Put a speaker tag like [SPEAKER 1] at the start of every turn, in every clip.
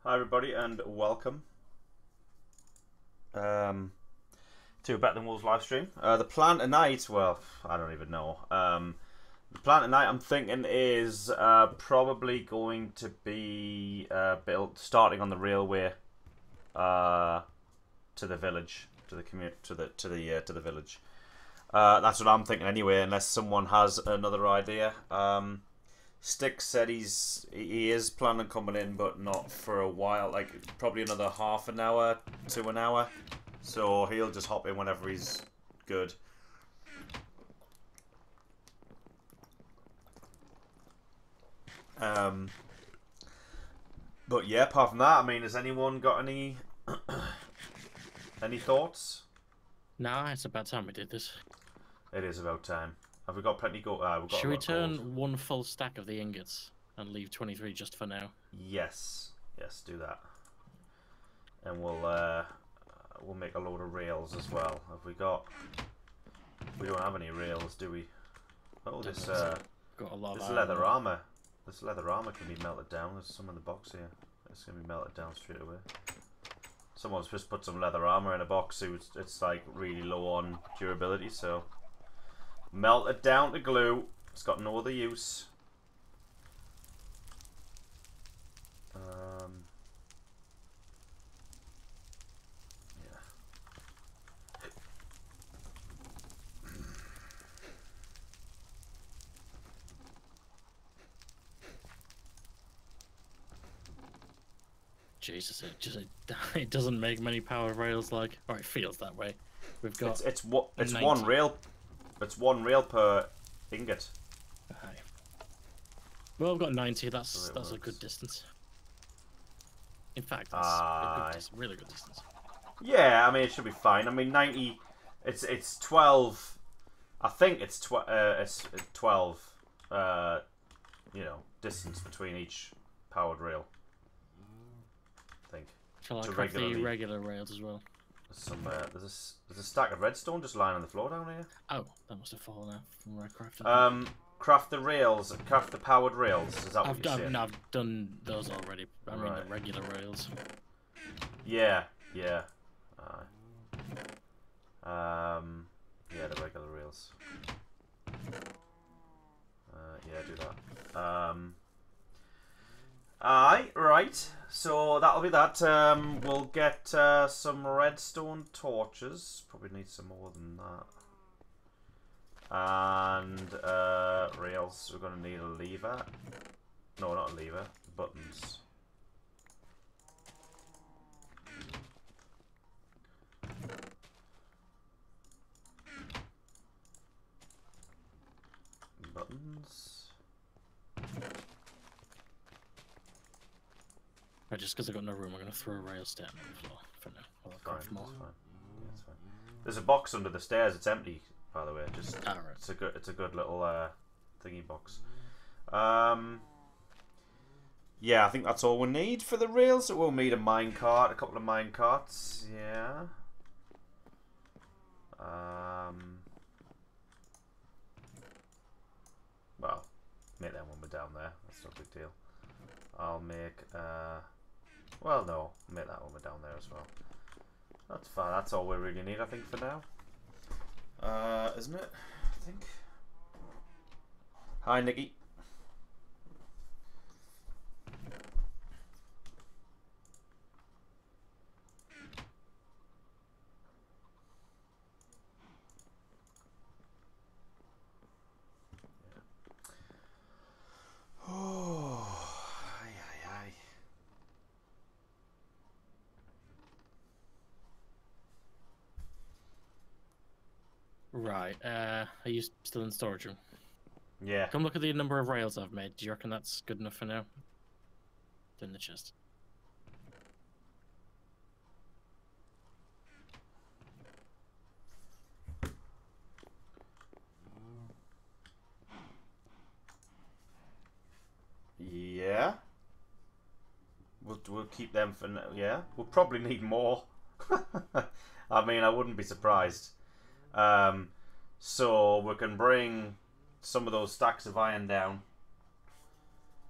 [SPEAKER 1] Hi everybody and welcome to a Better Than Wolves live stream. The plan tonight, well, I don't even know. The plan tonight I'm thinking is probably going to be built starting on the railway to the village, to the village. That's what I'm thinking anyway, unless someone has another idea. Stick said he is planning on coming in, but not for a while. Like probably another half an hour to an hour. So he'll just hop in whenever he's good. But yeah, apart from that, I mean, has anyone got any any thoughts?
[SPEAKER 2] Nah, it's about time we did this.
[SPEAKER 1] It is about time. Have we got plenty gold? We've got.
[SPEAKER 2] Should we turn one full stack of the ingots and leave 23 just for now?
[SPEAKER 1] Yes, yes, do that. And we'll make a load of rails as well. Have we got? We don't have any rails, do we? Oh, this
[SPEAKER 2] got a lot
[SPEAKER 1] this
[SPEAKER 2] of
[SPEAKER 1] leather armor. This leather armor can be melted down. There's some in the box here. It's gonna be melted down straight away. Someone's just put some leather armor in a box, so it's like really low on durability. So melt it down to glue. It's got no other use. Yeah.
[SPEAKER 2] Jesus, it doesn't make many power rails like, or it feels that way. We've got
[SPEAKER 1] it's one rail. It's one rail per ingot.
[SPEAKER 2] Aye. Well, we've got 90. That's a good distance. In fact, that's a good really good distance.
[SPEAKER 1] Yeah, I mean it should be fine. I mean 90. It's 12. I think it's 12. You know, distance between each powered rail. I think.
[SPEAKER 2] Shall I craft the regular rails as well?
[SPEAKER 1] There's a stack of redstone just lying on the floor down here.
[SPEAKER 2] Oh, that must have fallen out from where I crafted.
[SPEAKER 1] Craft the rails. Craft the powered rails. Is that what you're saying?
[SPEAKER 2] No, I've done those already. I mean the regular rails.
[SPEAKER 1] Yeah, yeah. Yeah, the regular rails. Yeah, do that. Aye, right. So that'll be that. We'll get some redstone torches. Probably need some more than that. And rails. We're gonna need a lever. No, not a lever. Buttons. Buttons.
[SPEAKER 2] Right, just because I've got no room, I'm going to throw rails down on the floor for now.
[SPEAKER 1] That's fine. Yeah, that's fine. There's a box under the stairs. It's empty, by the way. Just
[SPEAKER 2] right.
[SPEAKER 1] It's a good little thingy box. Yeah, I think that's all we need for the rails. So we'll need a minecart, a couple of minecarts. Yeah. Well, make that when we're down there. That's no big deal. I'll make well, no, make that one down there as well. That's fine. That's all we really need, I think, for now. Isn't it? I think. Hi, Nikki.
[SPEAKER 2] Right, are you still in the storage room?
[SPEAKER 1] Yeah.
[SPEAKER 2] Come look at the number of rails I've made. Do you reckon that's good enough for now? In the chest.
[SPEAKER 1] Yeah. We'll keep them for now. Yeah. We'll probably need more. I mean, I wouldn't be surprised. So we can bring some of those stacks of iron down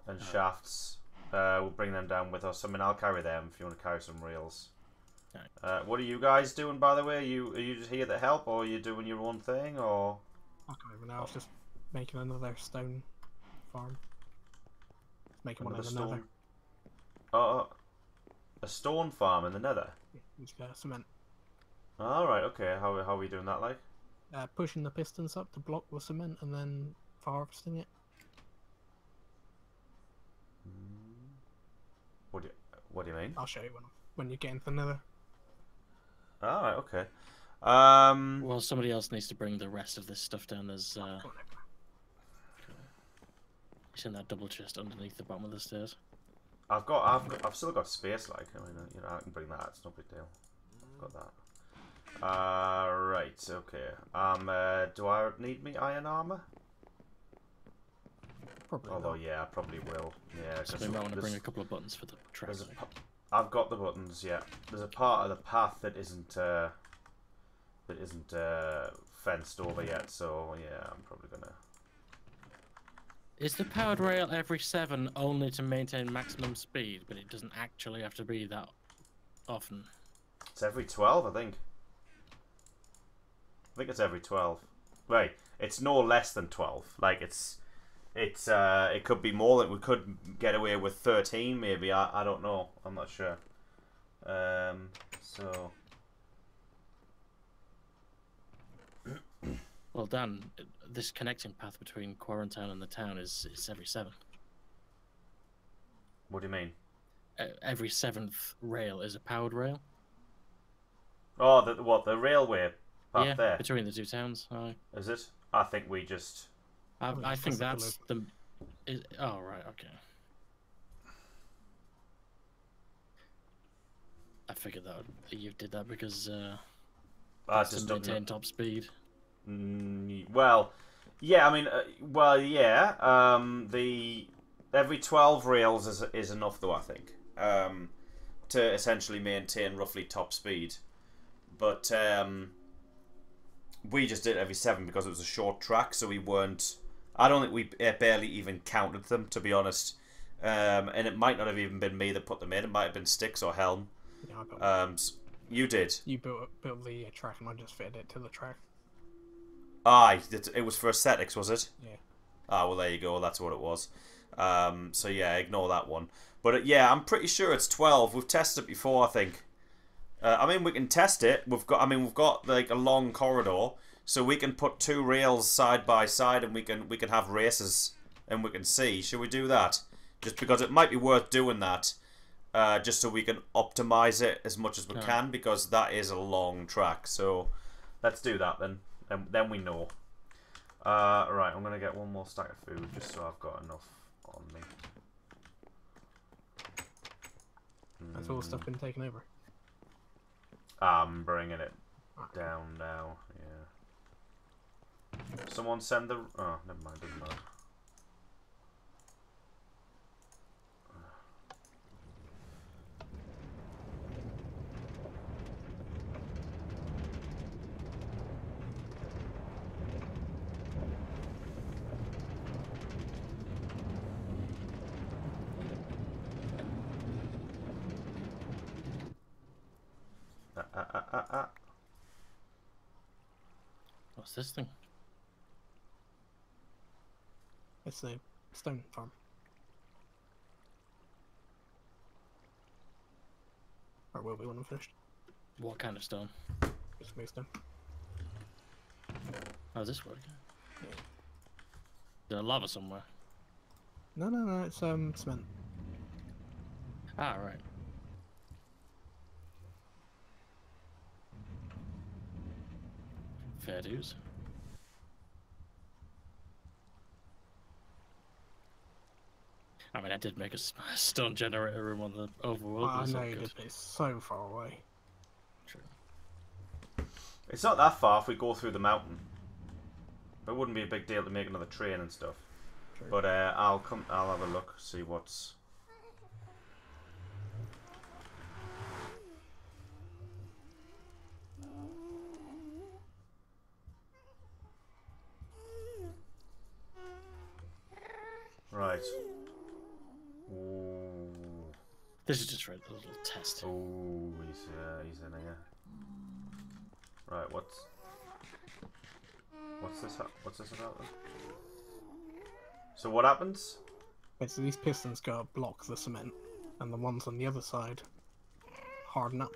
[SPEAKER 1] and shafts. we'll bring them down with us. I mean, I'll carry them if you want to carry some rails.
[SPEAKER 2] Okay.
[SPEAKER 1] What are you guys doing, by the way? Are you just here to help, or are you doing your own thing, or?
[SPEAKER 3] I can't even know. I was just making another stone farm. Making one in the nether.
[SPEAKER 1] Oh, a stone farm in the nether?
[SPEAKER 3] Use cement.
[SPEAKER 1] Alright, okay. How are we doing that, like?
[SPEAKER 3] Pushing the pistons up to block the cement and then harvesting it.
[SPEAKER 1] What do you mean?
[SPEAKER 3] I'll show you when you get into the nether.
[SPEAKER 1] Alright, okay.
[SPEAKER 2] Well, somebody else needs to bring the rest of this stuff down. There's it's in that double chest underneath the bottom of the stairs.
[SPEAKER 1] I've still got space, like, I mean, you know, I can bring that. It's no big deal. I've got that. Right, okay. Do I need me iron armor?
[SPEAKER 3] Probably.
[SPEAKER 1] Although,
[SPEAKER 3] not.
[SPEAKER 1] yeah, I probably will. Yeah,
[SPEAKER 2] So we might want to bring a couple of buttons for the track.
[SPEAKER 1] I've got the buttons. Yeah, there's a part of the path that isn't fenced over yet. So yeah, I'm probably gonna.
[SPEAKER 2] Is the powered rail every 7 only to maintain maximum speed, but it doesn't actually have to be that often?
[SPEAKER 1] It's every 12, I think. I think it's every 12. Right, it's no less than 12. Like it could be more. That we could get away with 13, maybe. I don't know. I'm not sure. So.
[SPEAKER 2] Well, Dan, this connecting path between Quarantine and the town is every 7.
[SPEAKER 1] What do you mean?
[SPEAKER 2] Every 7th rail is a powered rail.
[SPEAKER 1] Oh, the railway path there?
[SPEAKER 2] Between the two towns.
[SPEAKER 1] Is it? I think we just.
[SPEAKER 2] I think that's the. Oh right, okay. I figured that you did that because
[SPEAKER 1] I
[SPEAKER 2] to
[SPEAKER 1] just
[SPEAKER 2] maintain top speed.
[SPEAKER 1] Well, yeah. I mean, well, yeah. The every 12 rails is enough, though. I think to essentially maintain roughly top speed, but we just did it every 7 because it was a short track, so we weren't. I don't think we barely even counted them, to be honest. And it might not have even been me that put them in. It might have been Sticks or Helm.
[SPEAKER 3] Yeah, I built it.
[SPEAKER 1] You did.
[SPEAKER 3] You built the track, and I just fitted it to the track.
[SPEAKER 1] Aye, it was for aesthetics, was it?
[SPEAKER 3] Yeah.
[SPEAKER 1] Ah, well, there you go. That's what it was. So yeah, ignore that one. But yeah, I'm pretty sure it's 12. We've tested it before, I think. I mean, we can test it. We've got like a long corridor, so we can put 2 rails side by side, and we can have races, and we can see. Should we do that? Just because it might be worth doing that, just so we can optimize it as much as we can, because that is a long track. So let's do that then. Then we know. Right, I'm gonna get one more stack of food just so I've got enough on me.
[SPEAKER 3] That's all stuff been taken over.
[SPEAKER 1] I'm bringing it down now. Yeah. Someone send the. Oh, never mind. Doesn't matter.
[SPEAKER 2] What's this thing?
[SPEAKER 3] It's the stone farm. Or will be when I'm finished.
[SPEAKER 2] What kind of stone?
[SPEAKER 3] Just smooth stone.
[SPEAKER 2] How does this work?
[SPEAKER 3] Yeah.
[SPEAKER 2] Is there lava somewhere?
[SPEAKER 3] No, it's cement.
[SPEAKER 2] Ah, right. Fair dues. I mean, I did make a stone generator room on the overworld.
[SPEAKER 3] I
[SPEAKER 2] but
[SPEAKER 3] know you did, but it's so far away.
[SPEAKER 2] True.
[SPEAKER 1] It's not that far if we go through the mountain. It wouldn't be a big deal to make another train and stuff.
[SPEAKER 3] True.
[SPEAKER 1] But I'll have a look, see what's. Right. Ooh.
[SPEAKER 2] This is just for a little test.
[SPEAKER 1] Oh, he's in here. Right, what's this? What's this about then? So what happens?
[SPEAKER 3] Wait, so these pistons go up, block the cement, and the ones on the other side harden up.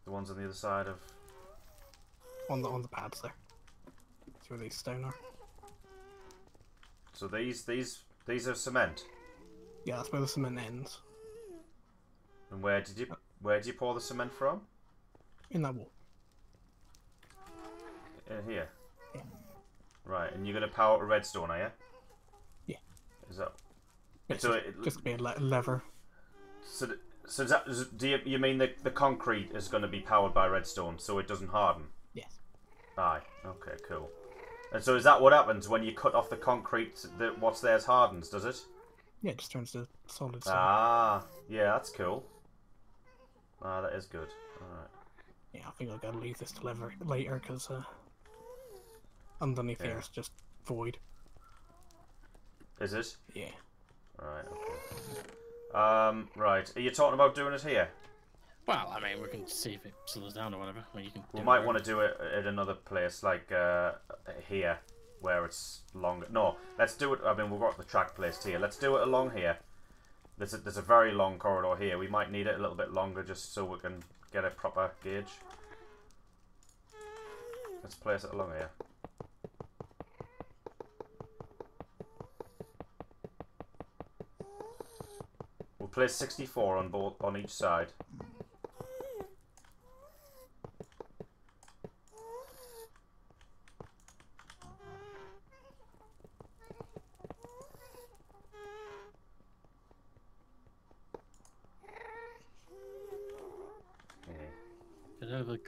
[SPEAKER 1] The ones on the other side of
[SPEAKER 3] On the pads there. That's where these stone are.
[SPEAKER 1] So these are cement.
[SPEAKER 3] Yeah, that's where the cement ends.
[SPEAKER 1] And where did you pour the cement from?
[SPEAKER 3] In that wall.
[SPEAKER 1] In here.
[SPEAKER 3] Yeah.
[SPEAKER 1] Right, and you're gonna power up a redstone, are you?
[SPEAKER 3] Yeah.
[SPEAKER 1] Is that?
[SPEAKER 3] It's
[SPEAKER 1] So
[SPEAKER 3] just be a lever.
[SPEAKER 1] So do you mean the concrete is going to be powered by redstone, so it doesn't harden?
[SPEAKER 3] Yes.
[SPEAKER 1] Aye. Okay. Cool. And so is that what happens when you cut off the concrete? What's there's hardens, does it?
[SPEAKER 3] Yeah, it just turns to solid stone.
[SPEAKER 1] Ah. Yeah, that's cool. Ah, that is good. All right.
[SPEAKER 3] Yeah, I think I've got to leave this to later because underneath here it's just void.
[SPEAKER 1] Is it?
[SPEAKER 3] Yeah.
[SPEAKER 1] Right. Okay. Right. Are you talking about doing it here?
[SPEAKER 2] Well, I mean, we can see if it slows down or whatever. Well, you can
[SPEAKER 1] We might want to do it at another place, like here, where it's longer. No, let's do it. I mean, we've got the track placed here. Let's do it along here. There's a very long corridor here. We might need it a little bit longer just so we can get a proper gauge. Let's place it along here. We'll place 64 on each side.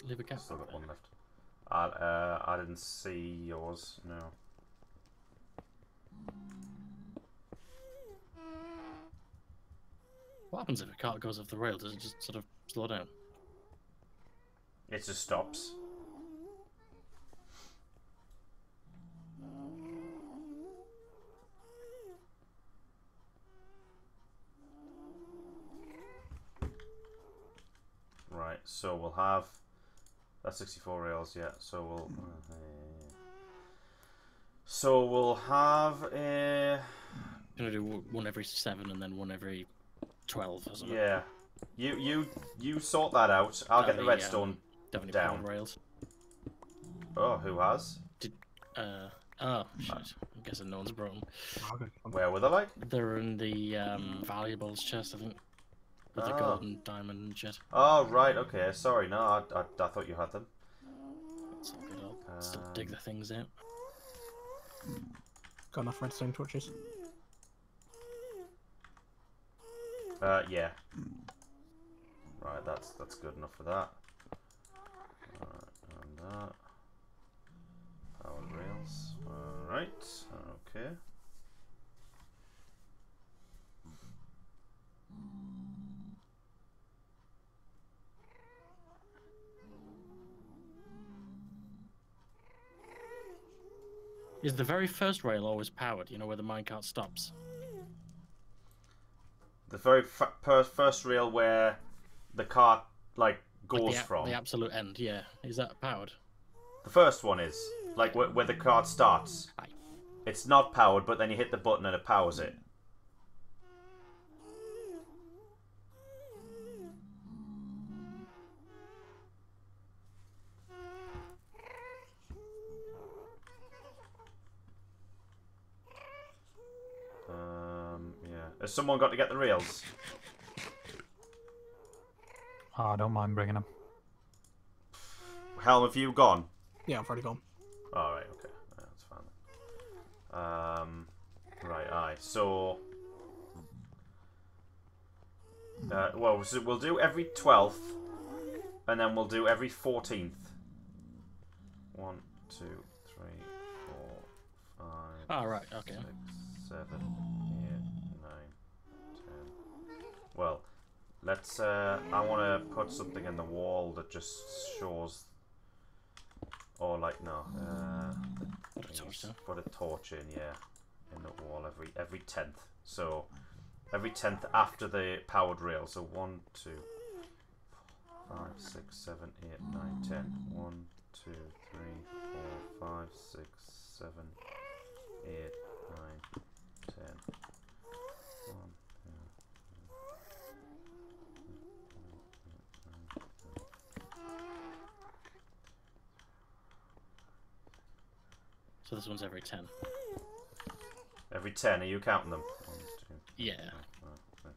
[SPEAKER 2] Leave a gap.
[SPEAKER 1] Still got one left. I didn't see yours. No.
[SPEAKER 2] What happens if a car goes off the rail? Does it just sort of slow down?
[SPEAKER 1] It just stops. Right, so we'll have that's 64 rails, yeah. So we'll have a.
[SPEAKER 2] I'm gonna do one every 7 and then one every 12 or something.
[SPEAKER 1] Yeah, you sort that out. I'll get the redstone down.
[SPEAKER 2] Rails.
[SPEAKER 1] Oh, who has?
[SPEAKER 2] Oh shit! I'm guessing no one's brought them.
[SPEAKER 1] Where were they, like?
[SPEAKER 2] They're in the valuables chest, I think. With the gold and diamond and shit.
[SPEAKER 1] Oh right, okay. Sorry, no, I thought you had them.
[SPEAKER 2] It's all good. I'll still dig the things out.
[SPEAKER 3] Got enough redstone torches?
[SPEAKER 1] Yeah. Right, that's good enough for that. Alright, and that. Power rails. Alright, okay.
[SPEAKER 2] Is the very first rail always powered? You know where the minecart stops?
[SPEAKER 1] The very first rail where the cart like goes from.
[SPEAKER 2] The absolute end, yeah. Is that powered?
[SPEAKER 1] The first one is like where the cart starts.
[SPEAKER 2] Aye.
[SPEAKER 1] It's not powered, but then you hit the button and it powers it. Yeah. Has someone got to get the rails?
[SPEAKER 4] Oh, I don't mind bringing them.
[SPEAKER 1] Helm, have you gone?
[SPEAKER 3] Yeah, I've already gone.
[SPEAKER 1] Alright, okay. That's fine. Right, aye. So... well, so we'll do every 12th, and then we'll do every 14th. 1, 2, 3, 4, 5,
[SPEAKER 2] Oh, right, okay.
[SPEAKER 1] 6, 7, 8, 9, 10. Well, let's, I want to put something in the wall that just shows, or like, no,
[SPEAKER 2] Put a torch down.
[SPEAKER 1] put a torch in, yeah, in the wall every 10th. So, Every 10th after the powered rail. So 1, 2, 5, 6, 7, 8, 9, 10. 1, 2, 3, 4, 5, 6, 7, 8, 9, 10. 1, 2,
[SPEAKER 2] So this one's every 10.
[SPEAKER 1] every 10, are you counting them? 1, 2,
[SPEAKER 2] Yeah.
[SPEAKER 1] 5, 6,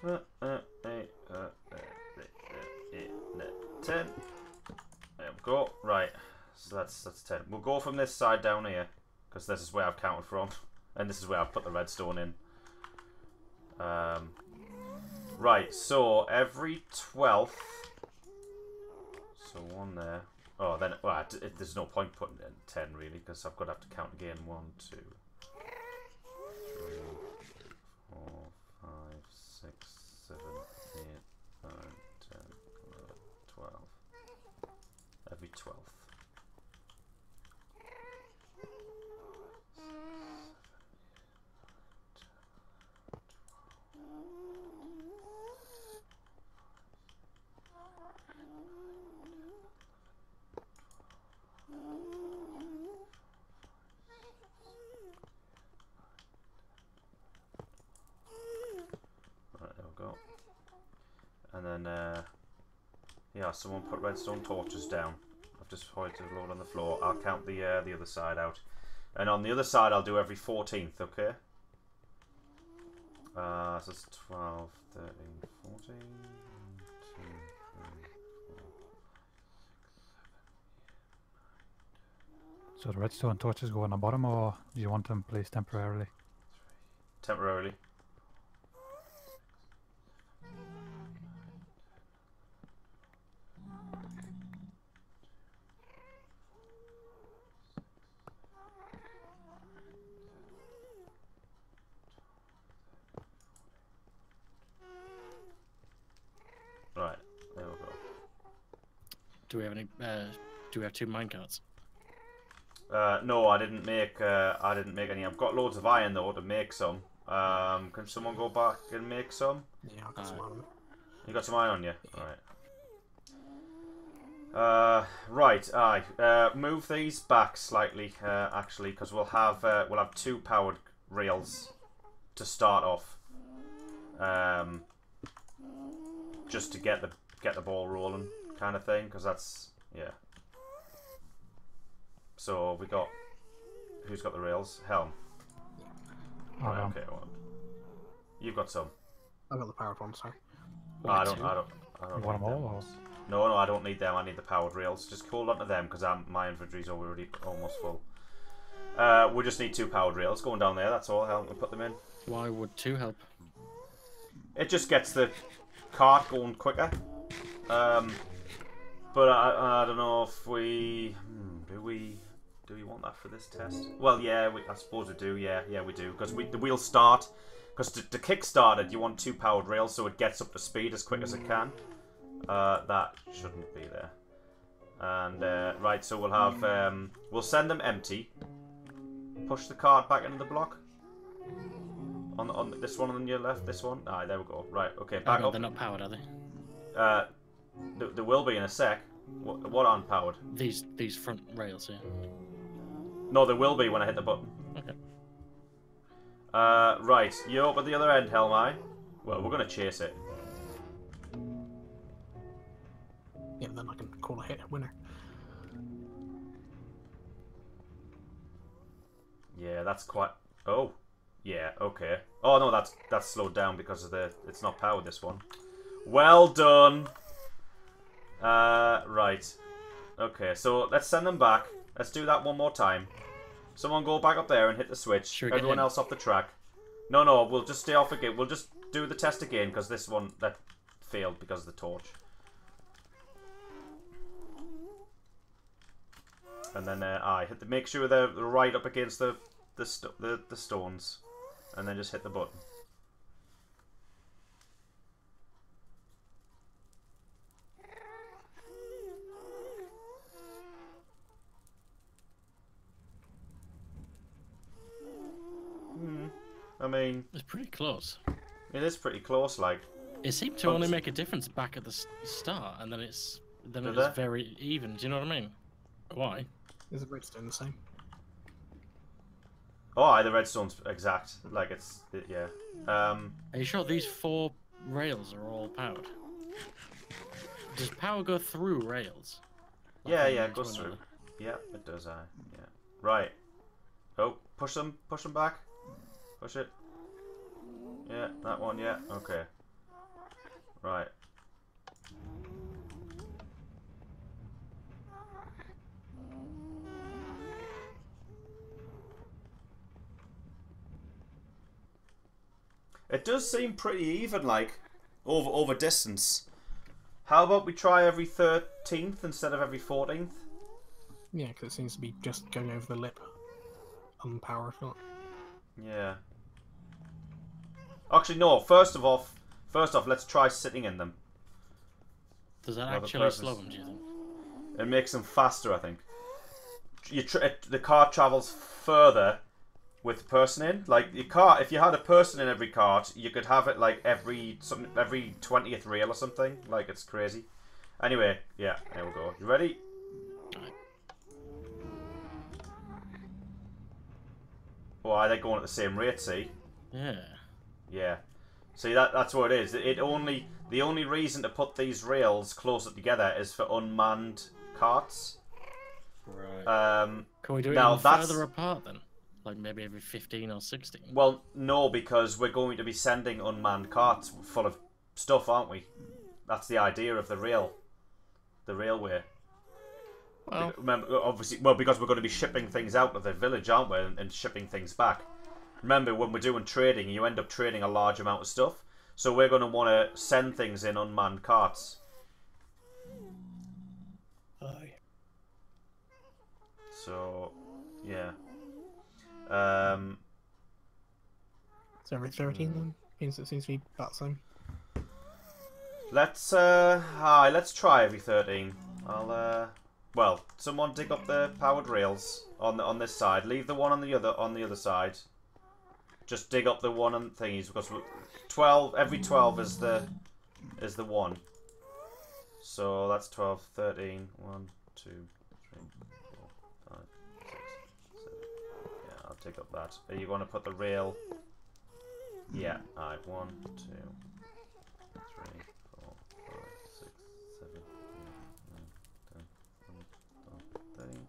[SPEAKER 1] 7, 8, 9, 10. There we go. Right. So that's 10. We'll go from this side down here, because this is where I've counted from. And this is where I've put the redstone in. Right, so every 12th. So 1 there. Oh, then, well, there's no point putting in 10 really, because I've got to have to count again. 1, 2, 3, 4, 5, 6, 7, 8, 9, 10, 11, 12. Every 12th. Right, there we go. And then, yeah, someone put redstone torches down. I've just pointed a load on the floor. I'll count the other side out. And on the other side, I'll do every 14th, okay? So it's 12, 13, 14. 1, 2, 3, 4.
[SPEAKER 4] So the redstone torches go on the bottom, or do you want them placed temporarily?
[SPEAKER 1] Temporarily. Right, there we go.
[SPEAKER 2] Do we have any? Do we have 2 minecarts?
[SPEAKER 1] No, I didn't make any. I've got loads of iron though to make some. Can someone go back and make some?
[SPEAKER 3] Yeah, I've got some on.
[SPEAKER 1] You got some iron on you? Alright. Right, aye. Move these back slightly, actually, because we'll have 2 powered rails to start off. Just to get the ball rolling, kind of thing, because that's, yeah. So we got, who's got the rails? Helm. Right, okay. Well, you've got some.
[SPEAKER 3] I've got the powered one, sorry.
[SPEAKER 1] I don't
[SPEAKER 4] You want
[SPEAKER 1] need
[SPEAKER 4] them all,
[SPEAKER 1] them
[SPEAKER 4] or?
[SPEAKER 1] ones. No, I don't need them. I need the powered rails. Just hold on to them because my inventory's already almost full. We just need 2 powered rails going down there. That's all. Help me put them in.
[SPEAKER 2] Why would 2 help?
[SPEAKER 1] It just gets the cart going quicker. But I don't know if we do we want that for this test? Well, yeah, I suppose we do. Yeah, we do, because the wheel start. Because to kickstart it, you want 2 powered rails so it gets up to speed as quick as it can. That shouldn't be there. And right, so we'll have we'll send them empty. Push the cart back into the block. On this one on your left, this one. Aye, there we go. Right, okay, back up.
[SPEAKER 2] They're not powered, are they?
[SPEAKER 1] There will be in a sec. What aren't powered?
[SPEAKER 2] These front rails here.
[SPEAKER 1] No, there will be when I hit the button.
[SPEAKER 2] Okay.
[SPEAKER 1] Right, you're up at the other end, Helmai. Well, we're gonna chase it.
[SPEAKER 3] Yeah, then I can call a hit winner.
[SPEAKER 1] Yeah, that's quite. Oh, yeah, okay. Oh no, that's slowed down because of it's not powered, this one. Well done. Right. Okay, so let's send them back. Let's do that one more time. Someone go back up there and hit the switch. Everyone else off the track. No, we'll just stay off again. We'll just do the test again because this one that failed because of the torch. And then make sure they're right up against the stones, and then just hit the button. I mean,
[SPEAKER 2] it's pretty close.
[SPEAKER 1] it is pretty close. Like,
[SPEAKER 2] It seemed to only make a difference back at the start, and then it was very even. Do you know what I mean? Why?
[SPEAKER 3] Is the redstone the same?
[SPEAKER 1] Oh, the redstone's exact. Like yeah.
[SPEAKER 2] Are you sure these 4 rails are all powered? Does power go through rails?
[SPEAKER 1] Yeah, it goes through. Yeah, it does. Yeah. Right. Oh, push them back. Push it. Yeah, that one. Yeah. Okay. Right. It does seem pretty even, like, over distance. How about we try every 13th instead of every 14th?
[SPEAKER 3] Yeah, because it seems to be just going over the lip. Unpowerful.
[SPEAKER 1] Yeah. Actually, no. First off, let's try sitting in them.
[SPEAKER 2] Does that actually slow them, do you think?
[SPEAKER 1] It makes them faster, I think. The cart travels further with the person in. Like, your cart, if you had a person in every cart, you could have it like every 20th rail or something. Like, it's crazy. Anyway, yeah, there we go. You ready? Oh, are they going at the same rate, see?
[SPEAKER 2] Yeah.
[SPEAKER 1] Yeah. See, that's what it is. The only reason to put these rails closer together is for unmanned carts.
[SPEAKER 2] Right. Can we do it even further apart then? Like maybe every 15 or 16?
[SPEAKER 1] Well, no, because we're going to be sending unmanned carts full of stuff, aren't we? That's the idea of the railway.
[SPEAKER 2] Well,
[SPEAKER 1] remember, obviously, well, because we're going to be shipping things out of the village, aren't we, and shipping things back. Remember, when we're doing trading, you end up trading a large amount of stuff. So we're going to want to send things in unmanned carts.
[SPEAKER 2] Aye.
[SPEAKER 1] So, yeah.
[SPEAKER 3] So every 13 then? Means it seems to be about the same.
[SPEAKER 1] Let's try every 13. Well, someone dig up the powered rails on this side. Leave the one on the other side. Just dig up the one on thingies because 12 every 12 is the one. So that's 12, 13, 1, 2, 3, 4, 5, 6, 7. Yeah, I'll dig up that. Are you going to put the rail? Yeah. Alright, 1, 2, 3, 4, 5, 6, 7, 8, 9, 10, 11, 12, 13.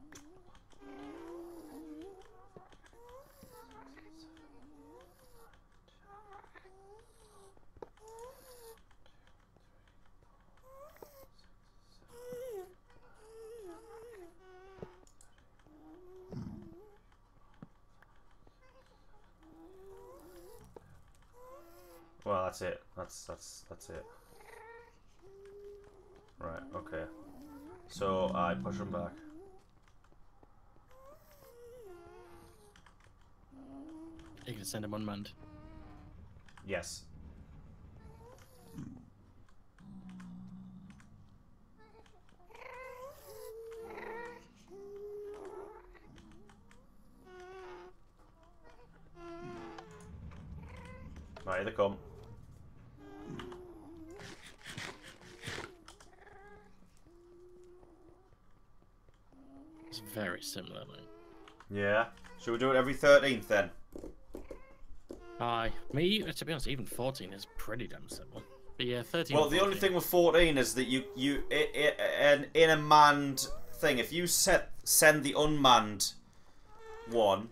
[SPEAKER 1] Well, that's it. That's it. Right. Okay. So I push them back.
[SPEAKER 2] You can send them unmanned.
[SPEAKER 1] Yes. Right, here they come.
[SPEAKER 2] It's very similar, like.
[SPEAKER 1] Yeah. Should we do it every 13th then?
[SPEAKER 2] Aye. To be honest, even 14 is pretty damn simple. But yeah, 13.
[SPEAKER 1] Well, the only thing with 14 is that in a manned thing, if you send the unmanned one,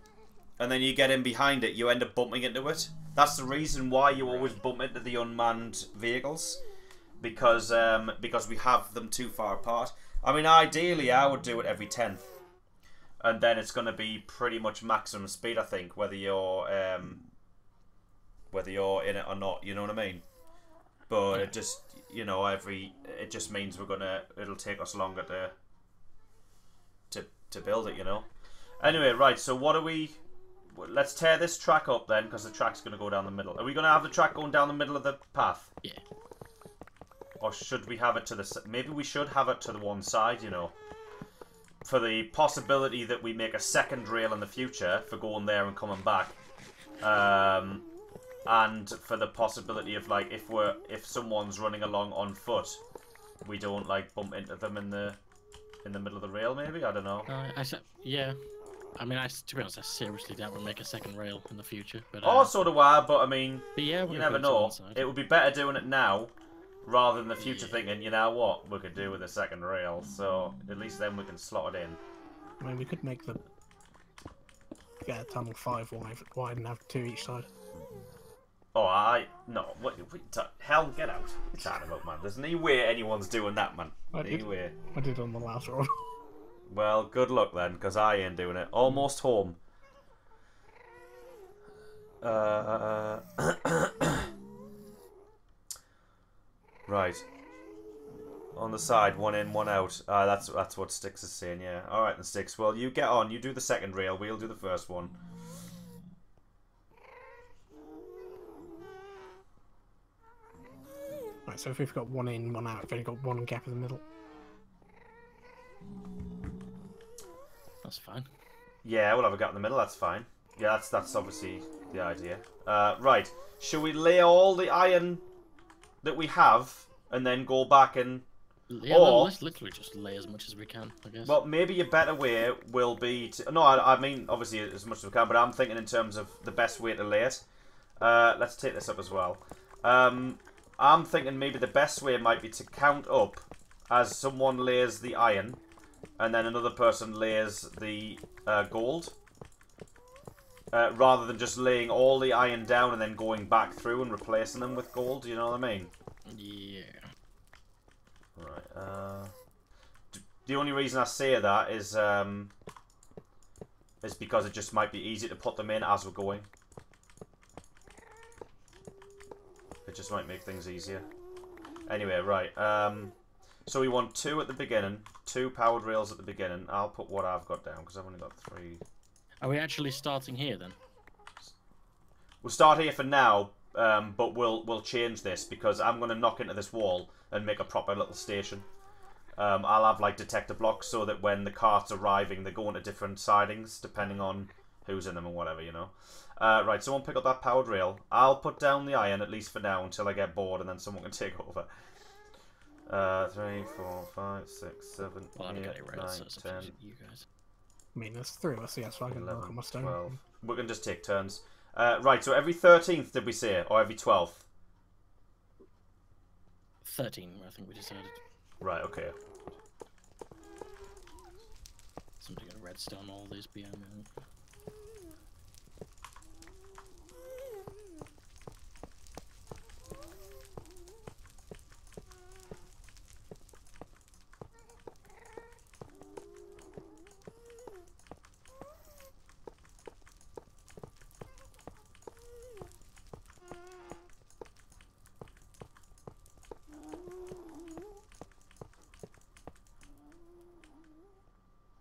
[SPEAKER 1] and then you get in behind it, you end up bumping into it. That's the reason why you always bump into the unmanned vehicles, because we have them too far apart. I mean, ideally, I would do it every 10th, and then it's going to be pretty much maximum speed, I think, whether you're in it or not. You know what I mean? But it just, it just means it'll take us longer to build it. You know. Anyway, right. So what are we? Let's tear this track up then, because the track's going to go down the middle. Are we going to have the track going down the middle of the path?
[SPEAKER 2] Yeah.
[SPEAKER 1] Or should we have it to the... Maybe we should have it to the one side, for the possibility that we make a second rail in the future for going there and coming back. and for the possibility of like if someone's running along on foot, we don't like bump into them in the middle of the rail. Maybe, I don't know.
[SPEAKER 2] Yeah. I mean, to be honest, I seriously doubt we'll make a second rail in the future. But
[SPEAKER 1] So do I. But I mean,
[SPEAKER 2] yeah,
[SPEAKER 1] you never know. It would be better doing it now rather than the future thinking, you know what, we could do with a second rail. So at least then we can slot it in.
[SPEAKER 3] I mean, we could make the tunnel 5 wide and have 2 each side.
[SPEAKER 1] Oh, no. Hell, get out. What are you talking about, man? There's no way anyone's doing that, man.
[SPEAKER 3] I did on the last roll.
[SPEAKER 1] Well, good luck then, because I ain't doing it. Almost home. Right. On the side, 1 in, 1 out. That's what Styx is saying, yeah. Alright then, Styx. Well, you get on. You do the second rail. We'll do the first one.
[SPEAKER 3] Right, so if we've got 1 in, 1 out, we've only got 1 gap in the middle.
[SPEAKER 2] That's fine.
[SPEAKER 1] Yeah, we'll have a gap in the middle. That's fine. Yeah, that's obviously the idea. Right. Shall we lay all the iron that we have and then go back and...
[SPEAKER 2] Yeah, let's literally just lay as much as we can, I guess.
[SPEAKER 1] Well, maybe a better way will be to... No, I mean, obviously, as much as we can, but I'm thinking in terms of the best way to lay it. Let's take this up as well. I'm thinking maybe the best way might be to count up as someone lays the iron, and then another person lays the gold. Rather than just laying all the iron down and then going back through and replacing them with gold, you know what I mean?
[SPEAKER 2] Yeah.
[SPEAKER 1] Right, the only reason I say that is because it just might be easy to put them in as we're going. It just might make things easier. Anyway, right, so we want 2 at the beginning, 2 powered rails at the beginning. I'll put what I've got down, because I've only got 3.
[SPEAKER 2] Are we actually starting here, then?
[SPEAKER 1] We'll start here for now, but we'll change this, because I'm going to knock into this wall and make a proper little station. I'll have like detector blocks so that when the cart's arriving, they go into different sidings depending on who's in them and whatever, you know. Right, someone pick up that powered rail. I'll put down the iron at least for now until I get bored, and then someone can take over. 3, 4, 5, 6, 7,
[SPEAKER 2] well,
[SPEAKER 1] 8, 9, 10.
[SPEAKER 2] You guys.
[SPEAKER 3] I mean, there's 3 of us, yeah, so I can
[SPEAKER 1] 11,
[SPEAKER 3] work on my stone.
[SPEAKER 1] 12. We can just take turns. Right, so every 13th did we say, or every 12th?
[SPEAKER 2] 13, I think we decided.
[SPEAKER 1] Right, okay.
[SPEAKER 2] Somebody gonna redstone all these behind me.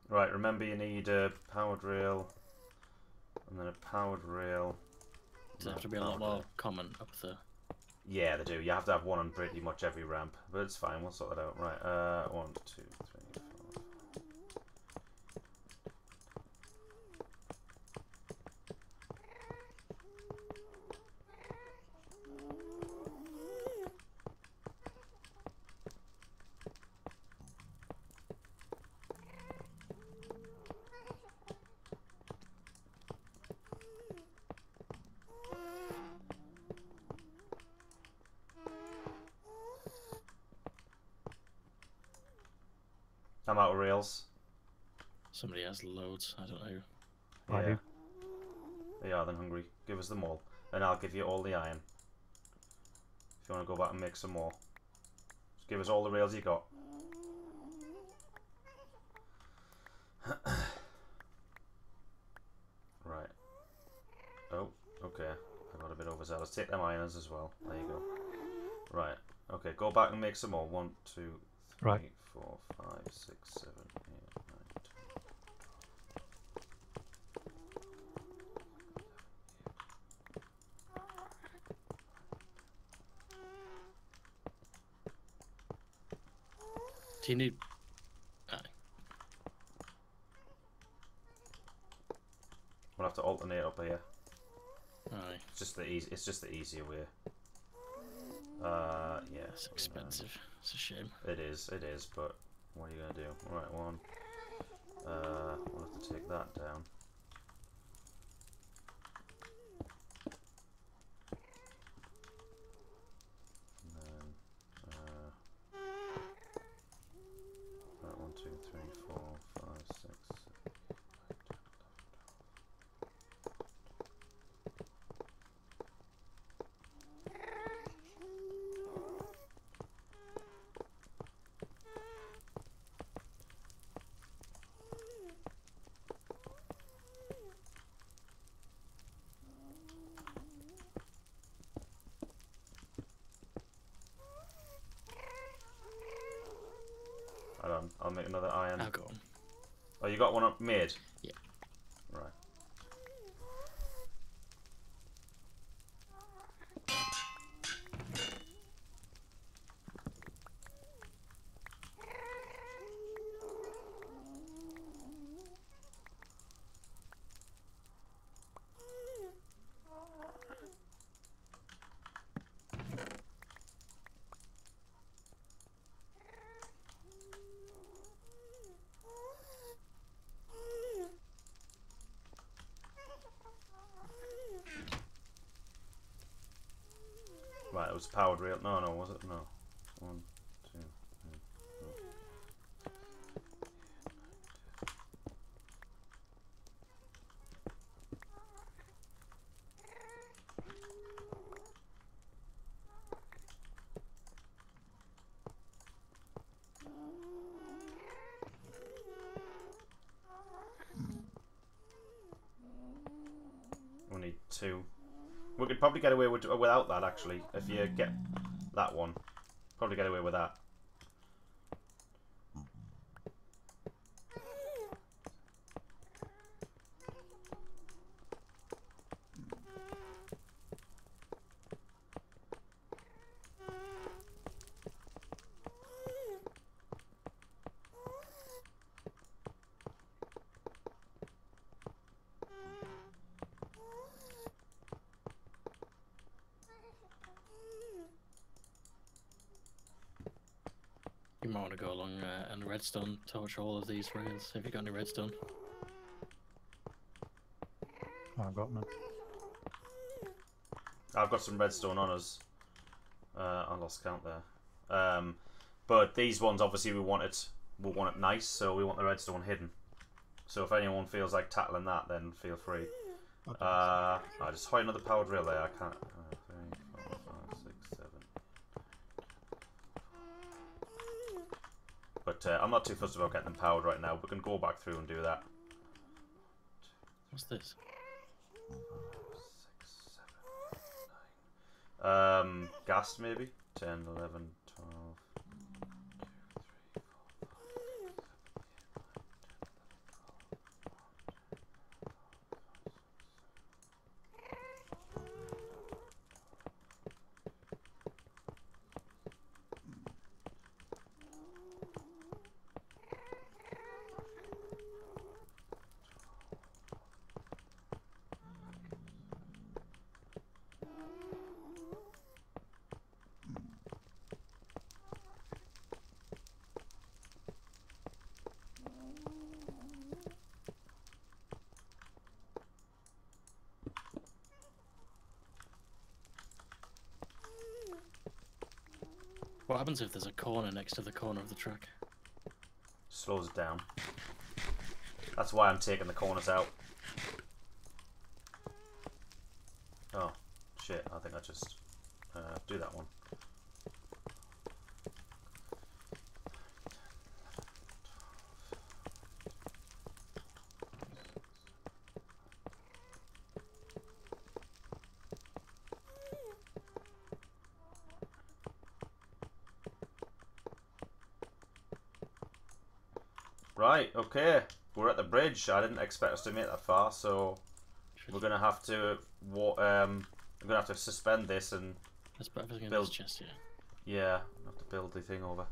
[SPEAKER 1] Right, remember you need a powered rail, and then a powered rail.
[SPEAKER 2] Does it have to be a lot more common up there?
[SPEAKER 1] Yeah, they do. You have to have one on pretty much every ramp, but it's fine. We'll sort that out. Right, 1, 2, 3, 4. I'm out of rails.
[SPEAKER 2] Somebody has loads. I don't know.
[SPEAKER 4] I
[SPEAKER 1] Yeah.
[SPEAKER 4] do.
[SPEAKER 1] They are then hungry. Give us them all, and I'll give you all the iron. If you want to go back and make some more, just give us all the rails you got. Right. Oh, okay. I got a bit overzealous. Take them irons as well. There you go. Right. Okay, go back and make some more. 1, 2, 3,
[SPEAKER 4] Right.
[SPEAKER 1] 4, 5, 6, 7, 8, 9, 10.
[SPEAKER 2] Do you need...
[SPEAKER 1] We'll have to alternate up here.
[SPEAKER 2] Aye.
[SPEAKER 1] It's just the easy. It's just the easier way. Yeah.
[SPEAKER 2] It's expensive. It's a shame.
[SPEAKER 1] It is. It is. But what are you gonna do? Right, one. We'll have to take that down. And then, right, 1, 2, 3, 4, 5, 6. I'll make another iron.
[SPEAKER 2] I'll go on.
[SPEAKER 1] Oh, you got one up made?
[SPEAKER 2] Yeah.
[SPEAKER 1] Right. Right, it was powered rail. No, no, was it? No. 1, 2, 3, 4. We need 2. We could probably get away without that, actually. If you get that one, probably get away with that.
[SPEAKER 2] You might want to go along and redstone torch all of these rails. Have you got any redstone?
[SPEAKER 4] I've got none.
[SPEAKER 1] I've got some redstone on us. I lost count there. But these ones, obviously, we want it nice, so we want the redstone hidden. So if anyone feels like tackling that, then feel free. I just find another powered rail there. I can't. 3, 4, 5, 6, 7. But I'm not too fussed about getting them powered right now. We can go back through and do that.
[SPEAKER 2] What's this?
[SPEAKER 1] 6, 7, 8, 9. Gas maybe? 10, 11, 12.
[SPEAKER 2] What happens if there's a corner next to the corner of the track?
[SPEAKER 1] Slows it down. That's why I'm taking the corners out. Oh, shit. I think I just do that one. Right, okay. We're at the bridge. I didn't expect us to make that far, so we're gonna have to suspend this and
[SPEAKER 2] Let's put everything
[SPEAKER 1] build.
[SPEAKER 2] in this chest here.
[SPEAKER 1] Yeah, have to build the thing over.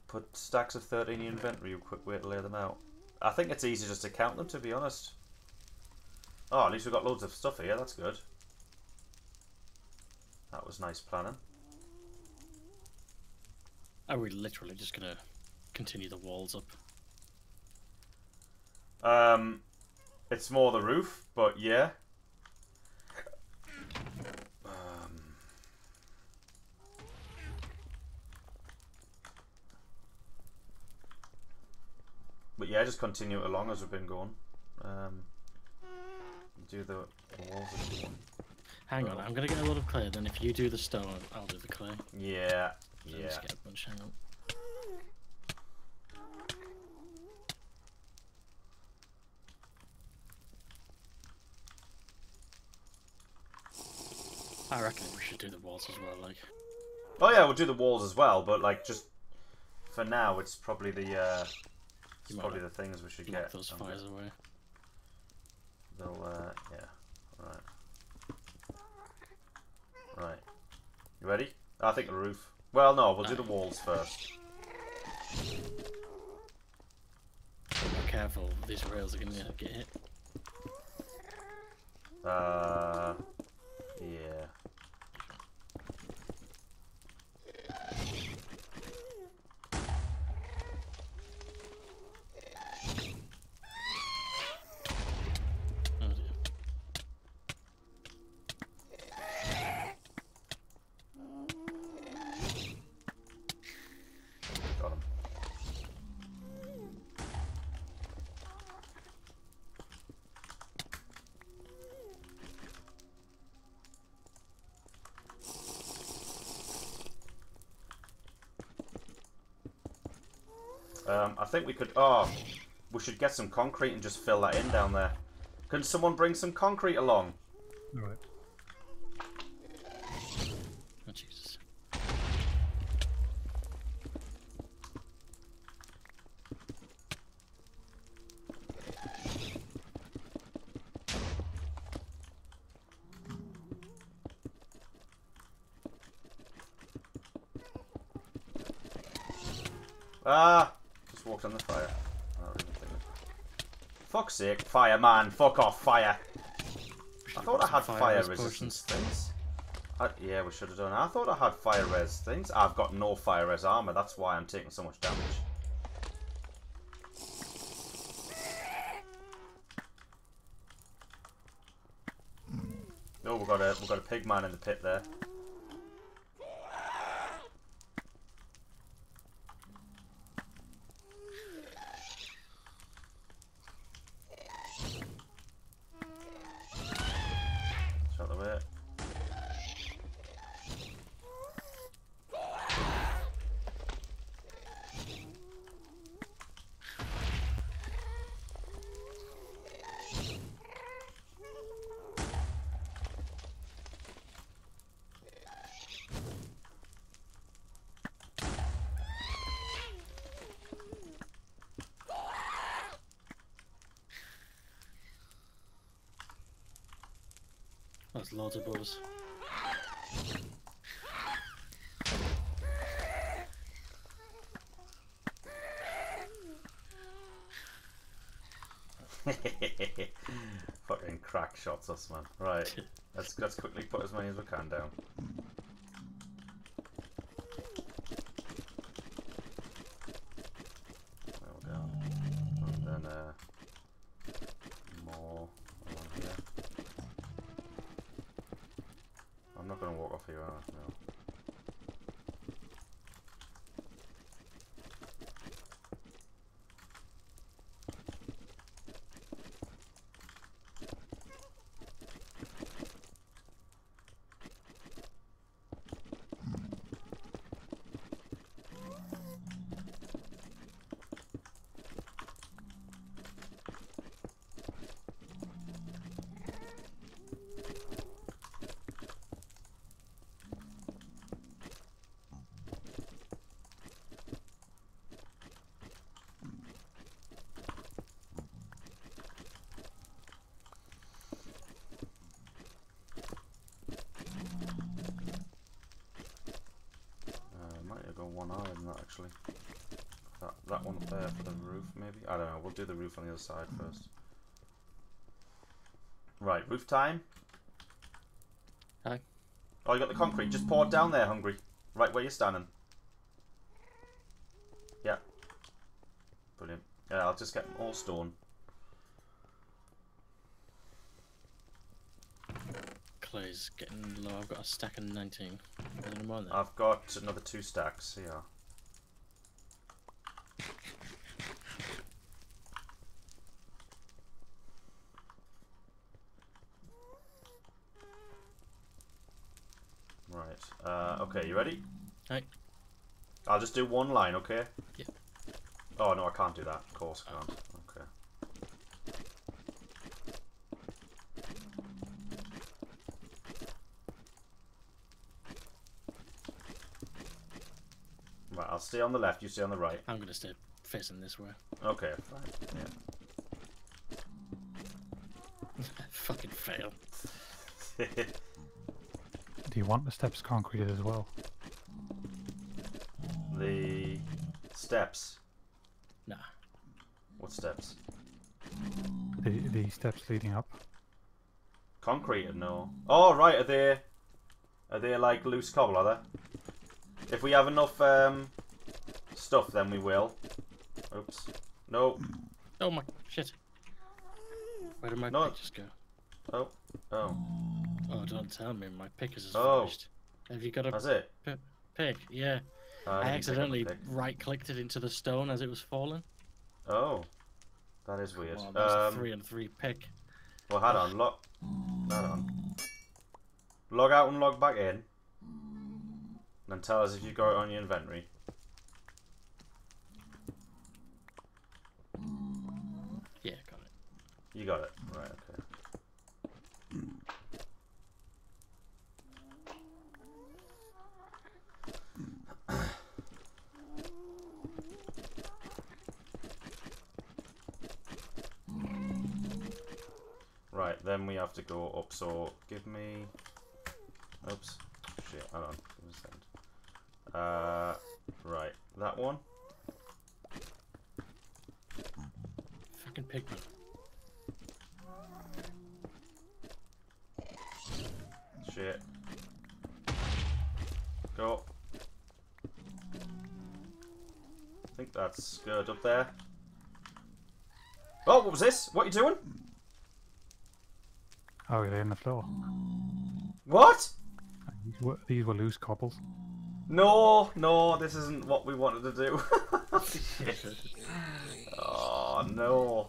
[SPEAKER 1] Put stacks of 13 in your inventory. A quick way to lay them out. I think it's easy just to count them, to be honest. Oh, at least we've got loads of stuff here. That's good. That was nice planning.
[SPEAKER 2] Are we literally just gonna continue the walls up?
[SPEAKER 1] It's more the roof, but yeah. But yeah, just continue it along as we've been going. Do the walls if you want.
[SPEAKER 2] Hang on, I'm gonna get a lot of clay, then if you do the stone, I'll do the clay.
[SPEAKER 1] Yeah,
[SPEAKER 2] Then
[SPEAKER 1] yeah.
[SPEAKER 2] just get a bunch, hang on. I reckon we should do the walls as well, like.
[SPEAKER 1] Oh yeah, we'll do the walls as well, but like just for now, it's probably the the things we should
[SPEAKER 2] Knock
[SPEAKER 1] get.
[SPEAKER 2] those fires away.
[SPEAKER 1] They'll yeah. Right. Right. You ready? I think the roof. Well, no, we'll do the walls first.
[SPEAKER 2] Be careful, these rails are gonna get hit.
[SPEAKER 1] Yeah.
[SPEAKER 2] Oh dear.
[SPEAKER 1] Got him. I think we could. Oh, we should get some concrete and just fill that in down there. Can someone bring some concrete along?
[SPEAKER 4] Alright.
[SPEAKER 2] Oh Jesus.
[SPEAKER 1] Ah! Just walked on the fire. I don't even think it. Fuck's sake, fire, man! Fuck off, fire! I thought I had fire resistance things. Yeah, we should have done. I thought I had fire res things. I've got no fire res armor. That's why I'm taking so much damage. Oh, we've got a pig man in the pit there. Shut the way.
[SPEAKER 2] That's loads of bullets.
[SPEAKER 1] Fucking crack shots us, man. Right. Let's quickly put as many as we can down. There we go. And then more along here. I'm not gonna walk off here, am I? No. One higher than that actually. That one up there for the roof maybe? I don't know, we'll do the roof on the other side first. Right, roof time.
[SPEAKER 2] Hi.
[SPEAKER 1] Oh, you got the concrete. Just pour it down there, Hungry. Right where you're standing. Yeah. Brilliant. Yeah, I'll just get more stone.
[SPEAKER 2] Clay's getting low. I've got a stack of 19. Any more there?
[SPEAKER 1] I've got another 2 stacks. Yeah. Right. Okay, you ready?
[SPEAKER 2] Hi.
[SPEAKER 1] I'll just do one line, okay?
[SPEAKER 2] Yeah.
[SPEAKER 1] Oh, no, I can't do that. Of course I can't. Okay. Right, I'll stay on the left, you stay on the right.
[SPEAKER 2] I'm gonna stay facing this way.
[SPEAKER 1] Okay, fine. Yeah.
[SPEAKER 2] Fucking fail.
[SPEAKER 4] Do you want the steps concreted as well?
[SPEAKER 1] The steps.
[SPEAKER 2] Nah.
[SPEAKER 1] What steps?
[SPEAKER 4] The steps leading up.
[SPEAKER 1] Concrete? No. Oh, right. Are they like loose cobble? Are they? If we have enough stuff, then we will. Oops. No.
[SPEAKER 2] Oh my shit. Where did my
[SPEAKER 1] No.
[SPEAKER 2] pictures go?
[SPEAKER 1] Oh. Oh.
[SPEAKER 2] Oh, don't tell me. My pickers is
[SPEAKER 1] Oh.
[SPEAKER 2] finished. Have you got a
[SPEAKER 1] That's it.
[SPEAKER 2] pick? Yeah. I
[SPEAKER 1] didn't
[SPEAKER 2] accidentally
[SPEAKER 1] pick up the pick.
[SPEAKER 2] right-clicked it into the stone as it was falling.
[SPEAKER 1] Oh. That is weird.
[SPEAKER 2] Well, that's a 3 and 3 pick.
[SPEAKER 1] Well, hold on. Hold on. Log out and log back in. And then tell us if you got it on your inventory.
[SPEAKER 2] Yeah, got it.
[SPEAKER 1] You got it. Right, okay. Right, then we have to go up, so give me... Oops. Shit, hold on. Give me a second. Right, that one.
[SPEAKER 2] Fucking pigman.
[SPEAKER 1] Shit. Go. I think that's good up there. Oh, what was this? What are you doing?
[SPEAKER 4] Oh, they're in the floor.
[SPEAKER 1] What?
[SPEAKER 4] These were loose cobbles.
[SPEAKER 1] No, no, this isn't what we wanted to do. Shit. Oh, no.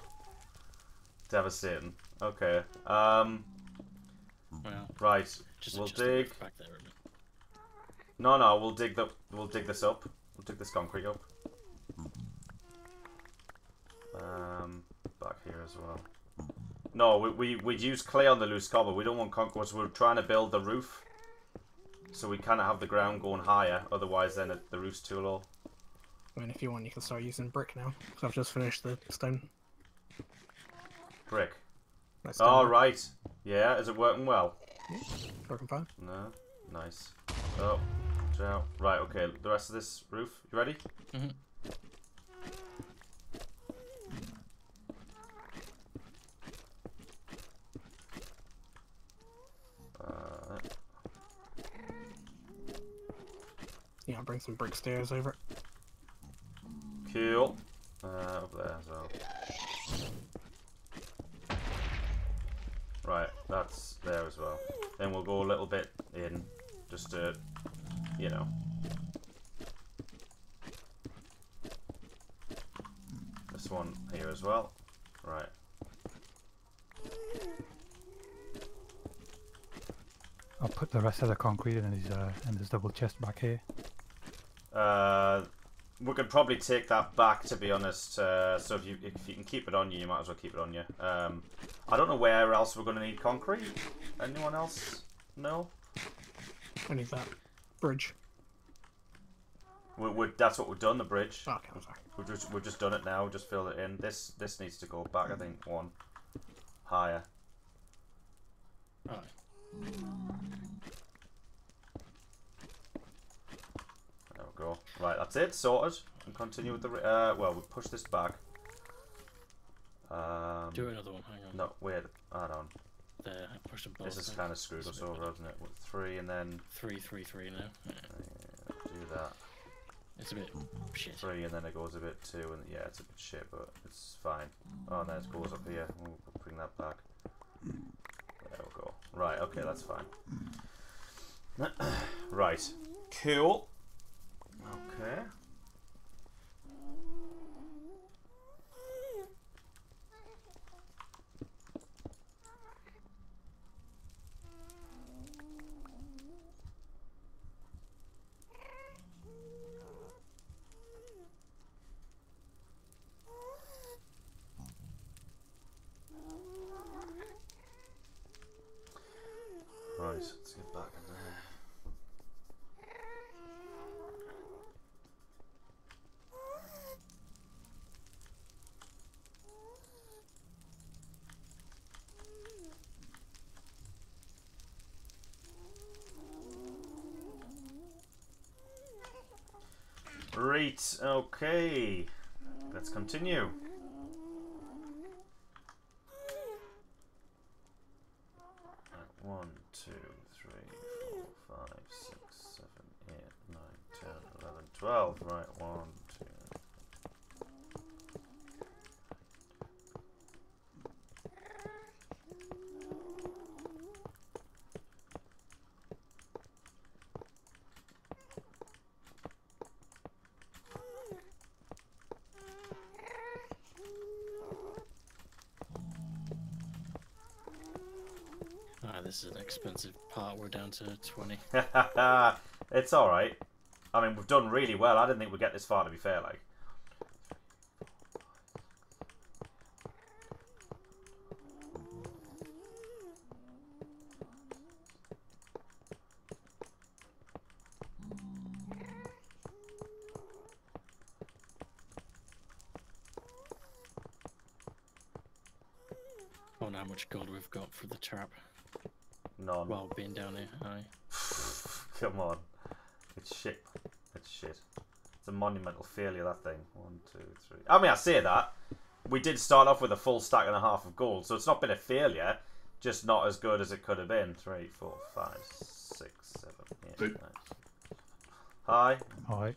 [SPEAKER 1] Devastating. Okay.
[SPEAKER 2] Well,
[SPEAKER 1] Right.
[SPEAKER 2] just
[SPEAKER 1] We'll
[SPEAKER 2] adjust the
[SPEAKER 1] dig.
[SPEAKER 2] roof back there a bit.
[SPEAKER 1] No, we'll dig this up. We'll dig this concrete up. Back here as well. No, we'd use clay on the loose cobble. We don't want concrete. We're trying to build the roof, so we kind of have the ground going higher. Otherwise, then the roof's too low.
[SPEAKER 3] I mean, if you want, you can start using brick now. Because I've just finished the stone.
[SPEAKER 1] Brick.
[SPEAKER 3] That's
[SPEAKER 1] Oh,
[SPEAKER 3] done.
[SPEAKER 1] right. Yeah, is it working well?
[SPEAKER 3] Yeah, working fine.
[SPEAKER 1] No. Nice. Oh, watch out. Right, okay. The rest of this roof. You ready?
[SPEAKER 2] Mm-hmm.
[SPEAKER 3] Yeah, I'll bring some brick stairs over it.
[SPEAKER 1] Cool. Over there as well. Right, that's there as well. Then we'll go a little bit in, just to, you know. This one here as well. Right.
[SPEAKER 4] I'll put the rest of the concrete in this double chest back here.
[SPEAKER 1] We could probably take that back, to be honest. So if you can keep it on you, you might as well keep it on you. I don't know where else we're going to need concrete. Anyone else? No?
[SPEAKER 3] I need that bridge.
[SPEAKER 1] That's what we've done, the bridge.
[SPEAKER 3] Oh, okay, I'm sorry.
[SPEAKER 1] We've just done it now. Just filled it in. This needs to go back. I think one higher.
[SPEAKER 2] Right.
[SPEAKER 1] There we go. Right, that's it. Sorted. And continue with the. Well, we'll push this back.
[SPEAKER 2] Do another one. Hang on.
[SPEAKER 1] No, wait. Hold on.
[SPEAKER 2] there. I pushed them both.
[SPEAKER 1] This has kind of screwed us over, hasn't it? With 3 and then
[SPEAKER 2] 3, 3, 3 now. Yeah.
[SPEAKER 1] Do that.
[SPEAKER 2] It's a bit shit.
[SPEAKER 1] 3 and then it goes a bit 2 and yeah, it's a bit shit, but it's fine. Oh, and then it goes up here. We'll bring that back. There we go. Right, okay, that's fine. Right. Cool. Okay. Right, let's get back in there. Right, okay. Let's continue. Right, 1, 2, 3, 4, 5, 6, 7, 8, 9, 10, 11, 12. Right, 1, 2.
[SPEAKER 2] This is an expensive part. We're down to 20.
[SPEAKER 1] It's alright. I mean, we've done really well. I didn't think we'd get this far, to be fair, like.
[SPEAKER 2] I wonder how much gold we've got for the trap.
[SPEAKER 1] None.
[SPEAKER 2] While being down here, aye.
[SPEAKER 1] Come on. It's shit. It's shit. It's a monumental failure, that thing. 1, 2, 3. I mean, I say that. We did start off with a full stack and a half of gold, so it's not been a failure. Just not as good as it could have been. 3, 4, 5, 6, 7, 8, 9. Hi.
[SPEAKER 4] Hi.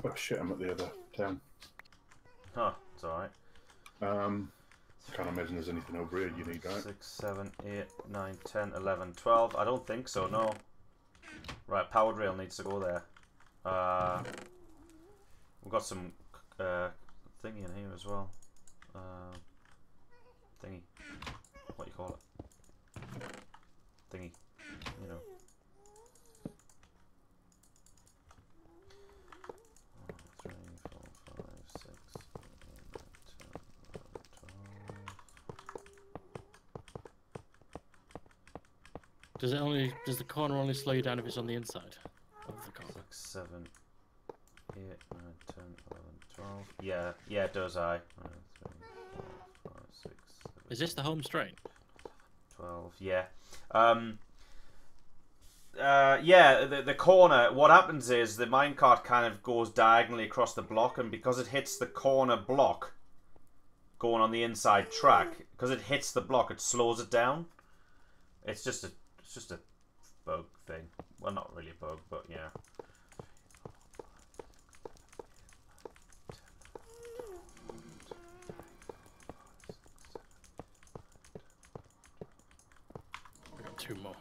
[SPEAKER 5] Oh shit, I'm at the other town.
[SPEAKER 1] Oh, it's alright.
[SPEAKER 5] Can't imagine there's anything over here you need, right?
[SPEAKER 1] 6, 7, 8, 9, 10, 11, 12. I don't think so, no. Right, powered rail needs to go there. We've got some thingy in here as well. Thingy. What do you call it? Thingy. You know. 3, 4, 5, 6, 7, 8, 9, 10, 11, 12.
[SPEAKER 2] Does the corner only slow you down if it's on the inside of the corner?
[SPEAKER 1] 6, 7, 8, 9, 10, 11, 12. Yeah, yeah, it does. 1, 3, 4, 5, 6, 7,
[SPEAKER 2] Is this the home strain?
[SPEAKER 1] 12. Yeah. Yeah, the corner, what happens is the minecart kind of goes diagonally across the block, and because it hits the corner block going on the inside track, because it hits the block, it slows it down. It's just a bug thing. Well, not really a bug, but yeah.
[SPEAKER 2] We got 2 more.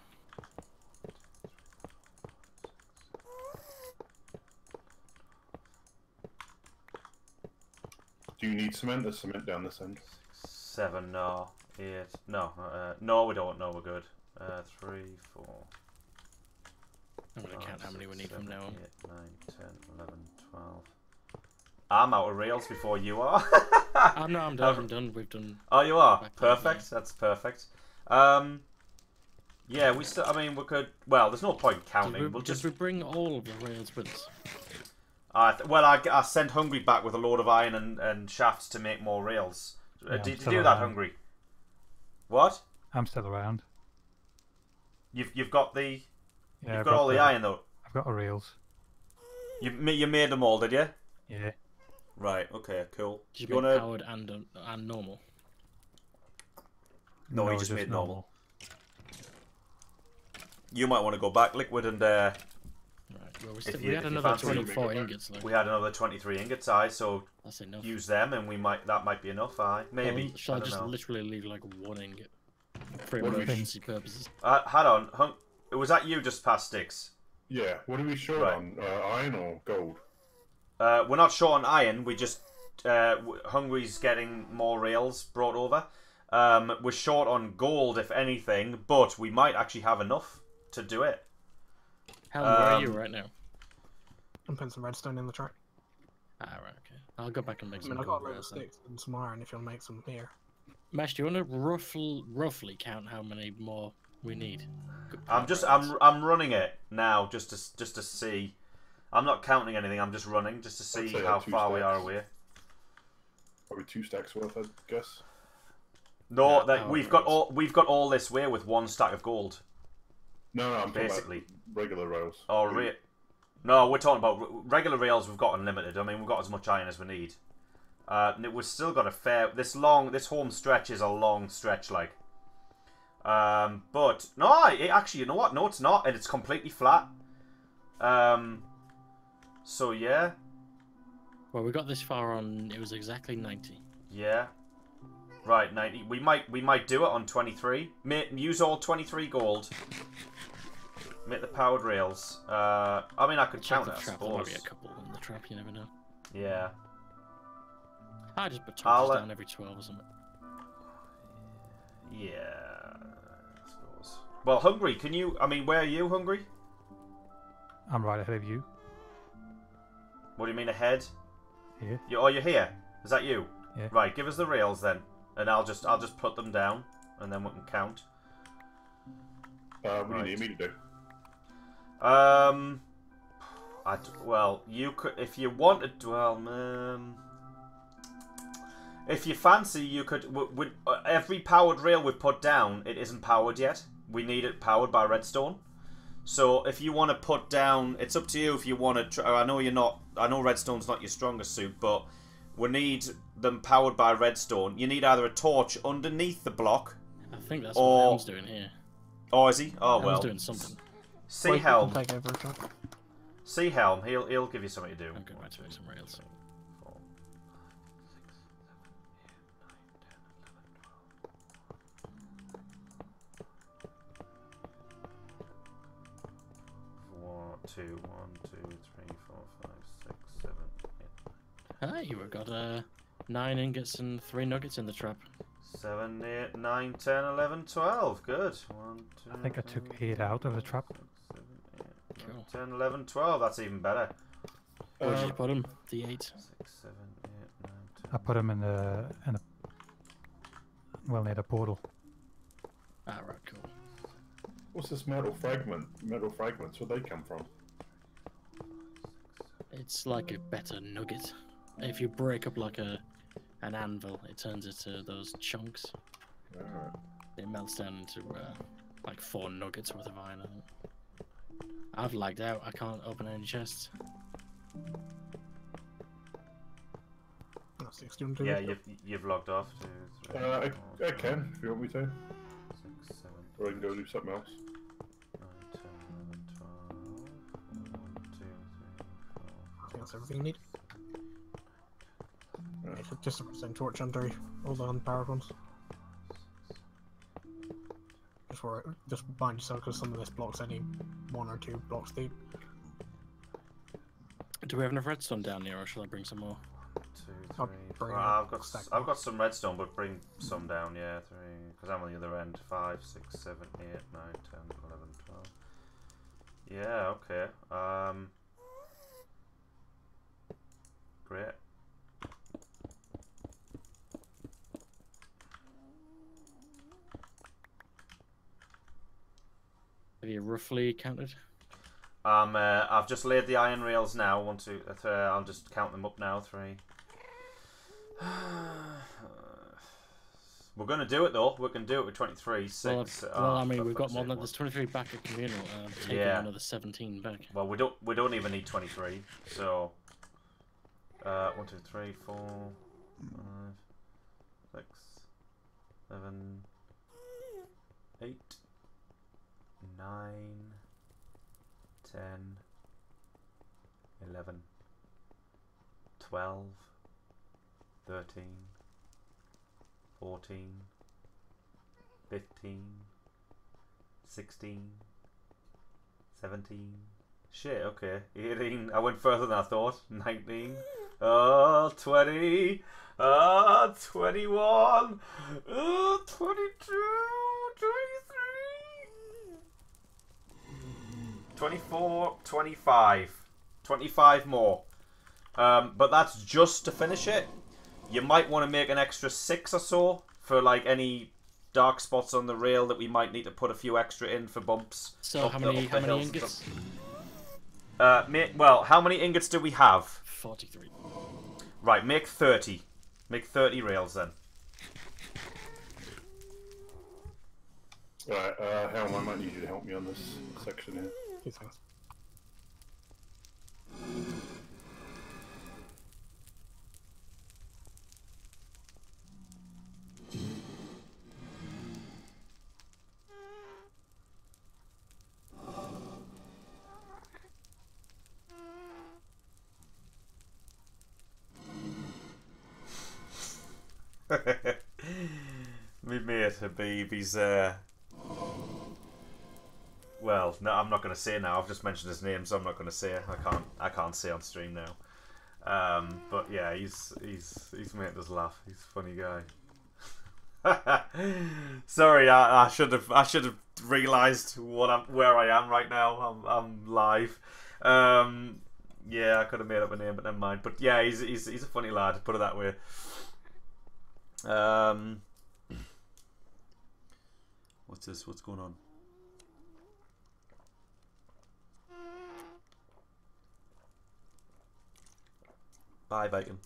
[SPEAKER 5] Do you need cement? There's cement down this end.
[SPEAKER 1] 7, no. 8, no. No, we don't. No, we're good. 3, 4.
[SPEAKER 2] I'm going to count how many we need from now on.
[SPEAKER 1] 8, 9, 10, 11, 12. I'm out of rails before you are.
[SPEAKER 2] No, I'm done. I'm done. We've done.
[SPEAKER 1] Oh, you are? Perfect.
[SPEAKER 2] Yeah.
[SPEAKER 1] That's perfect. Yeah, we still. I mean, we could. Well, there's no point counting. We'll
[SPEAKER 2] Did we bring all of the rails with us?
[SPEAKER 1] Well, I sent Hungry back with a load of iron and shafts to make more rails.
[SPEAKER 4] Yeah,
[SPEAKER 1] Did you
[SPEAKER 4] still
[SPEAKER 1] do that,
[SPEAKER 4] around.
[SPEAKER 1] Hungry? What?
[SPEAKER 4] I'm still around.
[SPEAKER 1] You've got the
[SPEAKER 4] Yeah,
[SPEAKER 1] you've got all the iron though.
[SPEAKER 4] I've got the rails.
[SPEAKER 1] You made them all, did you?
[SPEAKER 4] Yeah.
[SPEAKER 1] Right. Okay. Cool.
[SPEAKER 2] Did
[SPEAKER 1] You
[SPEAKER 2] you make
[SPEAKER 1] wanna?
[SPEAKER 2] powered and normal?
[SPEAKER 1] No, you just made normal. You might want to go back, Liquid, and
[SPEAKER 2] Right. Well, we had
[SPEAKER 1] if you
[SPEAKER 2] another
[SPEAKER 1] fancy-
[SPEAKER 2] 24 ingots. Like,
[SPEAKER 1] we had another 23 ingots, so
[SPEAKER 2] that's enough.
[SPEAKER 1] use them, and that might be enough. Maybe.
[SPEAKER 2] Shall I
[SPEAKER 1] don't
[SPEAKER 2] just
[SPEAKER 1] know.
[SPEAKER 2] literally leave like 1 ingot for
[SPEAKER 5] What do we
[SPEAKER 2] emergency purposes?
[SPEAKER 1] Hold on. Was that you just past Sticks?
[SPEAKER 5] Yeah. What are we short
[SPEAKER 1] Right.
[SPEAKER 5] on? Iron or gold?
[SPEAKER 1] We're not short on iron. We just Hungry's getting more rails brought over. We're short on gold, if anything, but we might actually have enough to do it.
[SPEAKER 2] How where are you right now?
[SPEAKER 3] I'm putting some redstone in the truck.
[SPEAKER 2] Ah, right, okay. I'll go back and make
[SPEAKER 3] I
[SPEAKER 2] some
[SPEAKER 3] mean, I've
[SPEAKER 2] gold
[SPEAKER 3] got a load of
[SPEAKER 2] rails then.
[SPEAKER 3] sticks and some iron if you'll make some here.
[SPEAKER 2] Mesh, do you want to roughly count how many more we need?
[SPEAKER 1] I'm running it now just to see. I'm not counting anything. I'm just running just to see
[SPEAKER 5] say
[SPEAKER 1] how
[SPEAKER 5] 2
[SPEAKER 1] far we are
[SPEAKER 5] stacks.
[SPEAKER 1] away.
[SPEAKER 5] Probably 2 stacks worth, I guess.
[SPEAKER 1] No,
[SPEAKER 2] Yeah,
[SPEAKER 1] we've got all this way with 1 stack of gold.
[SPEAKER 5] No, I'm
[SPEAKER 1] Basically.
[SPEAKER 5] talking about regular rails.
[SPEAKER 1] No, we're talking about regular rails. We've got unlimited. I mean, we've got as much iron as we need. And we've still got a fair. This home stretch is a long stretch, like. But no, actually, you know what? No, it's not, and it's completely flat. So yeah.
[SPEAKER 2] Well, we got this far on. It was exactly 90.
[SPEAKER 1] Yeah. Right, 90. We might do it on 23. Use all 23 gold. Make the powered rails. I mean, I could
[SPEAKER 2] Check
[SPEAKER 1] count
[SPEAKER 2] the
[SPEAKER 1] it, I
[SPEAKER 2] trap. There might be
[SPEAKER 1] suppose.
[SPEAKER 2] a couple in the trap. You never know.
[SPEAKER 1] Yeah.
[SPEAKER 2] I just put torches down every 12 or something.
[SPEAKER 1] Yeah. I suppose. Well, Hungry, can you? I mean, where are you, Hungry?
[SPEAKER 4] I'm right ahead of you.
[SPEAKER 1] What do you mean ahead?
[SPEAKER 4] Here.
[SPEAKER 1] You're here. Is that you?
[SPEAKER 4] Yeah.
[SPEAKER 1] Right. Give us the rails then, and I'll just put them down, and then we can count.
[SPEAKER 5] What do you need me to do?
[SPEAKER 1] Well, you could if you wanted. Well, if you fancy, you could. Every powered rail we've put down, it isn't powered yet. We need it powered by redstone. So if you want to put down, it's up to you. If you want to, I know you're not. I know redstone's not your strongest suit, but we need them powered by redstone. You need either a torch underneath the block.
[SPEAKER 2] I think that's what Helm's doing here.
[SPEAKER 1] Oh, is he? Oh well.
[SPEAKER 2] Helm's doing something.
[SPEAKER 1] See Helm.
[SPEAKER 3] Take over a truck.
[SPEAKER 1] See Helm. He'll give you something to do.
[SPEAKER 2] I'm going back to make some rails.
[SPEAKER 1] 2, 1, 2, 3, 4, 5, 6, 7, 8.
[SPEAKER 2] Ah, you have got 9 ingots and 3 nuggets in the trap.
[SPEAKER 1] 7, 8, 9, 10, 11, 12. Good. 1, 2,
[SPEAKER 4] I think I took 8 out of the trap.
[SPEAKER 1] 7, 8, 9,
[SPEAKER 2] Cool.
[SPEAKER 1] 10, 11, 12. That's even better.
[SPEAKER 2] Where did you put them? The 8.
[SPEAKER 1] 6, 7, 8, 9, 10.
[SPEAKER 4] I put them in a well near the portal.
[SPEAKER 2] Ah, right, cool.
[SPEAKER 5] What's this metal fragment? Metal fragments, where they come from?
[SPEAKER 2] It's like a better nugget. If you break up like an anvil, it turns into those chunks.
[SPEAKER 5] Alright.
[SPEAKER 2] It melts down into like 4 nuggets worth of iron. I think. I've lagged out. I can't open any chests.
[SPEAKER 3] That's 6 doing
[SPEAKER 1] Yeah, you've logged off. 2, 3, 4,
[SPEAKER 5] I can, if you want me to.
[SPEAKER 1] 6, 7,
[SPEAKER 5] Or I can go do something else.
[SPEAKER 1] 9, 10, 11, 12. 1, 2, 3, 4.
[SPEAKER 3] I think that's everything you need.
[SPEAKER 5] Right.
[SPEAKER 3] Yeah, just a redstone torch under all the unpowered ones. Just bind yourself because some of this block's only 1 or 2 blocks deep.
[SPEAKER 2] Do we have enough redstone down here, or shall I bring some more?
[SPEAKER 1] 2,
[SPEAKER 3] I'll
[SPEAKER 1] 3,
[SPEAKER 3] bring
[SPEAKER 1] 4.
[SPEAKER 3] a stack
[SPEAKER 1] I've
[SPEAKER 3] more.
[SPEAKER 1] got some redstone, but bring some down. Yeah, 3. Because I'm on the other end. 5, 6, 7, 8, 9, 10, 11, 12. Yeah. Okay. Great.
[SPEAKER 2] Have you roughly counted?
[SPEAKER 1] I've just laid the iron rails now. 1, 2, 3. I'll just count them up now. 3. We're going to do it though. We can do it with 23, 6.
[SPEAKER 2] Well, I mean, we've got more than there's 23 back at communal. Taking another 17 back.
[SPEAKER 1] Well, we don't even need 23. So 1, 2, 3, 4, 5, 6, 7, 8, 9, 10, 11, 12, 13, 14, 15, 16, 17. Shit, okay. 18. I went further than I thought. 19. 20. 21. 22. 23. 24. 25. 25 more. But that's just to finish it. You might want to make an extra 6 or so for like any dark spots on the rail that we might need to put a few extra in for bumps.
[SPEAKER 2] So how many ingots?
[SPEAKER 1] Well, how many ingots do we have?
[SPEAKER 2] 43.
[SPEAKER 1] Right, make 30. Make 30 rails then.
[SPEAKER 5] Right, Helm, I might need you to help me on this section here.
[SPEAKER 3] 2 seconds.
[SPEAKER 1] Me mate, he's well, no, I'm not going to say now. I've just mentioned his name, so I'm not going to say it. I can't say on stream now. But yeah, he's made us laugh. He's a funny guy. Sorry, I should have realised where I am right now. I'm live. Yeah, I could have made up a name, but never mind. But yeah, he's a funny lad. Put it that way. What's this? What's going on? Bye, Bacon.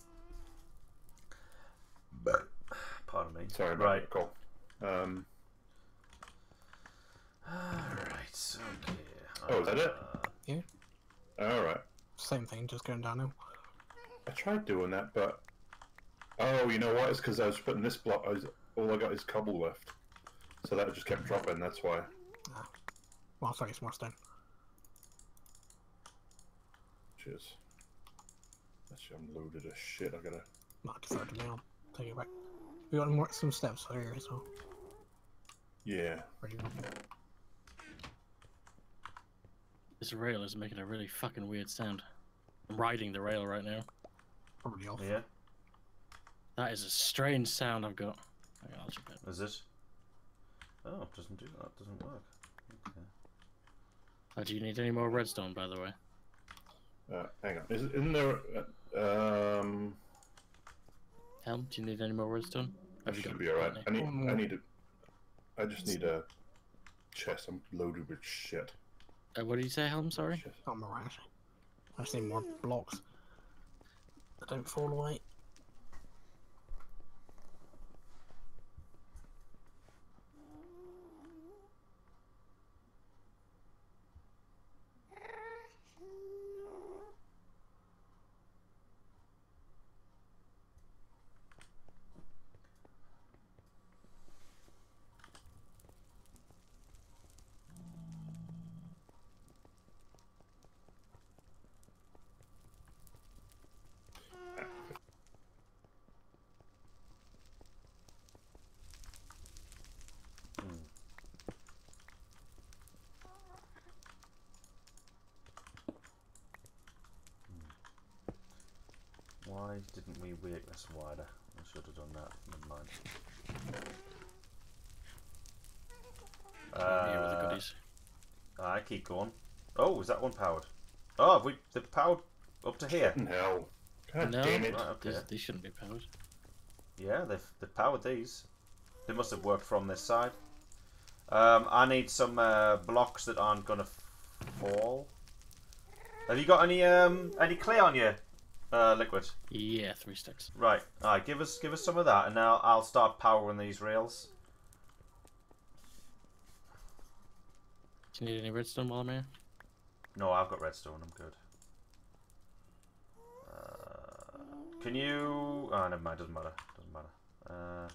[SPEAKER 1] Pardon me.
[SPEAKER 5] Sorry about that, Cole.
[SPEAKER 1] Alright, okay.
[SPEAKER 5] Oh, is that it?
[SPEAKER 3] Yeah.
[SPEAKER 5] Alright.
[SPEAKER 3] Same thing, just going downhill.
[SPEAKER 5] I tried doing that, but... Oh, you know what? It's because I was putting this block... all I got is cobble left. So that just kept dropping, that's why.
[SPEAKER 3] Ah. Well, sorry, it's more stone.
[SPEAKER 5] Cheers. Actually, I'm loaded as shit. I gotta...
[SPEAKER 3] Not defer to me, I'll take it back. We got some steps here, so...
[SPEAKER 5] Yeah.
[SPEAKER 3] Ready to go.
[SPEAKER 2] This rail is making a really fucking weird sound. I'm riding the rail right now.
[SPEAKER 3] Probably off.
[SPEAKER 1] Yeah.
[SPEAKER 2] That is a strange sound I've got. Hang on, I'll check it.
[SPEAKER 1] Is it? Oh, it doesn't do that. It doesn't work. Okay.
[SPEAKER 2] Do you need any more redstone, by the way?
[SPEAKER 5] Hang on. Isn't there...
[SPEAKER 2] Helm, do you need any more redstone?
[SPEAKER 5] I should be alright. I just need a chest. I'm loaded with shit.
[SPEAKER 2] What did you say, Helm? Sorry?
[SPEAKER 5] Shit.
[SPEAKER 3] I'm alright, actually. I just need more blocks that don't fall away.
[SPEAKER 1] Why didn't we make this wider? I should have done that. Never mind.
[SPEAKER 2] Here with the goodies.
[SPEAKER 1] I keep going. Oh, is that one powered? Oh, have they've powered up to here?
[SPEAKER 5] No. God
[SPEAKER 2] No,
[SPEAKER 5] damn it.
[SPEAKER 1] Right, okay.
[SPEAKER 2] These shouldn't be powered.
[SPEAKER 1] Yeah, they've powered these. They must have worked from this side. I need some blocks that aren't gonna fall. Have you got any clay on you, Liquid?
[SPEAKER 2] Yeah, 3 sticks.
[SPEAKER 1] Right. Alright, give us some of that, and now I'll start powering these rails.
[SPEAKER 2] Do you need any redstone while I'm here?
[SPEAKER 1] No, I've got redstone. I'm good. Can you? Oh, never mind. Doesn't matter. Doesn't matter. Alright.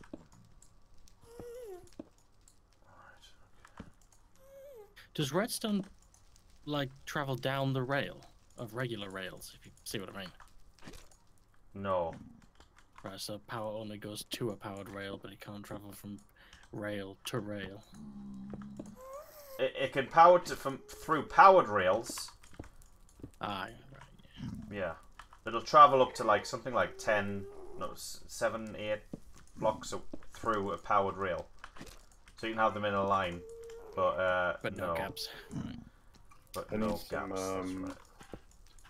[SPEAKER 1] Okay.
[SPEAKER 2] Does redstone like travel down the rail of regular rails? If you see what I mean.
[SPEAKER 1] No.
[SPEAKER 2] Right. So power only goes to a powered rail, but it can't travel from rail to rail.
[SPEAKER 1] It can power through powered rails.
[SPEAKER 2] Aye. Right.
[SPEAKER 1] Yeah. It'll travel up to like something like 7, 8 blocks through a powered rail, so you can have them in a line, but
[SPEAKER 2] no gaps. Right.
[SPEAKER 1] But
[SPEAKER 5] I
[SPEAKER 1] no
[SPEAKER 5] need
[SPEAKER 1] gaps.
[SPEAKER 5] some
[SPEAKER 1] That's right.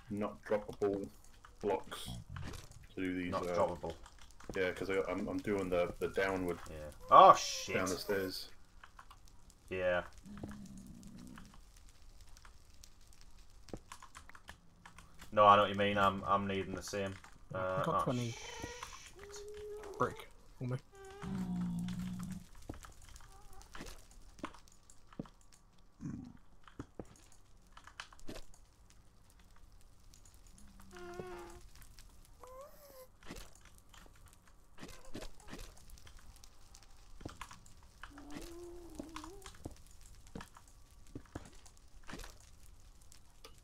[SPEAKER 5] not droppable blocks to do these.
[SPEAKER 1] Not droppable.
[SPEAKER 5] Yeah, because I'm doing the downward.
[SPEAKER 1] Yeah. Oh shit.
[SPEAKER 5] Down the stairs.
[SPEAKER 1] Yeah. No, I know what you mean. I'm needing the same.
[SPEAKER 3] I've got 20 brick for me.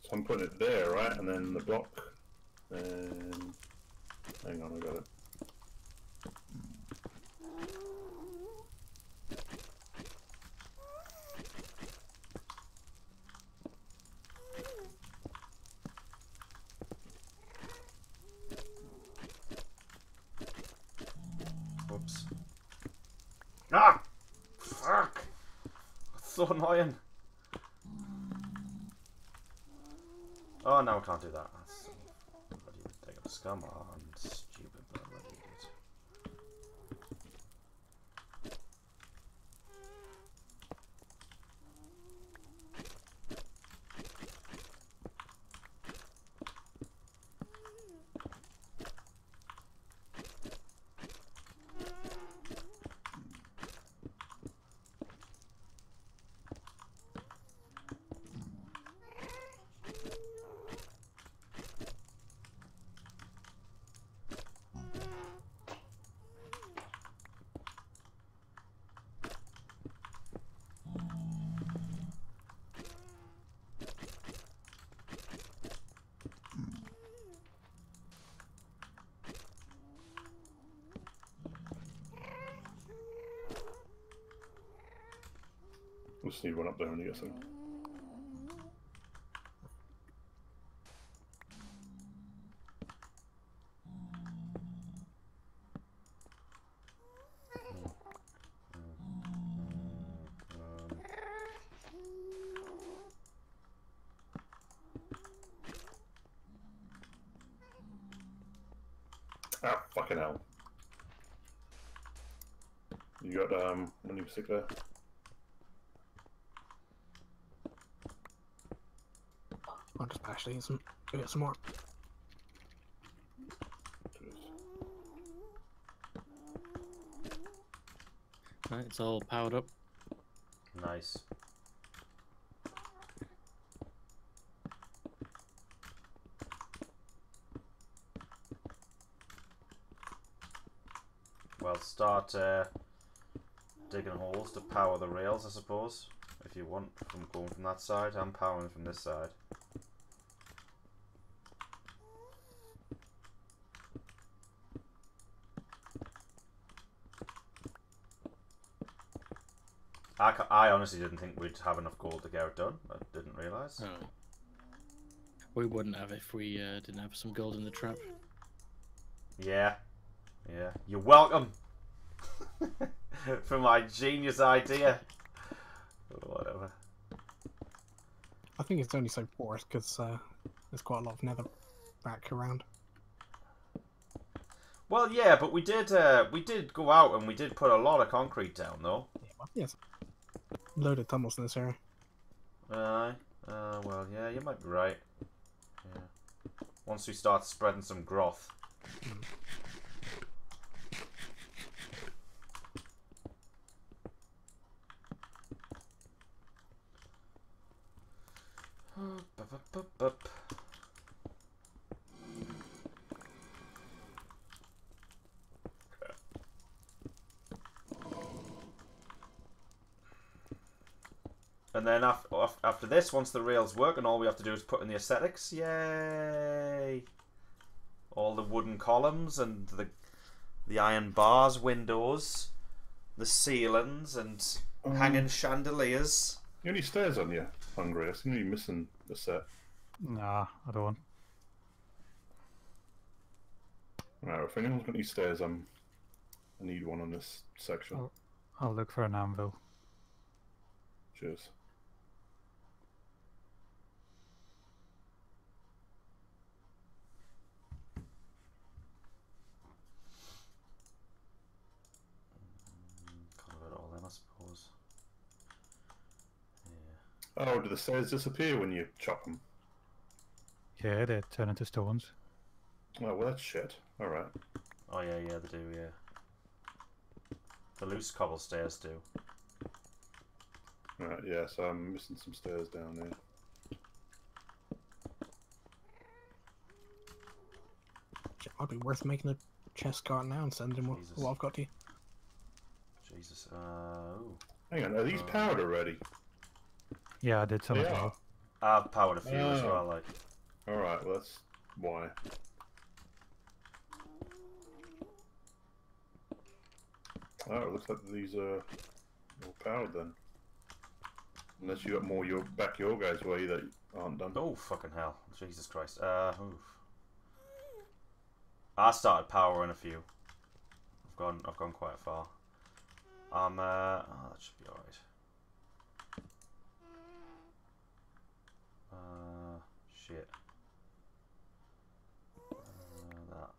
[SPEAKER 5] So I'm putting it there, right, and then the block. And hang on, I got it.
[SPEAKER 1] Whoops. Ah! Fuck! That's so annoying. Oh, no, I can't do that. That's bloody ridiculous. Come on, stupid bloody idiot.
[SPEAKER 5] We'll just need one up there when you get some. Ah, fucking hell. You got one you stick there?
[SPEAKER 3] I'll just patch these and get some more.
[SPEAKER 2] Right, it's all powered up.
[SPEAKER 1] Nice. Well, start digging holes to power the rails, I suppose. If you want, from going from that side, I'm powering from this side. I honestly didn't think we'd have enough gold to get it done. I didn't realise.
[SPEAKER 2] Oh. We wouldn't have if we didn't have some gold in the trap.
[SPEAKER 1] Yeah. Yeah. You're welcome for my genius idea. Or whatever.
[SPEAKER 3] I think it's only so porous because there's quite a lot of nether back around.
[SPEAKER 1] Well, yeah, but we did go out and we did put a lot of concrete down, though.
[SPEAKER 3] Yes. Loaded tunnels in this area.
[SPEAKER 1] Well, yeah, you might be right. Yeah. Once we start spreading some growth. And then after this, once the rails work, and all we have to do is put in the aesthetics, yay! All the wooden columns and the iron bars, windows, the ceilings, and hanging chandeliers.
[SPEAKER 5] You got any stairs on you, Hungry? I seem to be missing the set.
[SPEAKER 4] Nah, I don't.
[SPEAKER 5] Right, if anyone's got any stairs, I need one on this section.
[SPEAKER 4] I'll look for an anvil.
[SPEAKER 5] Cheers.
[SPEAKER 1] Cover it all in, I suppose.
[SPEAKER 5] Oh, do the stairs disappear when you chop them?
[SPEAKER 4] Yeah, they turn into stones.
[SPEAKER 5] Oh, well, that's shit. Alright.
[SPEAKER 1] Oh yeah, they do, yeah. The loose cobble stairs do.
[SPEAKER 5] Right, yeah, so I'm missing some stairs down there.
[SPEAKER 3] It might be worth making a chest cart now and sending what I've got to you.
[SPEAKER 1] Jesus. Ooh.
[SPEAKER 5] Hang on, are these powered already?
[SPEAKER 4] Yeah, I did some as
[SPEAKER 5] Yeah.
[SPEAKER 4] well.
[SPEAKER 1] I've powered a few as
[SPEAKER 5] Oh.
[SPEAKER 1] well, like.
[SPEAKER 5] Alright, well, that's why. Oh, it looks like these are all powered then. Unless you got more your guys' way that aren't done.
[SPEAKER 1] Oh, fucking hell. Jesus Christ. Oof. I started powering a few. I've gone quite far. Oh, that should be alright. Shit. That.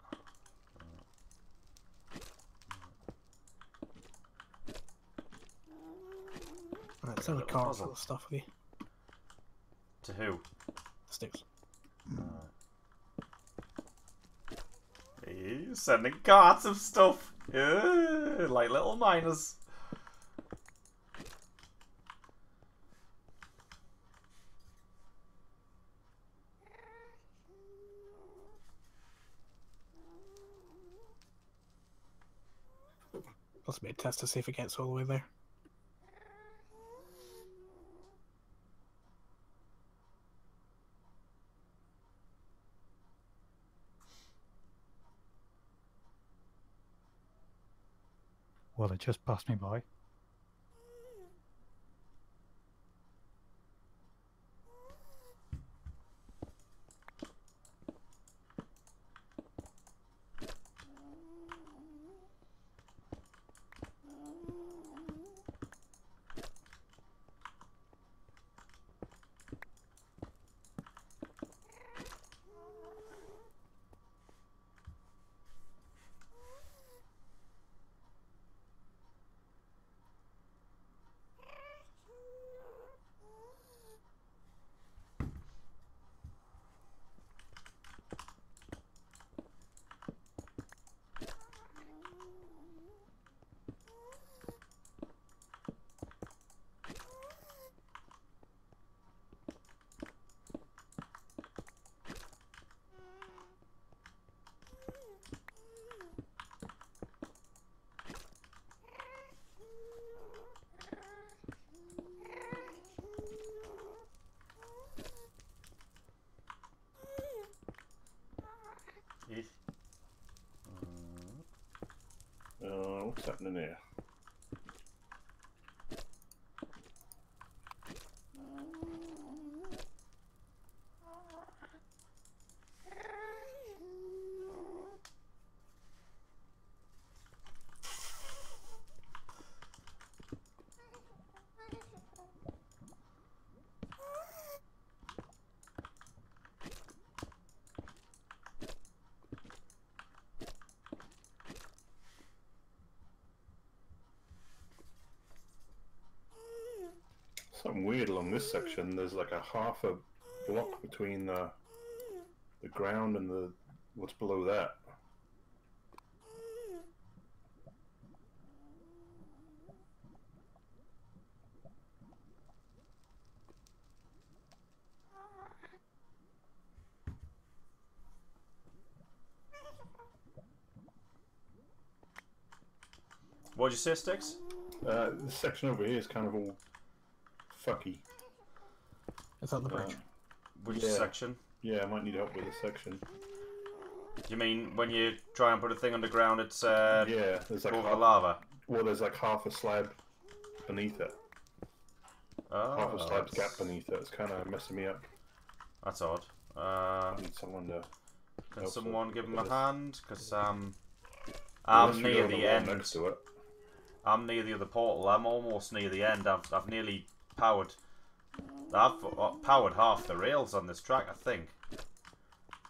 [SPEAKER 3] Right, send a cart full of stuff with you.
[SPEAKER 1] To who?
[SPEAKER 3] Sticks.
[SPEAKER 1] He's sending carts of stuff. Like little miners.
[SPEAKER 3] Possibly a test to see if it gets all the way there.
[SPEAKER 4] Well, it just passed me by.
[SPEAKER 5] What's happening here? Something weird along this section. There's like a half a block between the the ground and the what's below that.
[SPEAKER 1] What'd you say, Sticks?
[SPEAKER 5] This section over here is kind of all fucky.
[SPEAKER 3] Is that the bridge?
[SPEAKER 1] Which
[SPEAKER 5] Yeah.
[SPEAKER 1] section?
[SPEAKER 5] Yeah, I might need help with this section.
[SPEAKER 1] You mean when you try and put a thing underground, it's
[SPEAKER 5] Yeah, there's like
[SPEAKER 1] over the
[SPEAKER 5] half,
[SPEAKER 1] lava?
[SPEAKER 5] well, there's like half a slab beneath it.
[SPEAKER 1] Oh,
[SPEAKER 5] Half a slab's gap beneath it. It's kind of messing me up.
[SPEAKER 1] That's odd.
[SPEAKER 5] I need someone to.
[SPEAKER 1] Can
[SPEAKER 5] help
[SPEAKER 1] someone give him a
[SPEAKER 5] with
[SPEAKER 1] hand? Because
[SPEAKER 5] Unless
[SPEAKER 1] I'm
[SPEAKER 5] we
[SPEAKER 1] near
[SPEAKER 5] go on
[SPEAKER 1] the
[SPEAKER 5] wall
[SPEAKER 1] end.
[SPEAKER 5] next to it.
[SPEAKER 1] I'm near the other portal. I'm almost near the end. I've nearly powered. I've powered half the rails on this track, I think.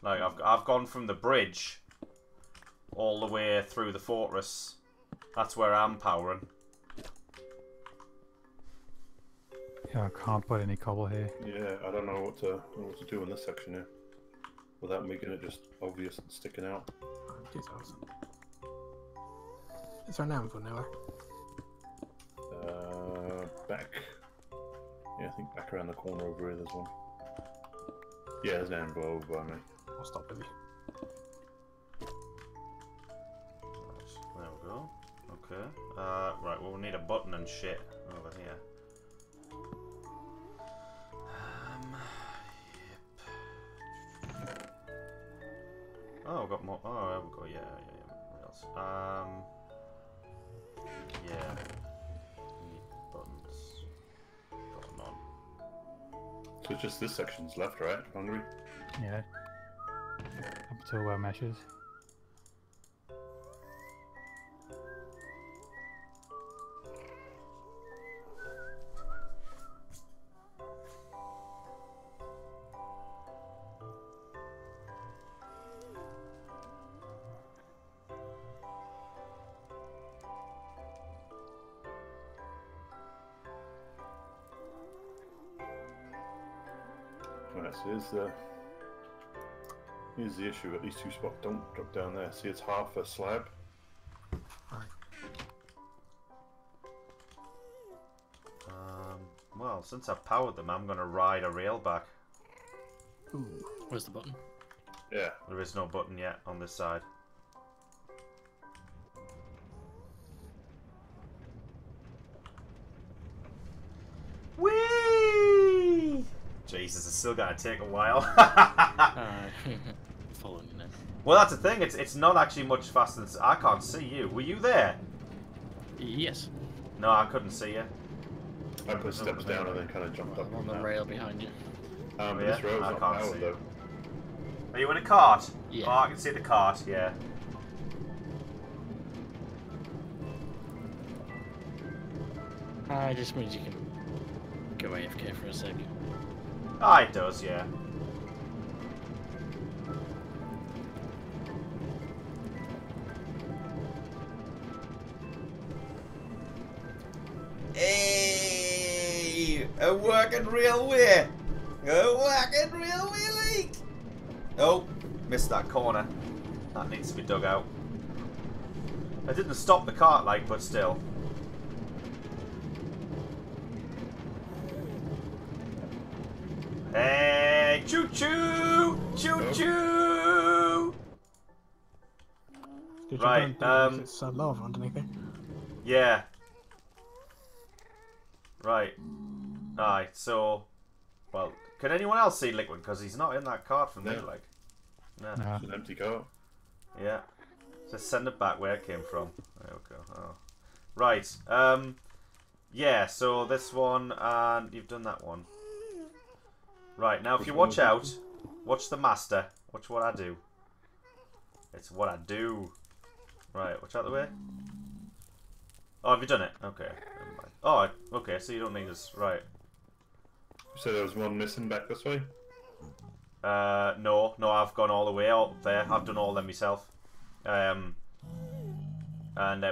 [SPEAKER 1] Like I've gone from the bridge all the way through the fortress. That's where I'm powering.
[SPEAKER 4] Yeah, I can't put any cobble here.
[SPEAKER 5] Yeah, I don't know what to do in this section here, without making it just obvious and sticking out.
[SPEAKER 3] 2000. Is there an anvil nowhere?
[SPEAKER 5] Back. Yeah, I think back around the corner over here. There's one. Yeah, there's an anvil over by me.
[SPEAKER 3] I'll stop with you.
[SPEAKER 1] Right, there we go. Okay. Right, well, we'll need a button and shit over here. Yep. Oh, we've got more. Oh, we've got, yeah. What else? Yeah. Need buttons. Button on.
[SPEAKER 5] So it's just this section's left, right? Hungry?
[SPEAKER 4] Yeah. Up to where meshes.
[SPEAKER 5] Alright, so here's the issue. At these two spots don't drop down there. See, it's half a slab.
[SPEAKER 3] Right.
[SPEAKER 1] Well, since I've powered them, I'm gonna ride a rail back.
[SPEAKER 3] Ooh.
[SPEAKER 2] Where's the button?
[SPEAKER 5] Yeah.
[SPEAKER 1] There is no button yet on this side. Whee! Jesus, it's still gonna take a while.
[SPEAKER 2] Following you now.
[SPEAKER 1] Well, that's the thing. It's not actually much faster than... I can't see you. Were you there?
[SPEAKER 2] Yes.
[SPEAKER 1] No, I couldn't see you.
[SPEAKER 5] I put steps down and then kind of jumped up.
[SPEAKER 2] I'm on the
[SPEAKER 5] and
[SPEAKER 2] rail behind you.
[SPEAKER 5] down. But
[SPEAKER 1] Yeah,
[SPEAKER 5] this rail's
[SPEAKER 1] I
[SPEAKER 5] not
[SPEAKER 1] can't
[SPEAKER 5] powered
[SPEAKER 1] see.
[SPEAKER 5] though.
[SPEAKER 1] Are you in a cart?
[SPEAKER 2] Yeah.
[SPEAKER 1] Oh, I can see the cart, yeah.
[SPEAKER 2] It just means you can go AFK for a second.
[SPEAKER 1] Ah, it does, yeah. Hey, a working railway. A working railway leak. Oh, missed that corner. That needs to be dug out. I didn't stop the cart like, but still. Hey, choo choo, choo choo.
[SPEAKER 3] Did you
[SPEAKER 1] Right,
[SPEAKER 3] burn through it's lava underneath it?
[SPEAKER 1] Yeah. Right. Alright, so... Well, can anyone else see Liquid? Because he's not in that cart from me,
[SPEAKER 5] No.
[SPEAKER 1] like. No.
[SPEAKER 4] No.
[SPEAKER 5] It's an empty cart.
[SPEAKER 1] Yeah. Just send it back where it came from. There we go. Oh. Right. Yeah, so this one, and you've done that one. Right, now if you watch out, watch the master. Watch what I do. It's what I do. Right, watch out the way. Oh, have you done it? Okay, never mind. Oh, okay, so you don't need this. Right.
[SPEAKER 5] So there was one missing back this way?
[SPEAKER 1] No, I've gone all the way out there. I've done all of them myself. And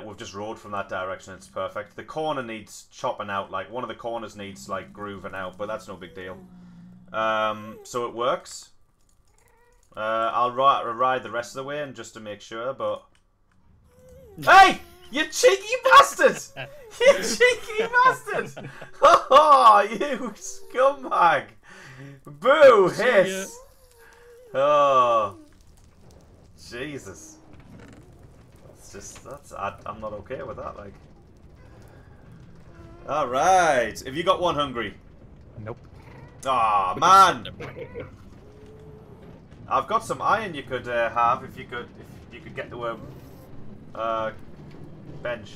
[SPEAKER 1] we've just rode from that direction. It's perfect. The corner needs chopping out. Like, one of the corners needs, like, grooving out, but that's no big deal. So it works. I'll ride the rest of the way and just to make sure, but... Hey! You cheeky bastard! You cheeky bastard! Oh, you scumbag! Boo! Hiss! Oh. Jesus. I'm not okay with that, like. Alright. Have you got one hungry?
[SPEAKER 4] Nope.
[SPEAKER 1] Aw, man! I've got some iron you could have if you could get to a bench.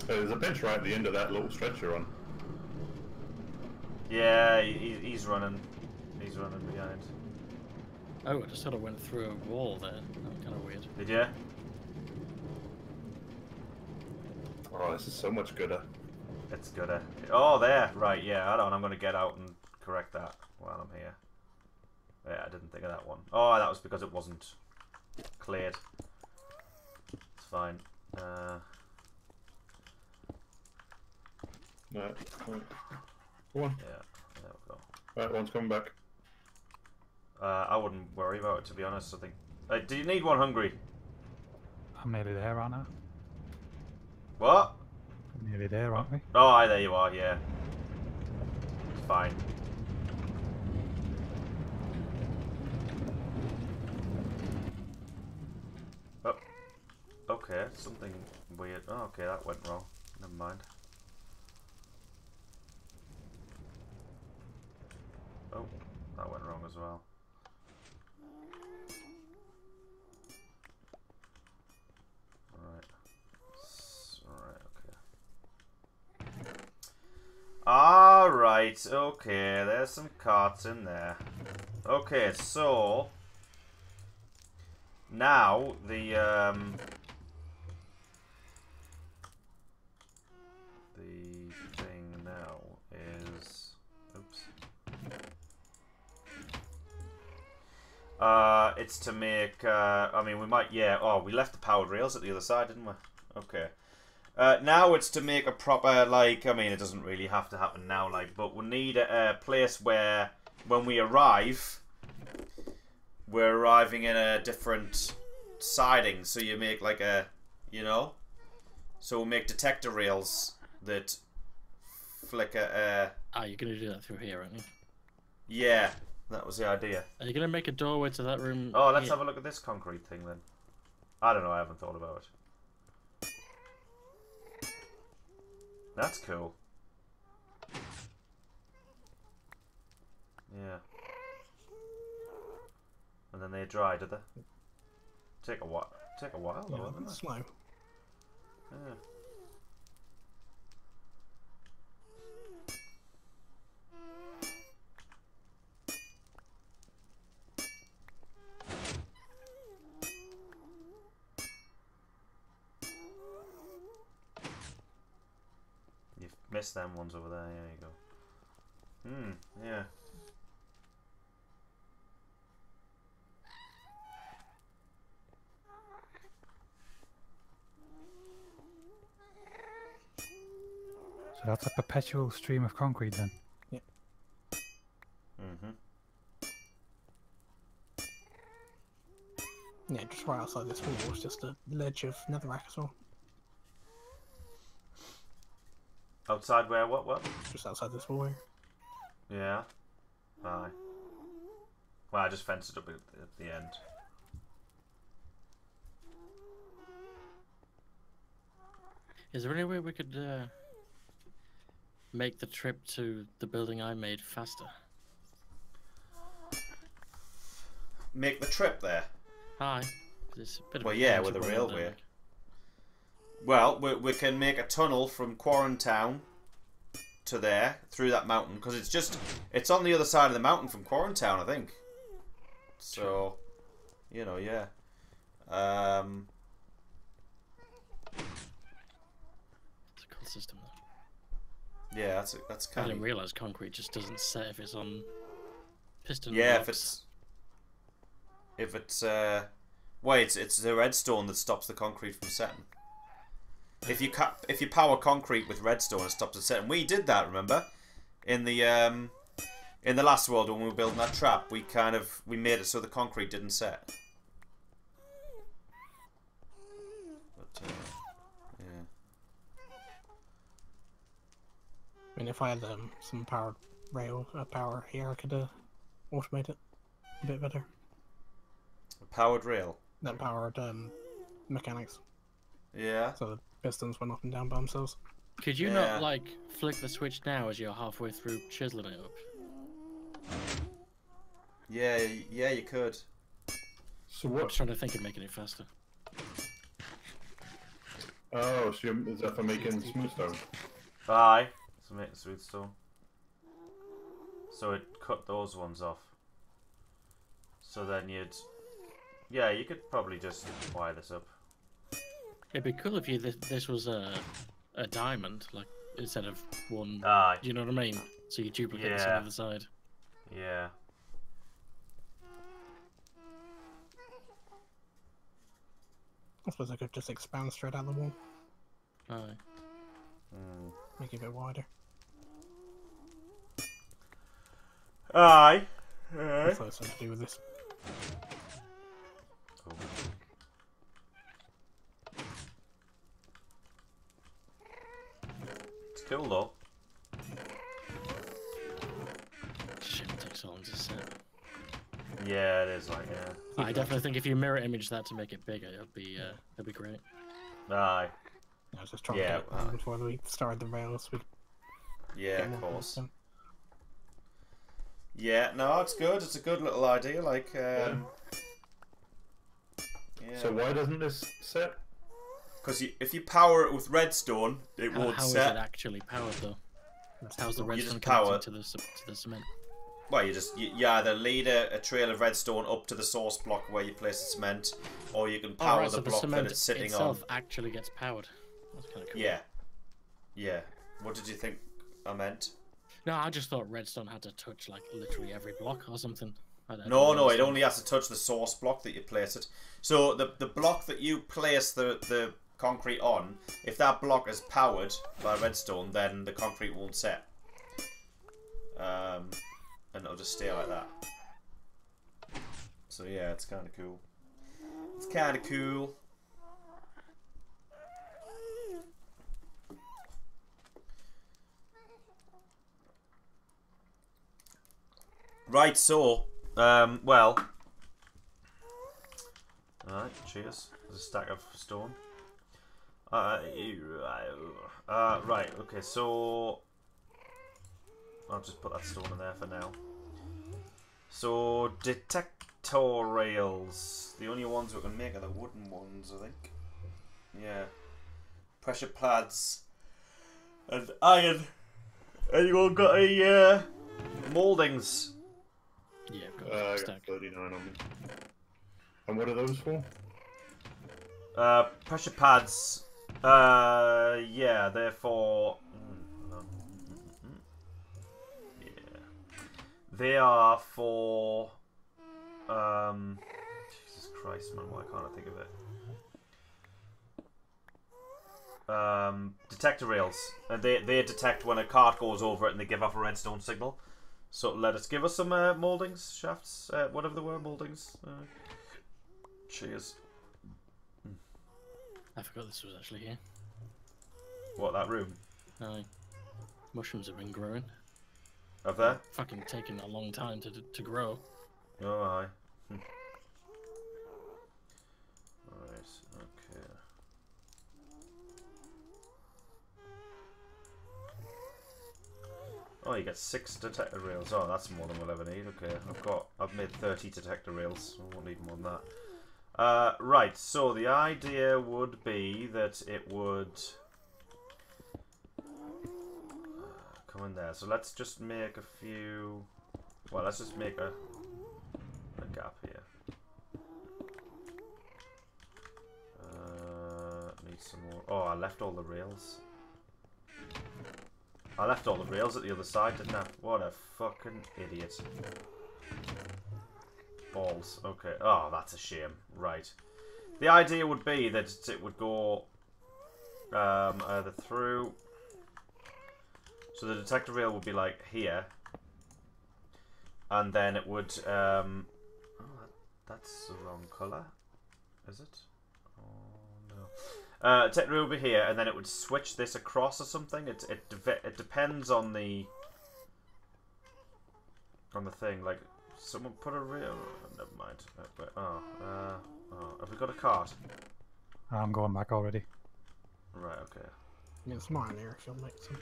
[SPEAKER 5] There's a bench right at the end of that little stretch you're on.
[SPEAKER 1] Yeah, he's running. He's running behind.
[SPEAKER 2] Oh, I just sort of went through a wall there. That was kind of weird.
[SPEAKER 1] Did you?
[SPEAKER 5] Oh, this is so much gooder.
[SPEAKER 1] It's good. Oh, there. Right, yeah. Hold on. I'm going to get out and correct that while I'm here. Yeah, I didn't think of that one. Oh, that was because it wasn't cleared. It's fine.
[SPEAKER 5] Right. Go on.
[SPEAKER 1] Yeah, there we go.
[SPEAKER 5] Right, one's coming back.
[SPEAKER 1] I wouldn't worry about it, to be honest. I think. Do you need one hungry?
[SPEAKER 4] I'm nearly there, aren't I?
[SPEAKER 1] What?
[SPEAKER 4] Nearly there, aren't we?
[SPEAKER 1] Oh, aye, there you are. Yeah. It's fine. Oh. Okay, something weird. Oh, okay, that went wrong. Never mind. Oh, that went wrong as well. Alright, okay, there's some carts in there. Okay, so now the thing now is it's to make I mean we might we left the powered rails at the other side, didn't we? Okay. Now it's to make a proper, like, I mean, it doesn't really have to happen now, like, but we need a place where, when we arrive, we're arriving in a different siding. So you make, like, you know? So we'll make detector rails that flicker,
[SPEAKER 2] you're going to do that through here, aren't you?
[SPEAKER 1] Yeah, that was the idea.
[SPEAKER 2] Are you going to make a doorway to that room?
[SPEAKER 1] Oh, let's have a look at this concrete thing, then. I don't know, I haven't thought about it. That's cool. Yeah. And then they dry, do they? Take a while. Take a while, though,
[SPEAKER 3] Yeah,
[SPEAKER 1] doesn't it?
[SPEAKER 3] slow.
[SPEAKER 1] Yeah. Missed them ones over there. There you go. Yeah.
[SPEAKER 4] So that's a perpetual stream of concrete then.
[SPEAKER 3] Yeah. Yeah, just right outside this wall was just a ledge of netherrack as well.
[SPEAKER 1] Outside where? What?
[SPEAKER 3] Just outside this wall here.
[SPEAKER 1] Yeah. Aye. Well, I just fenced it up at the end.
[SPEAKER 2] Is there any way we could make the trip to the building I made faster?
[SPEAKER 1] Make the trip there?
[SPEAKER 2] Hi. It's a bit of
[SPEAKER 1] Well,
[SPEAKER 2] a
[SPEAKER 1] yeah,
[SPEAKER 2] pain
[SPEAKER 1] with
[SPEAKER 2] to
[SPEAKER 1] a
[SPEAKER 2] run
[SPEAKER 1] railway.
[SPEAKER 2] there.
[SPEAKER 1] Well, we can make a tunnel from Quarantown to there, through that mountain, because it's on the other side of the mountain from Quarantown, I think. So, you know, yeah.
[SPEAKER 2] It's a cool system, though.
[SPEAKER 1] Yeah, that's
[SPEAKER 2] I
[SPEAKER 1] kind of...
[SPEAKER 2] didn't realise concrete just doesn't set if it's on piston
[SPEAKER 1] Yeah,
[SPEAKER 2] blocks.
[SPEAKER 1] if it's wait, it's the redstone that stops the concrete from setting. If you power concrete with redstone, it stops it setting. We did that, remember? In the In the last world, when we were building that trap, we made it so the concrete didn't set. But, yeah.
[SPEAKER 3] I mean, if I had some powered power here, I could automate it a bit better.
[SPEAKER 1] A powered rail.
[SPEAKER 3] That powered mechanics,
[SPEAKER 1] Yeah.
[SPEAKER 3] so the pistons went up and down by themselves.
[SPEAKER 2] Could you not, like, flick the switch now as you're halfway through chiseling it up?
[SPEAKER 1] Yeah, you could.
[SPEAKER 5] So
[SPEAKER 2] I'm
[SPEAKER 5] what?
[SPEAKER 2] just trying to think of making it faster.
[SPEAKER 5] Oh, so is that for making smooth stone?
[SPEAKER 1] Aye. So make smooth stone. So it cut those ones off. So then you'd... Yeah, you could probably just wire this up.
[SPEAKER 2] It'd be cool if this was a diamond, like, instead of one...
[SPEAKER 1] Aye.
[SPEAKER 2] Do you know what I mean? So you duplicate this on the other side.
[SPEAKER 1] Yeah.
[SPEAKER 3] I suppose I could just expand straight out the wall,
[SPEAKER 2] Aye.
[SPEAKER 3] make it a bit wider.
[SPEAKER 1] Aye.
[SPEAKER 3] That's what it's something to do with this.
[SPEAKER 1] Oh. It's cool though.
[SPEAKER 2] Shit, it takes so long to set.
[SPEAKER 1] Yeah, it is like, yeah.
[SPEAKER 2] I definitely think if you mirror image that to make it bigger, it'll be great.
[SPEAKER 1] Aye.
[SPEAKER 3] I was just trying to get it done before we started the rails.
[SPEAKER 1] Yeah, of course. Yeah, no, it's good. It's a good little idea. Like, yeah.
[SPEAKER 5] So why doesn't this set?
[SPEAKER 1] Because if you power it with redstone, it won't
[SPEAKER 2] how
[SPEAKER 1] set.
[SPEAKER 2] How is it actually powered though? How's the redstone connected to the cement?
[SPEAKER 1] Well, you either lead a trail of redstone up to the source block where you place the cement, or you can power the block that it's sitting
[SPEAKER 2] itself
[SPEAKER 1] on.
[SPEAKER 2] Actually gets powered. That's kind of cool.
[SPEAKER 1] Yeah. Yeah. What did you think I meant?
[SPEAKER 2] No, I just thought redstone had to touch like literally every block or something.
[SPEAKER 1] No, it only has to touch the source block that you place it. So the block that you place the concrete on, if that block is powered by redstone, then the concrete won't set. And it'll just stay like that. So yeah, it's kind of cool. It's kind of cool. Right, so, well. Alright, cheers. There's a stack of stone. Right, okay, so... I'll just put that stone in there for now. So, detector rails. The only ones we can make are the wooden ones, I think. Yeah. Pressure pads. And iron. Anyone got any, mouldings?
[SPEAKER 2] Yeah, I've got
[SPEAKER 5] I
[SPEAKER 2] a
[SPEAKER 5] got
[SPEAKER 2] stack.
[SPEAKER 5] 39 on me. And what are those for?
[SPEAKER 1] Pressure pads. Yeah, they're for... Yeah. They are for... Jesus Christ, man, why can't I think of it? Detector rails. And they detect when a cart goes over it and they give off a redstone signal. So let us give us some mouldings, shafts, whatever they were, mouldings. Cheers.
[SPEAKER 2] I forgot this was actually here.
[SPEAKER 1] What, that room?
[SPEAKER 2] Aye. Mushrooms have been growing.
[SPEAKER 1] Have they?
[SPEAKER 2] Fucking taking a long time to grow.
[SPEAKER 1] Oh, aye. Alright, okay. Oh, you get 6 detector rails. Oh, that's more than we'll ever need. Okay, I've made 30 detector rails. I won't need more than that. Right, so the idea would be that it would come in there. So let's just make a few. Well, let's just make a gap here. Need some more. Oh, I left all the rails. I left all the rails at the other side, didn't I? What a fucking idiot. Balls. Okay. Oh, that's a shame. Right. The idea would be that it would go either through... So the detector rail would be like here. and then it would. Oh, that's the wrong colour, is it? Oh no. Take it over here, and then it would switch this across or something. It depends on the thing. Like, someone put a real. Never mind. Oh, have we got a cart?
[SPEAKER 4] I'm going back already.
[SPEAKER 1] Right. Okay.
[SPEAKER 3] Yeah, it's mine here if you'll make some.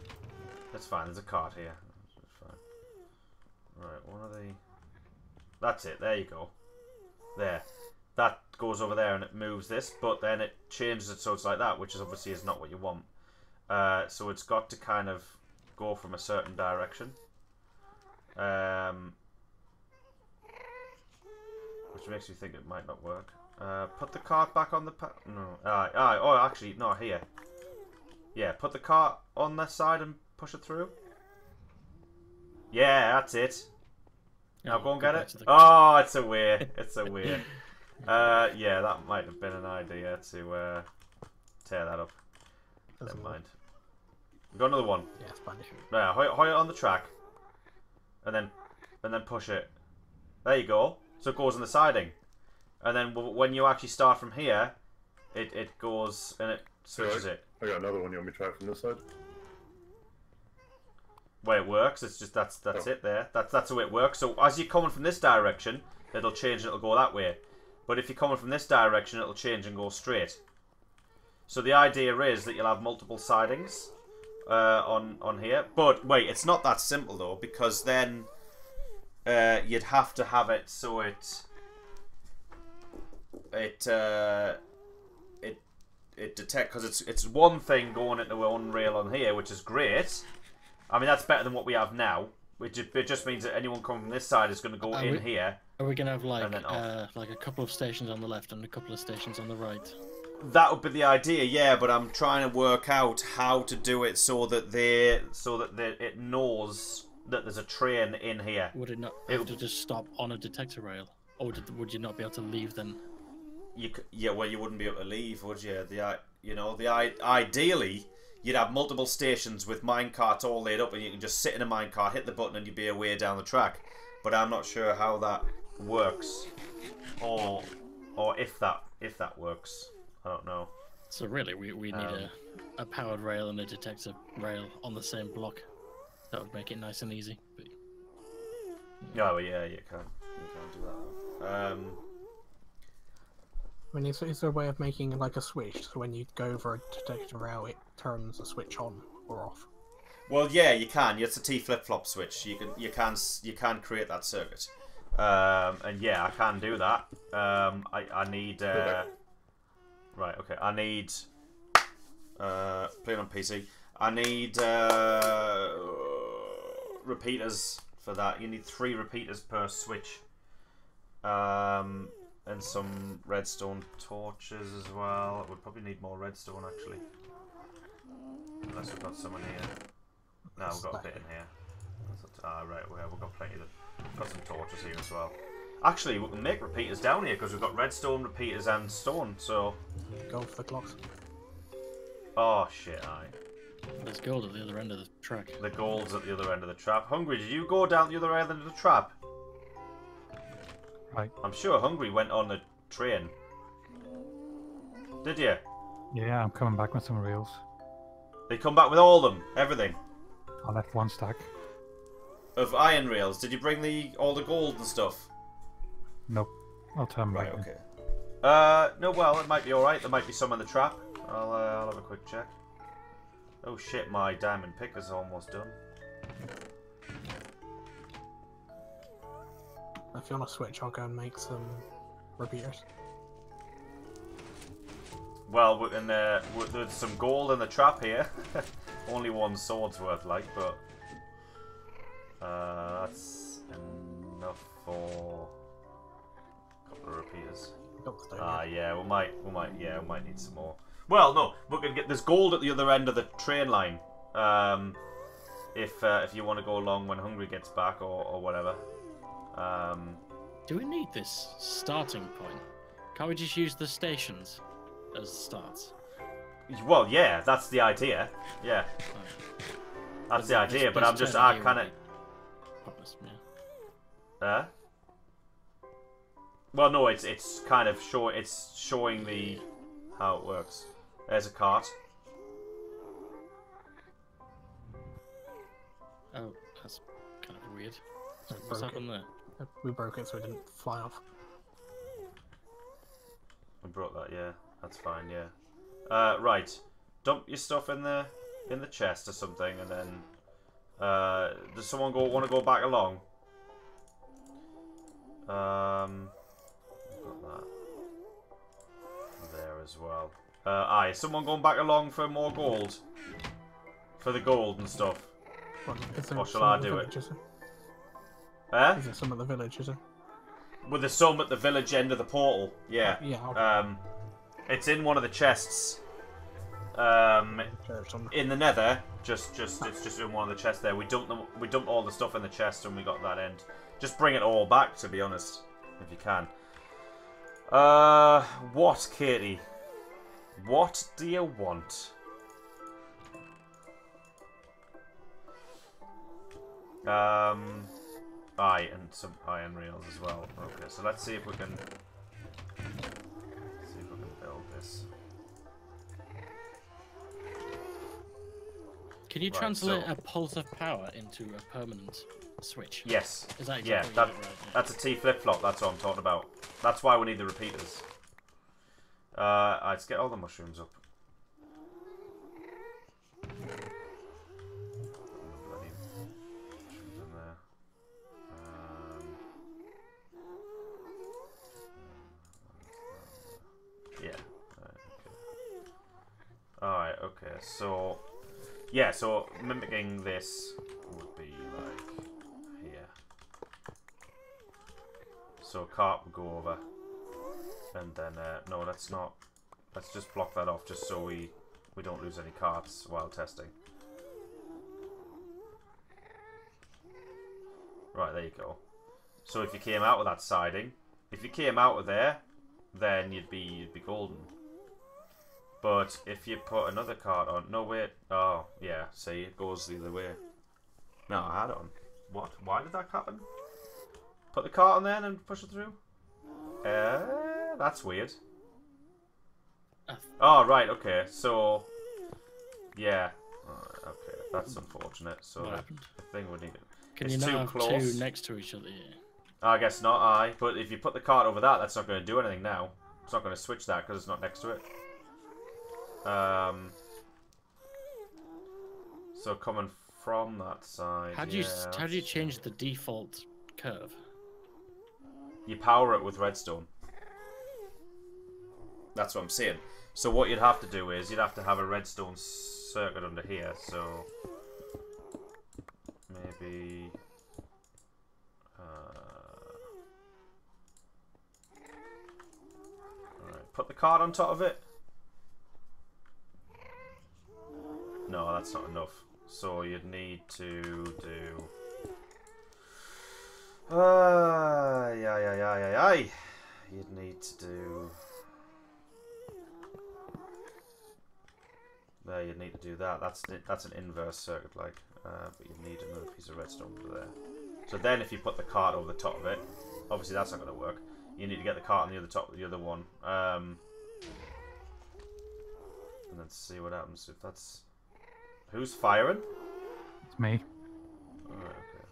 [SPEAKER 1] That's fine. There's a cart here. That's fine. Right. One of the. That's it. There you go. There. That goes over there and it moves this, but then it changes it so it's like that, which is obviously is not what you want. So it's got to kind of go from a certain direction. Which makes me think it might not work. Put the cart back on the no. Oh, actually, no, here. Yeah, put the cart on this side and push it through. Yeah, that's it. Now go and get it. Oh, it's away. It's away. Yeah, that might have been an idea to tear that up. Never mind. We've got another one.
[SPEAKER 3] Yeah, it's fine.
[SPEAKER 1] Yeah, hoy it on the track, and then push it. There you go. So it goes on the siding, and then when you actually start from here, it goes and it switches it.
[SPEAKER 5] I got another one. You want me to try it from this side?
[SPEAKER 1] Way it works, it's just that's it there. That's the way it works. So as you're coming from this direction, it'll change and it'll go that way. But if you're coming from this direction, it'll change and go straight. So the idea is that you'll have multiple sidings on here. But wait, it's not that simple though, because then you'd have to have it so it detect, because it's one thing going into one rail on here, which is great. I mean, that's better than what we have now. It just means that anyone coming from this side is going to go in here.
[SPEAKER 2] Are we going to have like a couple of stations on the left and a couple of stations on the right?
[SPEAKER 1] That would be the idea, yeah. But I'm trying to work out how to do it so that it knows that there's a train in here.
[SPEAKER 2] Would it not have to just stop on a detector rail, or would you not be able to leave then?
[SPEAKER 1] Yeah, well, you wouldn't be able to leave, would you? Ideally, you'd have multiple stations with minecarts all laid up, and you can just sit in a minecart, hit the button, and you'd be away down the track. But I'm not sure how that works, or if that works. I don't know.
[SPEAKER 2] So really, we need a powered rail and a detector rail on the same block. That would make it nice and easy. But...
[SPEAKER 1] Oh yeah, you can do that.
[SPEAKER 3] I mean, is there a way of making like a switch so when you go over a detector rail, it turns the switch on or off?
[SPEAKER 1] Well, yeah, you can. It's a T flip-flop switch. You can create that circuit. And yeah, I can do that. I need right. Okay, I need playing on PC. I need repeaters for that. You need 3 repeaters per switch. And some redstone torches as well. We'll probably need more redstone actually. Unless we've got some in here. No, we've got a bit in here. Right, we've got plenty of them. We've got some torches here as well. Actually, we can make repeaters down here because we've got redstone, repeaters and stone, so...
[SPEAKER 3] Go for the clocks.
[SPEAKER 1] Oh shit, aye.
[SPEAKER 2] There's gold at the other end of the track.
[SPEAKER 1] The gold's at the other end of the trap. Hungry, did you go down the other end of the trap?
[SPEAKER 4] Right.
[SPEAKER 1] I'm sure Hungry went on the train. Did you?
[SPEAKER 4] Yeah, I'm coming back with some rails.
[SPEAKER 1] They come back with all of them, everything.
[SPEAKER 4] I left 1 stack.
[SPEAKER 1] Of iron rails. Did you bring all the gold and stuff?
[SPEAKER 4] Nope. I'll turn back.
[SPEAKER 1] Right, okay. No, well, it might be alright. There might be some in the trap. I'll have a quick check. Oh shit, my diamond pick is almost done.
[SPEAKER 3] If you want to switch, I'll go and make some repeaters.
[SPEAKER 1] Well, there's some gold in the trap here. Only 1 sword's worth, like, but that's enough for a couple of repeaters. Yeah, we might need some more. Well, no, we can get. There's gold at the other end of the train line. If you want to go along when Hungry gets back or whatever.
[SPEAKER 2] Do we need this starting point? Can't we just use the stations as starts?
[SPEAKER 1] Well, yeah, that's the idea. Yeah, that's the idea. But I kind of. Well, no, it's kind of showing the how it works. There's a cart.
[SPEAKER 2] Oh, that's kind of weird.
[SPEAKER 3] Just
[SPEAKER 2] What's
[SPEAKER 3] broke
[SPEAKER 2] happened there?
[SPEAKER 3] We broke it so it didn't fly off.
[SPEAKER 1] We brought that, yeah. That's fine, yeah. Right. Dump your stuff in the chest or something, and then does someone want to go back along? Got that there as well. Aye, is someone going back along for more gold? For the gold and stuff.
[SPEAKER 3] What, is there
[SPEAKER 1] Or shall
[SPEAKER 3] some
[SPEAKER 1] I
[SPEAKER 3] at the
[SPEAKER 1] do
[SPEAKER 3] village,
[SPEAKER 1] it?
[SPEAKER 3] Is there?
[SPEAKER 1] Eh?
[SPEAKER 3] Is there some at the village, is there?
[SPEAKER 1] With the some at the village end of the portal. Yeah.
[SPEAKER 3] Yeah, okay.
[SPEAKER 1] It's in one of the chests.
[SPEAKER 3] Church on
[SPEAKER 1] In the nether, it's just in one of the chests there. We dumped all the stuff in the chest and we got that end. Just bring it all back, to be honest, if you can. What, Katie? What do you want? Aye, and some iron rails as well. Okay, so let's see if we can build this.
[SPEAKER 2] Can you
[SPEAKER 1] Right,
[SPEAKER 2] translate
[SPEAKER 1] so-
[SPEAKER 2] a pulse of power into a permanent switch?
[SPEAKER 1] Yes.
[SPEAKER 2] Is that
[SPEAKER 1] Yeah,
[SPEAKER 2] exactly what you did, right?
[SPEAKER 1] that's a T flip-flop, that's what I'm talking about. That's why we need the repeaters. Let's get all the mushrooms up. Bloody mushrooms in there. Yeah. Alright, okay, so... Yeah, so mimicking this would be like here. So a cart would go over. And then, no, that's not. Let's just block that off just so we don't lose any carts while testing. Right, there you go. So if you came out with that siding, if you came out of there, then you'd be golden. But if you put another cart on, no wait, oh yeah, see it goes the other way. No, hold on. What? Why did that happen? Put the cart on there and push it through. That's weird. Oh right, okay. So yeah, okay, that's unfortunate. So
[SPEAKER 2] What happened?
[SPEAKER 1] the thing would need it.
[SPEAKER 2] Can
[SPEAKER 1] It's
[SPEAKER 2] you
[SPEAKER 1] too
[SPEAKER 2] not have
[SPEAKER 1] close.
[SPEAKER 2] two next to each other? Yeah.
[SPEAKER 1] I guess not. Aye, but if you put the cart over that, that's not going to do anything now. It's not going to switch that because it's not next to it. So coming from that side,
[SPEAKER 2] How do you change the default curve?
[SPEAKER 1] You power it with redstone. That's what I'm saying. So what you'd have to do is you'd have to have a redstone circuit under here. So maybe alright, put the card on top of it. No, that's not enough. So you'd need to do. You'd need to do. There, you'd need to do that. That's an inverse circuit, like. But you need another piece of redstone over there. So then, if you put the cart over the top of it, obviously that's not going to work. You need to get the cart on the other top of the other one, and then see what happens if that's. Who's firing?
[SPEAKER 4] It's me.
[SPEAKER 1] Alright, okay.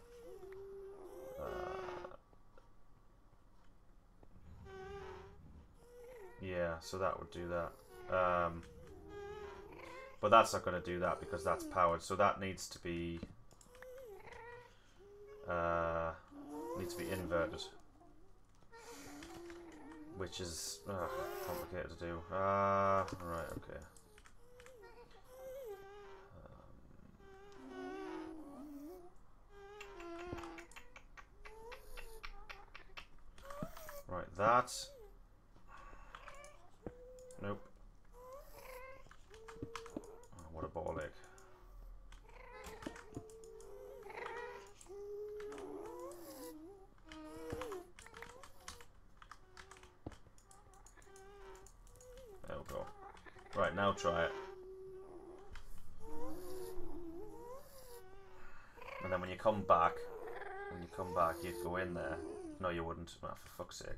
[SPEAKER 1] Yeah, so that would do that. But that's not going to do that because that's powered. So that needs to be inverted, which is complicated to do. Right, okay. Right, that. Nope. Oh, what a ball egg. There we go. Right, now try it. And then when you come back, when you come back, you'd go in there. No, you wouldn't. Oh, for fuck's sake.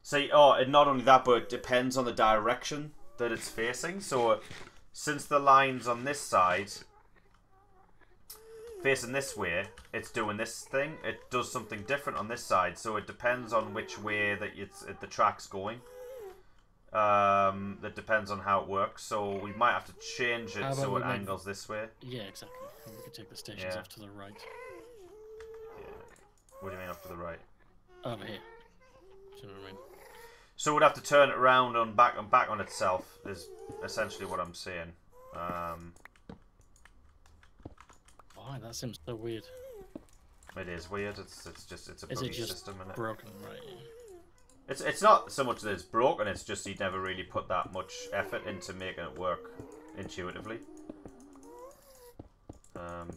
[SPEAKER 1] See, oh, and not only that, but it depends on the direction that it's facing. So, since the line's on this side, facing this way, it's doing this thing. It does something different on this side. So, it depends on which way that the track's going. That depends on how it works. So, we might have to change it so it angles this way.
[SPEAKER 2] Yeah, exactly. And we could take the stations off to the right.
[SPEAKER 1] Yeah. What do you mean off to the right?
[SPEAKER 2] Over here. Do you know what I mean?
[SPEAKER 1] So we'd have to turn it around and back on itself is essentially what I'm saying.
[SPEAKER 2] Why? That seems so weird.
[SPEAKER 1] It is weird. It's a buggy system, isn't it?
[SPEAKER 2] Broken, right?
[SPEAKER 1] It's not so much that it's broken. It's just he never really put that much effort into making it work intuitively.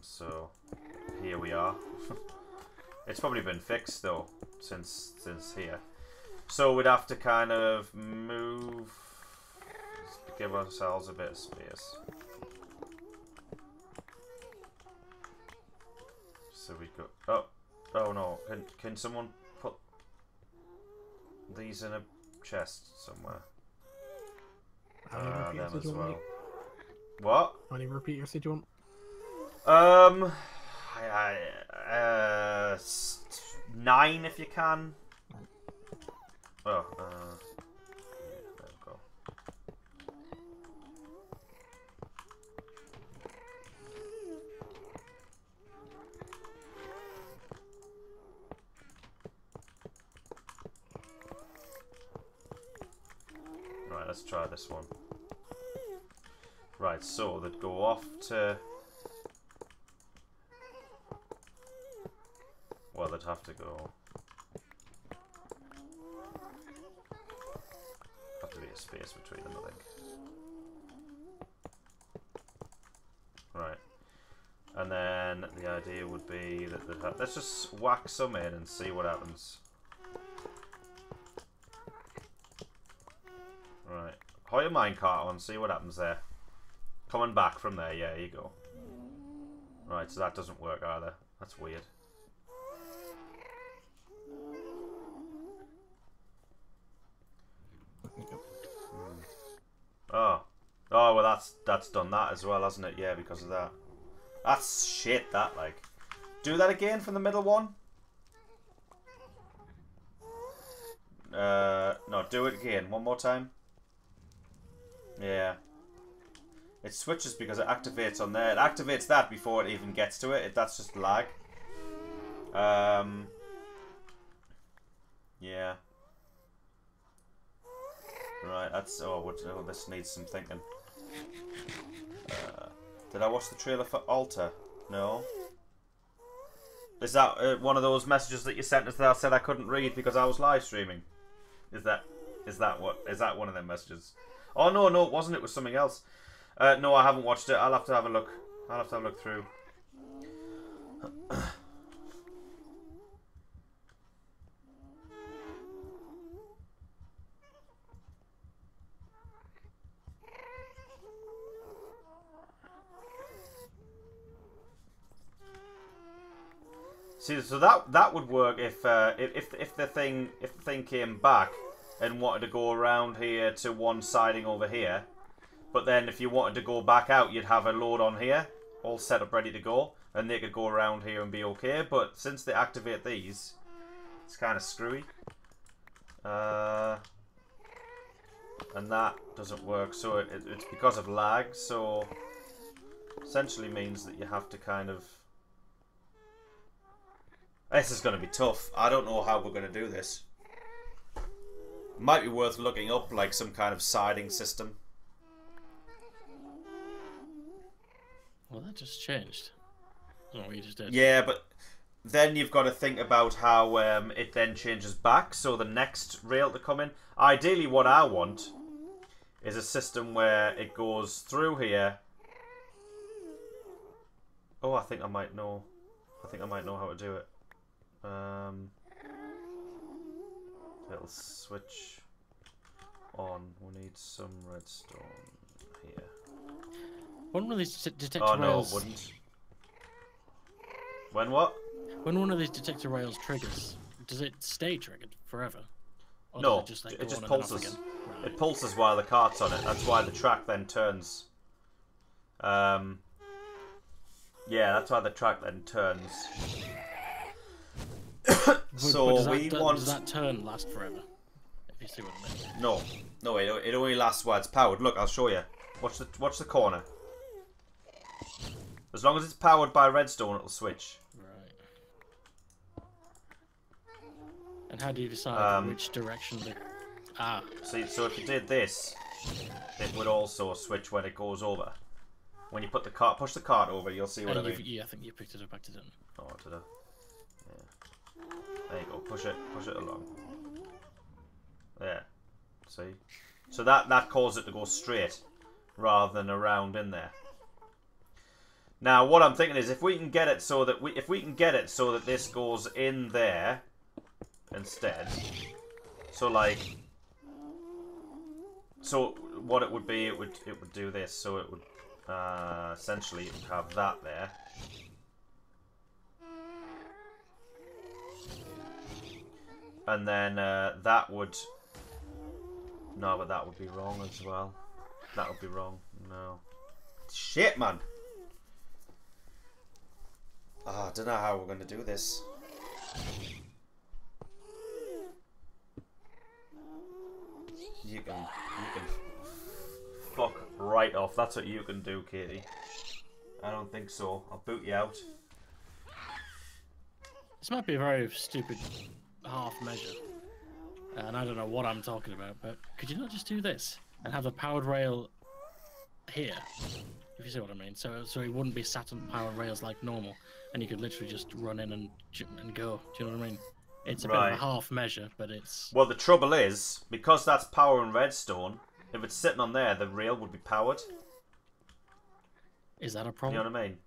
[SPEAKER 1] So here we are. It's probably been fixed though since here. So we'd have to kind of move, give ourselves a bit of space. So we go. Oh no! Can someone put these in a chest somewhere? Them as well. What?
[SPEAKER 3] How many repeaters did you want?
[SPEAKER 1] 9 if you can. Oh, yeah, there we go. Right, let's try this one. Right, so that go off to... Well, they'd have to go... space between them, I think. Right. And then the idea would be that let's just whack some in and see what happens. Right. Hold your minecart on, see what happens there. Coming back from there, yeah, here you go. Right, so that doesn't work either. That's weird. Oh, well that's done that as well, hasn't it? Yeah, because of that. That's shit, that, like. Do that again from the middle one? No, do it again. One more time. Yeah. It switches because it activates on there. It activates that before it even gets to it. That's just lag. Yeah. Right, that's... Oh, this needs some thinking. Did I watch the trailer for Alter? No. Is that one of those messages that you sent us that I said I couldn't read because I was live streaming? Is that one of them messages? Oh no, it wasn't. It was something else. No, I haven't watched it. I'll have to have a look. I'll have to have a look through. See, so that would work if the thing came back and wanted to go around here to one siding over here, but then if you wanted to go back out, you'd have a load on here, all set up ready to go, and they could go around here and be okay. But since they activate these, it's kind of screwy, and that doesn't work. So it's because of lag. So essentially means that you have to kind of. This is going to be tough. I don't know how we're going to do this. Might be worth looking up, like some kind of siding system.
[SPEAKER 2] Well, that just changed. I don't know what you just did.
[SPEAKER 1] Yeah, but then you've got to think about how it then changes back. So the next rail to come in. Ideally, what I want is a system where it goes through here. Oh, I think I might know. I think I might know how to do it. It'll switch on. We need some redstone here.
[SPEAKER 2] Wouldn't really detect
[SPEAKER 1] rails.
[SPEAKER 2] rails.
[SPEAKER 1] No, it wouldn't. When what?
[SPEAKER 2] When one of these detector rails triggers, does it stay triggered forever? Or
[SPEAKER 1] No,
[SPEAKER 2] does it
[SPEAKER 1] it just
[SPEAKER 2] go on and off
[SPEAKER 1] pulses.
[SPEAKER 2] again? Right.
[SPEAKER 1] It pulses while the cart's on it. That's why the track then turns. Yeah, that's why the track then turns. So
[SPEAKER 2] does that turn last forever? If you see what I mean.
[SPEAKER 1] No, it only lasts while it's powered. Look, I'll show you. Watch the corner. As long as it's powered by redstone, it'll switch.
[SPEAKER 2] Right. And how do you decide which direction the...
[SPEAKER 1] See, so if you did this, it would also switch when it goes over. When you put the cart, push the cart over, you'll see what I mean.
[SPEAKER 2] Yeah, I think you picked it up accidentally.
[SPEAKER 1] Oh, did I? Yeah. There you go. Push it along. There. See? So that causes it to go straight rather than around in there. Now, what I'm thinking is if we can get it so that this goes in there instead. So what it would be, it would do this. So it would essentially it would have that there. And then that would... No, but that would be wrong as well. That would be wrong. No. Shit, man! I don't know how we're going to do this. You can fuck right off. That's what you can do, Katie. I don't think so. I'll boot you out.
[SPEAKER 2] This might be a very stupid half measure, and I don't know what I'm talking about, but could you not just do this and have the powered rail here, if you see what I mean? So it wouldn't be sat on powered rails like normal, and you could literally just run in and go. Do you know what I mean? It's a bit of a half measure, but it's...
[SPEAKER 1] Well, the trouble is, because that's power and redstone, if it's sitting on there, the rail would be powered.
[SPEAKER 2] Is that a problem?
[SPEAKER 1] You know what I mean?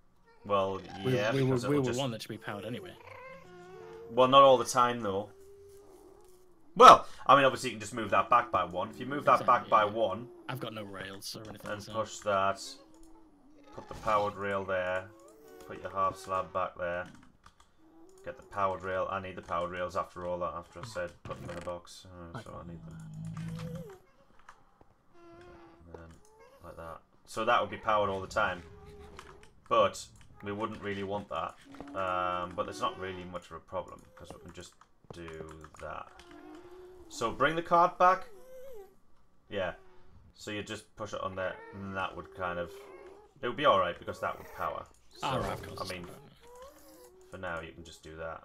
[SPEAKER 1] Well, yeah,
[SPEAKER 2] we would want it to be powered anyway.
[SPEAKER 1] Well, not all the time, though. Well, I mean, obviously you can just move that back by one. If you move that back by one...
[SPEAKER 2] I've got no rails or anything.
[SPEAKER 1] And push that. Put the powered rail there. Put your half slab back there. Get the powered rail. I need the powered rails after all that, after I said put them in the box. So I need them. And then, like that. So that would be powered all the time. But we wouldn't really want that. But it's not really much of a problem, because we can just do that. So bring the cart back. Yeah. So you just push it on there, and that would kind of... It would be alright, because that would power. So, I mean, for now you can just do that.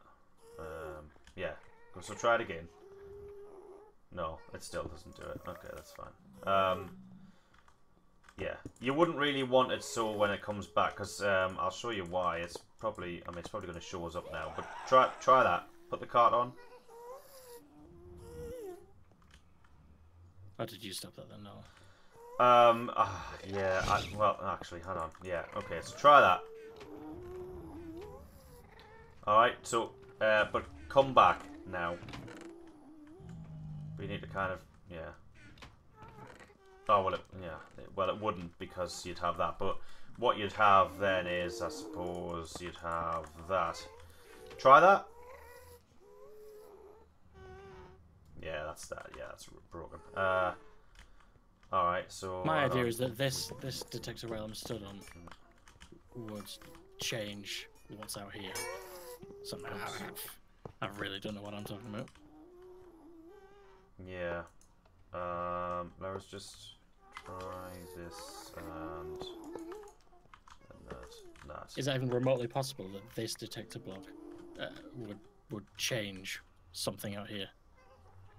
[SPEAKER 1] Yeah. So try it again. No, it still doesn't do it. Okay, that's fine. Yeah. You wouldn't really want it so when it comes back, because I'll show you why. It's probably... I mean, it's probably going to show us up now. But try that. Put the cart on.
[SPEAKER 2] How did you stop that then? No.
[SPEAKER 1] Yeah, well, actually, hold on. Yeah, okay, so try that. Alright, so, but come back now. We need to kind of, yeah. Oh, well, it wouldn't, because you'd have that, but what you'd have then is, I suppose, you'd have that. Try that. Yeah, that's that. Yeah, that's broken. Alright, so...
[SPEAKER 2] My idea is that this detector rail I'm stood on would change what's out here. Somehow. I really don't know what I'm talking about.
[SPEAKER 1] Yeah. Let's just try this and that.
[SPEAKER 2] Is that even remotely possible that this detector block would change something out here?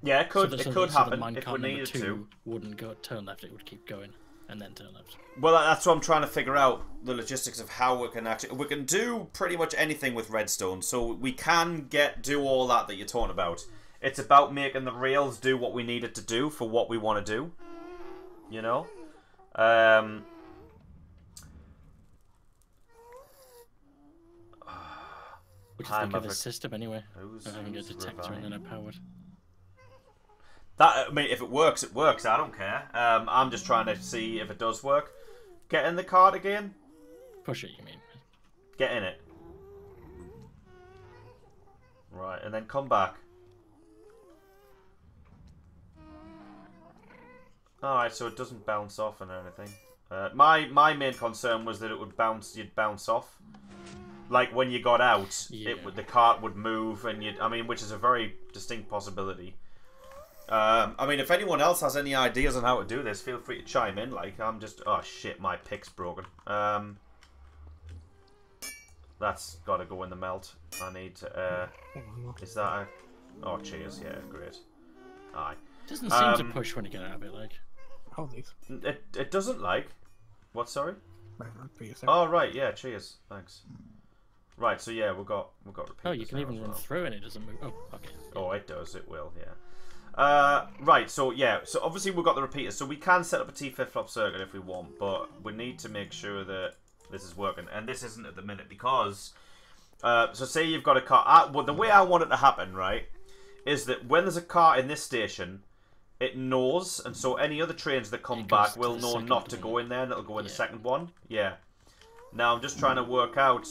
[SPEAKER 1] Yeah, it could. It could happen if we
[SPEAKER 2] minecart
[SPEAKER 1] needed to.
[SPEAKER 2] Wouldn't go turn left; it would keep going and then turn left.
[SPEAKER 1] Well, that's what I'm trying to figure out, the logistics of how we can actually... We can do pretty much anything with redstone, so we can do all that you're talking about. It's about making the rails do what we need it to do for what we want to do. You know?
[SPEAKER 2] What do you think of this system anyway? Of having a detector and then a powered...
[SPEAKER 1] I mean, if it works, it works. I don't care. I'm just trying to see if it does work. Get in the cart again.
[SPEAKER 2] Push it, you mean?
[SPEAKER 1] Get in it. Right, and then come back. Alright, so it doesn't bounce off and anything. My main concern was that it would bounce. You'd bounce off, like when you got out.
[SPEAKER 2] Yeah.
[SPEAKER 1] The cart would move, and I mean, which is a very distinct possibility. I mean, if anyone else has any ideas on how to do this, feel free to chime in. Like, I'm just, oh shit, my pick's broken. That's got to go in the melt. I need to. Is that a? Oh, cheers. Yeah, great. Aye.
[SPEAKER 2] Doesn't seem to push when you get out of it, like.
[SPEAKER 3] Oh, these.
[SPEAKER 1] It doesn't like. What? Sorry.
[SPEAKER 3] Right,
[SPEAKER 1] Oh right, yeah. Cheers. Thanks. Right, so yeah, we've got repeaters.
[SPEAKER 2] Oh, you can even
[SPEAKER 1] as
[SPEAKER 2] run
[SPEAKER 1] well.
[SPEAKER 2] through and it doesn't move. Oh, okay.
[SPEAKER 1] Oh, it does. It will. Yeah. Right. So yeah. So obviously we've got the repeaters. So we can set up a T flip-flop circuit if we want, but we need to make sure that this is working, and this isn't at the minute because. So say you've got a car. Well, the way I want it to happen, right, is that when there's a car in this station, it knows, and so any other trains that come back will know not to go in there, and it'll go in the second one. Yeah. Now I'm just trying to work out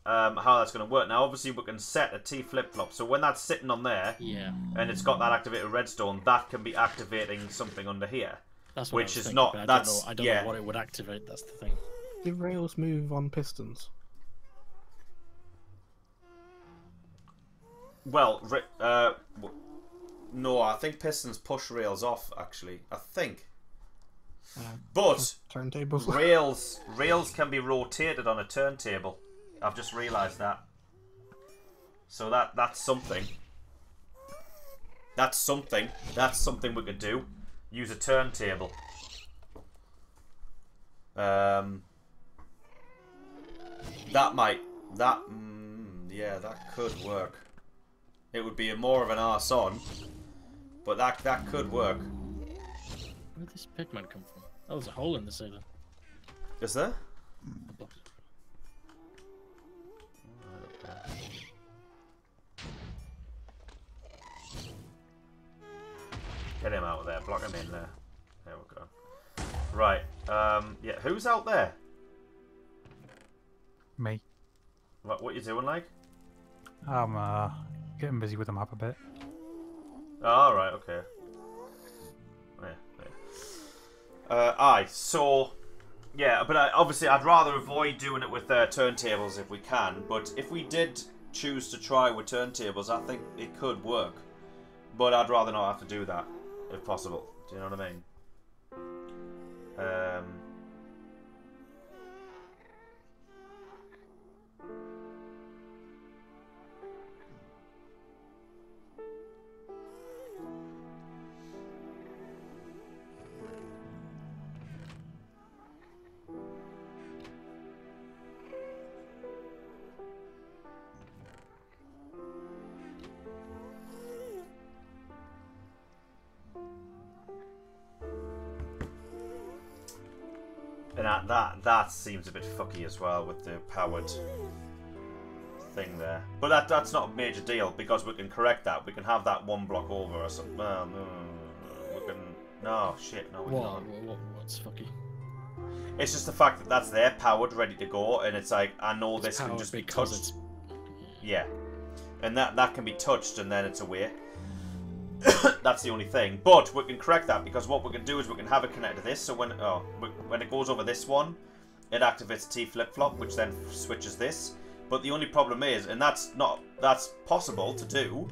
[SPEAKER 1] how that's going to work. Now, obviously, we can set a T flip-flop, so when that's sitting on there, and it's got that activated redstone, that can be activating something under here.
[SPEAKER 2] That's what
[SPEAKER 1] which
[SPEAKER 2] I was
[SPEAKER 1] is
[SPEAKER 2] thinking,
[SPEAKER 1] not.
[SPEAKER 2] but
[SPEAKER 1] That's
[SPEAKER 2] I don't know what it would activate. That's the thing.
[SPEAKER 3] Do rails move on pistons?
[SPEAKER 1] Well, no, I think pistons push rails off. Actually, I think. But
[SPEAKER 3] turntables.
[SPEAKER 1] rails can be rotated on a turntable. I've just realised that. So that's something. That's something. That's something we could do. Use a turntable. Yeah, that could work. It would be more of an arse on, but that could work.
[SPEAKER 2] Where did this pigman come from? Oh, there's a hole in the ceiling.
[SPEAKER 1] Is there? Get him out of there. Block him in there. There we go. Right. Yeah. Who's out there?
[SPEAKER 4] Me.
[SPEAKER 1] What you doing, like?
[SPEAKER 4] I'm getting busy with the map a bit.
[SPEAKER 1] Oh, all right. Okay. Yeah. Aye. So. Yeah, but obviously I'd rather avoid doing it with turntables if we can. But if we did choose to try with turntables, I think it could work. But I'd rather not have to do that, if possible. Do you know what I mean? And that seems a bit fucky as well with the powered thing there. But that's not a major deal because we can correct that. We can have that one block over or something. Well, no, we can. No, shit, no, we can't.
[SPEAKER 2] What's fucky?
[SPEAKER 1] It's just the fact that that's there, powered, ready to go, and it's like I know this can just be touched. Yeah, and that can be touched, and then it's away. That's the only thing. But we can correct that because what we can do is we can have it connect to this. So when it goes over this one, it activates T flip-flop, which then switches this. But the only problem is, and that's possible to do.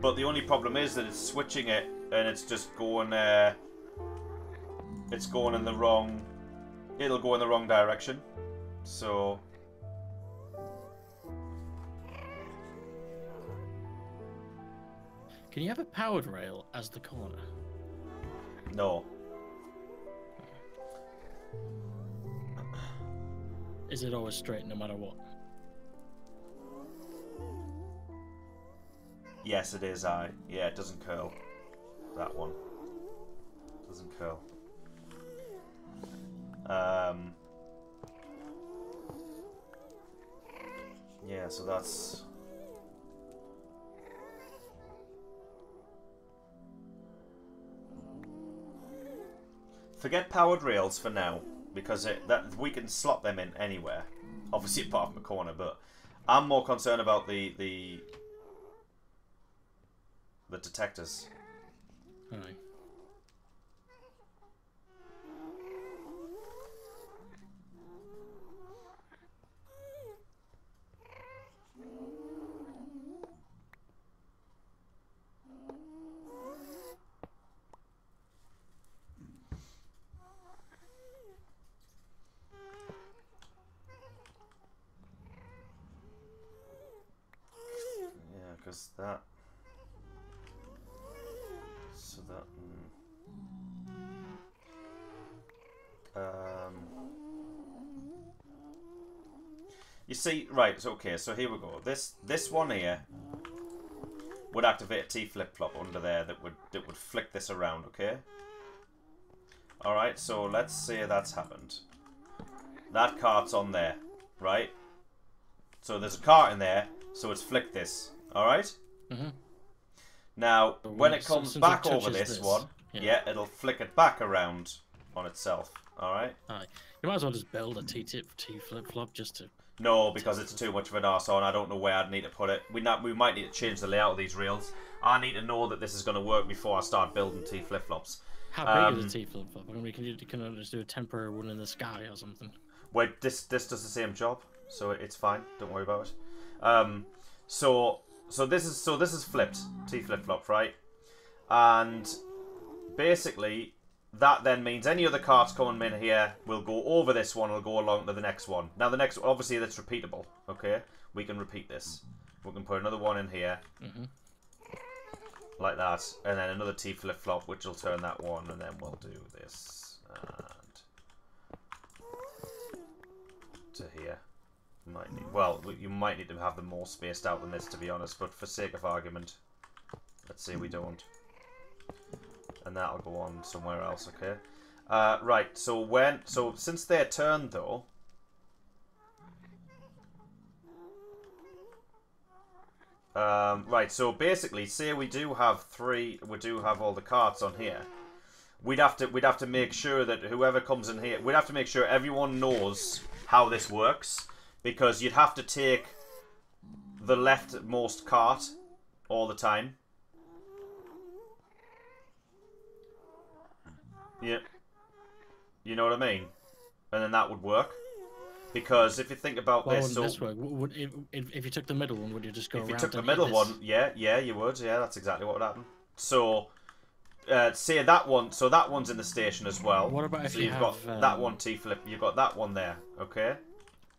[SPEAKER 1] But the only problem is that it's switching it and it's just going. It's going in the wrong. It'll go in the wrong direction. So.
[SPEAKER 2] Can you have a powered rail as the corner?
[SPEAKER 1] No.
[SPEAKER 2] Is it always straight no matter what?
[SPEAKER 1] Yes, it is. Yeah, it doesn't curl. That one doesn't curl. Yeah, so that's. Forget powered rails for now, because that we can slot them in anywhere. Obviously apart from a corner, but I'm more concerned about the detectors.
[SPEAKER 2] Alright.
[SPEAKER 1] Yeah, because that. So that. You see, right? So okay. So here we go. This one here would activate a T flip flop under there that would flick this around. Okay. All right. So let's say that's happened. That cart's on there, right? So there's a cart in there. So it's flicked this. All right. Now, when it comes back over this one, yeah, it'll flick it back around on itself. All right.
[SPEAKER 2] Aye. You might as well just build a T flip flop just to.
[SPEAKER 1] No, because it's too much of an arse on. I don't know where I'd need to put it. We might need to change the layout of these rails. I need to know that this is going to work before I start building T flip flops.
[SPEAKER 2] How big is a T flip flop? I mean, can you just do a temporary one in the sky or something?
[SPEAKER 1] Wait, this does the same job, so it's fine. Don't worry about it. So this is flipped T flip flop, right? And basically that then means any other carts coming in here will go over this one, will go along to the next one. Now the next, obviously that's repeatable, okay? We can repeat this. We can put another one in here, like that, and then another T flip flop, which will turn that one, and then we'll do this and to here. You might need to have them more spaced out than this, to be honest, but for sake of argument, let's say we don't. And that'll go on somewhere else, okay? Right, so since they're turned though, right, so basically, say we do have all the carts on here. We'd have to make sure that whoever comes in here, we'd have to make sure everyone knows how this works, because you'd have to take the leftmost cart all the time. Yeah, you know what I mean, and then that would work. Because if you think about this, so
[SPEAKER 2] this work? If you took the middle one, would you just go around?
[SPEAKER 1] If you took the middle one, yeah, you would. Yeah, that's exactly what would happen. So, say that one. So that one's in the station as well.
[SPEAKER 2] What about if
[SPEAKER 1] you've got that one T flip? You've got that one there, okay?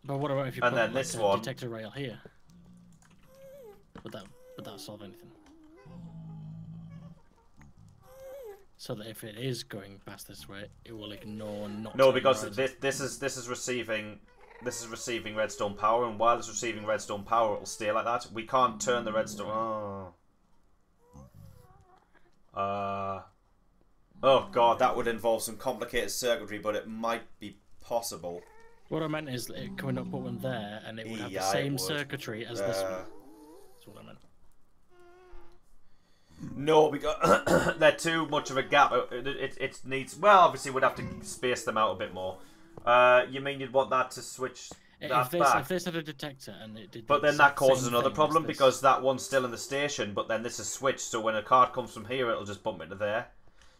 [SPEAKER 2] But what about if you
[SPEAKER 1] and
[SPEAKER 2] put
[SPEAKER 1] then this one
[SPEAKER 2] detector rail here? Would that solve anything? So that if it is going past this way, it will ignore not.
[SPEAKER 1] No, because this is receiving redstone power, and while it's receiving redstone power, it'll stay like that. We can't turn the redstone. Oh god, that would involve some complicated circuitry, but it might be possible.
[SPEAKER 2] What I meant is, can we not put one there, and it would have the same circuitry as this one? That's what I meant.
[SPEAKER 1] No, because they're too much of a gap. It needs. Well, obviously, we'd have to space them out a bit more. You mean you'd want that to switch that back?
[SPEAKER 2] If this had a detector and it did.
[SPEAKER 1] But then that causes another problem, because that one's still in the station, but then this is switched. So when a card comes from here, it'll just bump into there.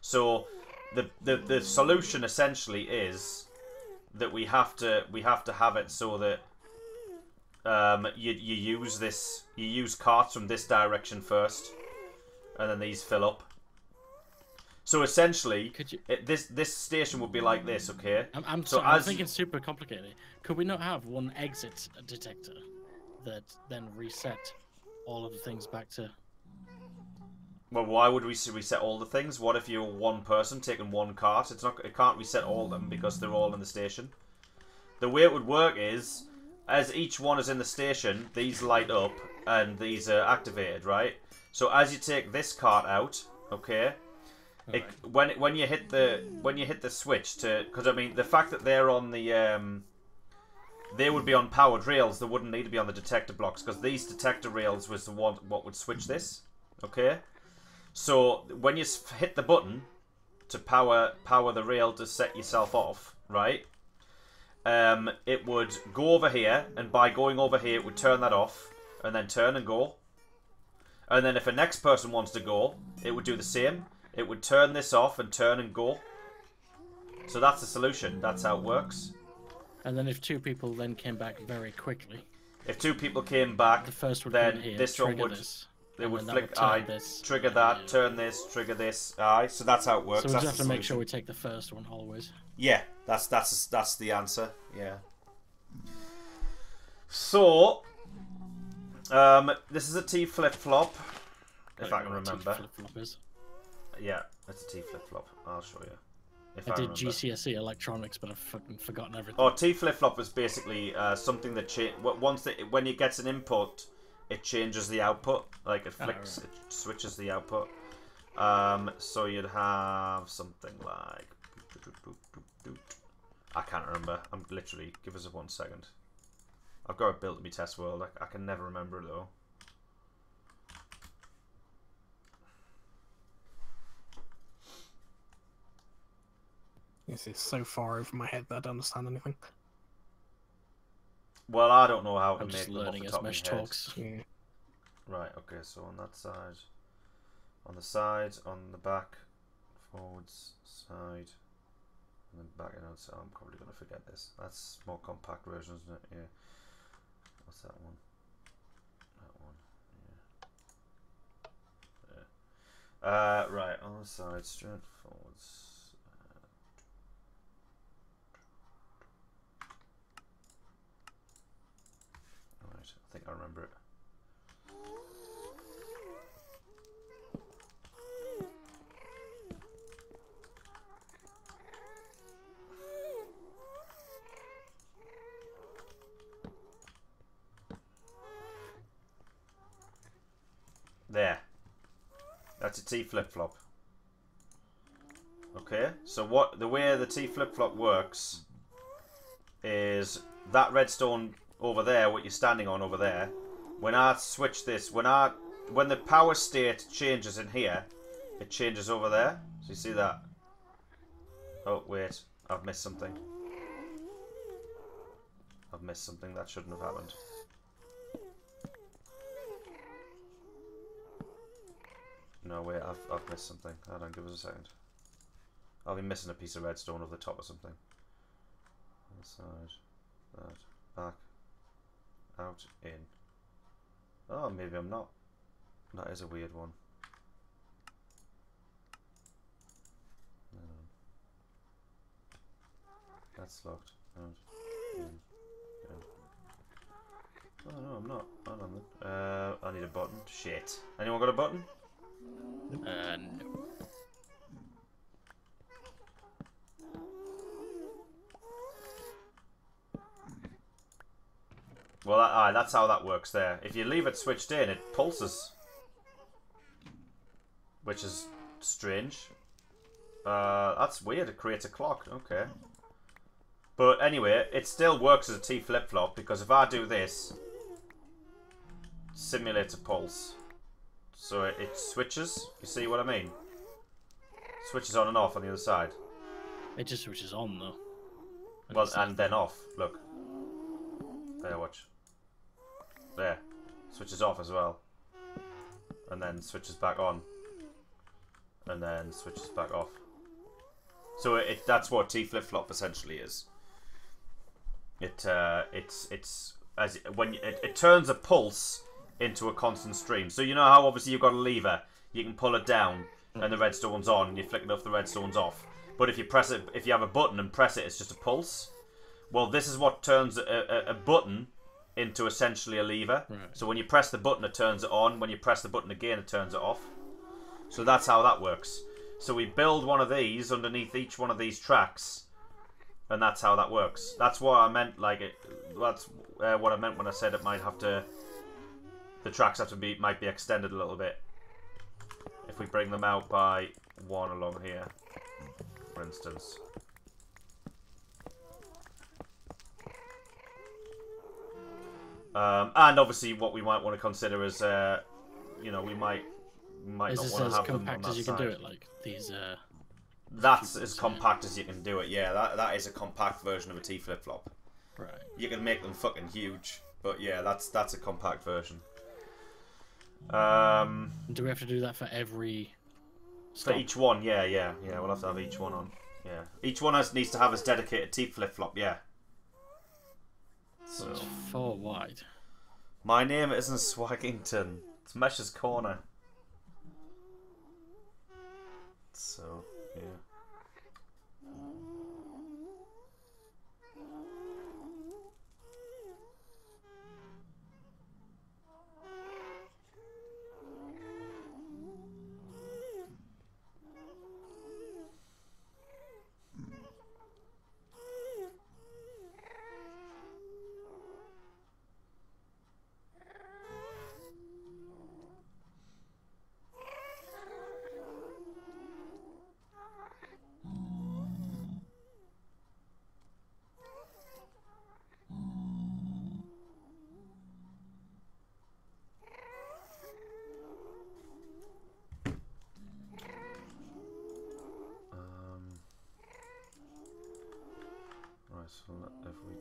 [SPEAKER 1] So the solution essentially is that we have to have it so that you use carts from this direction first. And then these fill up. So essentially, this station would be like this, okay?
[SPEAKER 2] I'm thinking super complicated. Could we not have one exit detector that then reset all of the things back to?
[SPEAKER 1] Well, why would we reset all the things? What if you're one person taking one cart? It can't reset all of them because they're all in the station. The way it would work is, as each one is in the station, these light up and these are activated, right? So as you take this cart out, okay, when you hit the switch to, because I mean the fact that they're on the they would be on powered rails, they wouldn't need to be on the detector blocks, because these detector rails was what would switch this, okay. So when you hit the button to power the rail to set yourself off, right, it would go over here, and by going over here, it would turn that off, and then turn and go. And then if a next person wants to go, it would do the same. It would turn this off and turn and go. So that's the solution. That's how it works.
[SPEAKER 2] And then if 2 people then came back very quickly,
[SPEAKER 1] if 2 people came back,
[SPEAKER 2] the first would
[SPEAKER 1] then
[SPEAKER 2] come here,
[SPEAKER 1] this one would
[SPEAKER 2] this,
[SPEAKER 1] they would
[SPEAKER 2] that
[SPEAKER 1] flick
[SPEAKER 2] would turn
[SPEAKER 1] aye,
[SPEAKER 2] this.
[SPEAKER 1] trigger that,
[SPEAKER 2] Yeah.
[SPEAKER 1] turn this, trigger this, aye. So that's how it works.
[SPEAKER 2] So we
[SPEAKER 1] that's
[SPEAKER 2] just have
[SPEAKER 1] the
[SPEAKER 2] to make sure
[SPEAKER 1] solution.
[SPEAKER 2] we take the first one always.
[SPEAKER 1] Yeah, that's the answer. Yeah. So, this is a T flip flop, if I can remember.
[SPEAKER 2] Flip-flop is.
[SPEAKER 1] Yeah, it's a T flip flop. I'll show you. If
[SPEAKER 2] I did
[SPEAKER 1] remember.
[SPEAKER 2] GCSE electronics, but I've fucking forgotten everything.
[SPEAKER 1] Oh, T flip flop is basically something that when it gets an input, it changes the output. Like it flicks,
[SPEAKER 2] right.
[SPEAKER 1] it switches the output. So you'd have something like. I can't remember. I'm literally. Give us 1 second. I've got it built in my test world. I can never remember it though.
[SPEAKER 3] This is so far over my head that I don't understand anything.
[SPEAKER 1] Well, I don't know how to
[SPEAKER 2] I'm
[SPEAKER 1] make
[SPEAKER 2] just
[SPEAKER 1] them off
[SPEAKER 2] learning
[SPEAKER 1] the
[SPEAKER 2] as
[SPEAKER 1] top of my
[SPEAKER 2] Mesh
[SPEAKER 1] head.
[SPEAKER 2] talks.
[SPEAKER 3] Yeah.
[SPEAKER 1] Right, okay, so on that side, on the side, on the back, forwards, side, and then back and out, so I'm probably going to forget this. That's more compact version, isn't it? Yeah. What's that one? That one, yeah. Yeah. Right, on the side, straight forwards. Right, I think I remember it. There. That's a T flip-flop. Okay, so the way the T flip-flop works is that redstone over there, what you're standing on over there, when I switch this, when the power state changes in here, it changes over there. So you see that? Oh, wait, I've missed something. I've missed something that shouldn't have happened. No, wait, I've missed something. Hold on, give us a second. I'll be missing a piece of redstone over the top or something. On the side, that, back, out, in. Oh, maybe I'm not. That is a weird one. That's locked. Out, in, oh no, I'm not. Hold on then. I need a button. Shit. Anyone got a button?
[SPEAKER 2] No.
[SPEAKER 1] Well, that's how that works there. If you leave it switched in, it pulses. Which is strange. That's weird. It creates a clock. Okay. But anyway, it still works as a T flip-flop because if I do this, it simulates a pulse. So it switches. You see what I mean? Switches on and off on the other side.
[SPEAKER 2] It just switches on though.
[SPEAKER 1] Well, and then off. Look. There, watch. There. Switches off as well. And then switches back on. And then switches back off. So that's what T flip-flop essentially is. It turns a pulse into a constant stream. So you know how obviously you've got a lever, you can pull it down and the redstone's on, and you flick it off, the redstone's off. But if you press it, if you have a button and press it, it's just a pulse. Well, this is what turns a button into essentially a lever.
[SPEAKER 2] Right.
[SPEAKER 1] So when you press the button, it turns it on. When you press the button again, it turns it off. So that's how that works. So we build one of these underneath each one of these tracks, and that's how that works. That's what I meant. That's what I meant when I said it might have to. The tracks might be extended a little bit. If we bring them out by one along here, for instance. And obviously, what we might want to consider is, we might not
[SPEAKER 2] Is this
[SPEAKER 1] want
[SPEAKER 2] as
[SPEAKER 1] to have them on
[SPEAKER 2] compact
[SPEAKER 1] that
[SPEAKER 2] as you can
[SPEAKER 1] side.
[SPEAKER 2] do it? Like these.
[SPEAKER 1] That's as compact as you can do it. Yeah, that is a compact version of a T flip flop.
[SPEAKER 2] Right.
[SPEAKER 1] You can make them fucking huge. But yeah, that's a compact version.
[SPEAKER 2] Do we have to do that for every
[SPEAKER 1] For
[SPEAKER 2] stop?
[SPEAKER 1] each one, yeah. We'll have to have each one on. Yeah. Each one needs to have his dedicated T flip-flop, yeah.
[SPEAKER 2] So
[SPEAKER 1] So,
[SPEAKER 2] it's 4 wide.
[SPEAKER 1] my name isn't Swaggington. It's Mesh's Corner. So, yeah. Right, so if we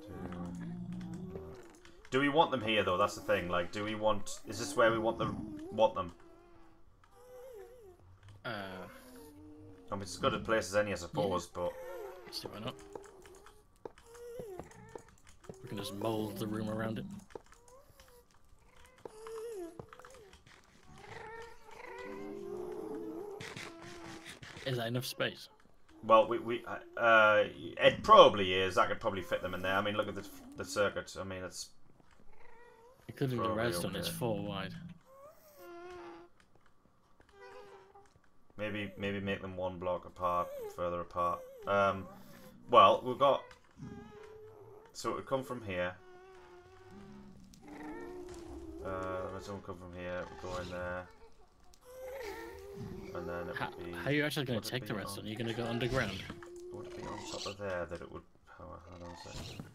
[SPEAKER 1] do we want them here though? That's the thing. Like, do we want? Is this where we want them? I mean, it's as good a place as any, I suppose. But
[SPEAKER 2] So why not? We can just mold the room around it. Is that enough space?
[SPEAKER 1] well, it probably is. I could probably fit them in there. I mean, look at the circuit. I mean, it's
[SPEAKER 2] Including the
[SPEAKER 1] Probably
[SPEAKER 2] redstone, it's
[SPEAKER 1] okay.
[SPEAKER 2] 4 wide.
[SPEAKER 1] maybe make them one block apart, further apart. Well, we've got. So it would come from here. Let's all come from here. We'll go in there. And then it would be.
[SPEAKER 2] How are you actually going
[SPEAKER 1] would
[SPEAKER 2] to
[SPEAKER 1] it
[SPEAKER 2] take the
[SPEAKER 1] be
[SPEAKER 2] redstone?
[SPEAKER 1] on-
[SPEAKER 2] Are you going to go underground?
[SPEAKER 1] Would it be on top of there that it would power? Hold on a second.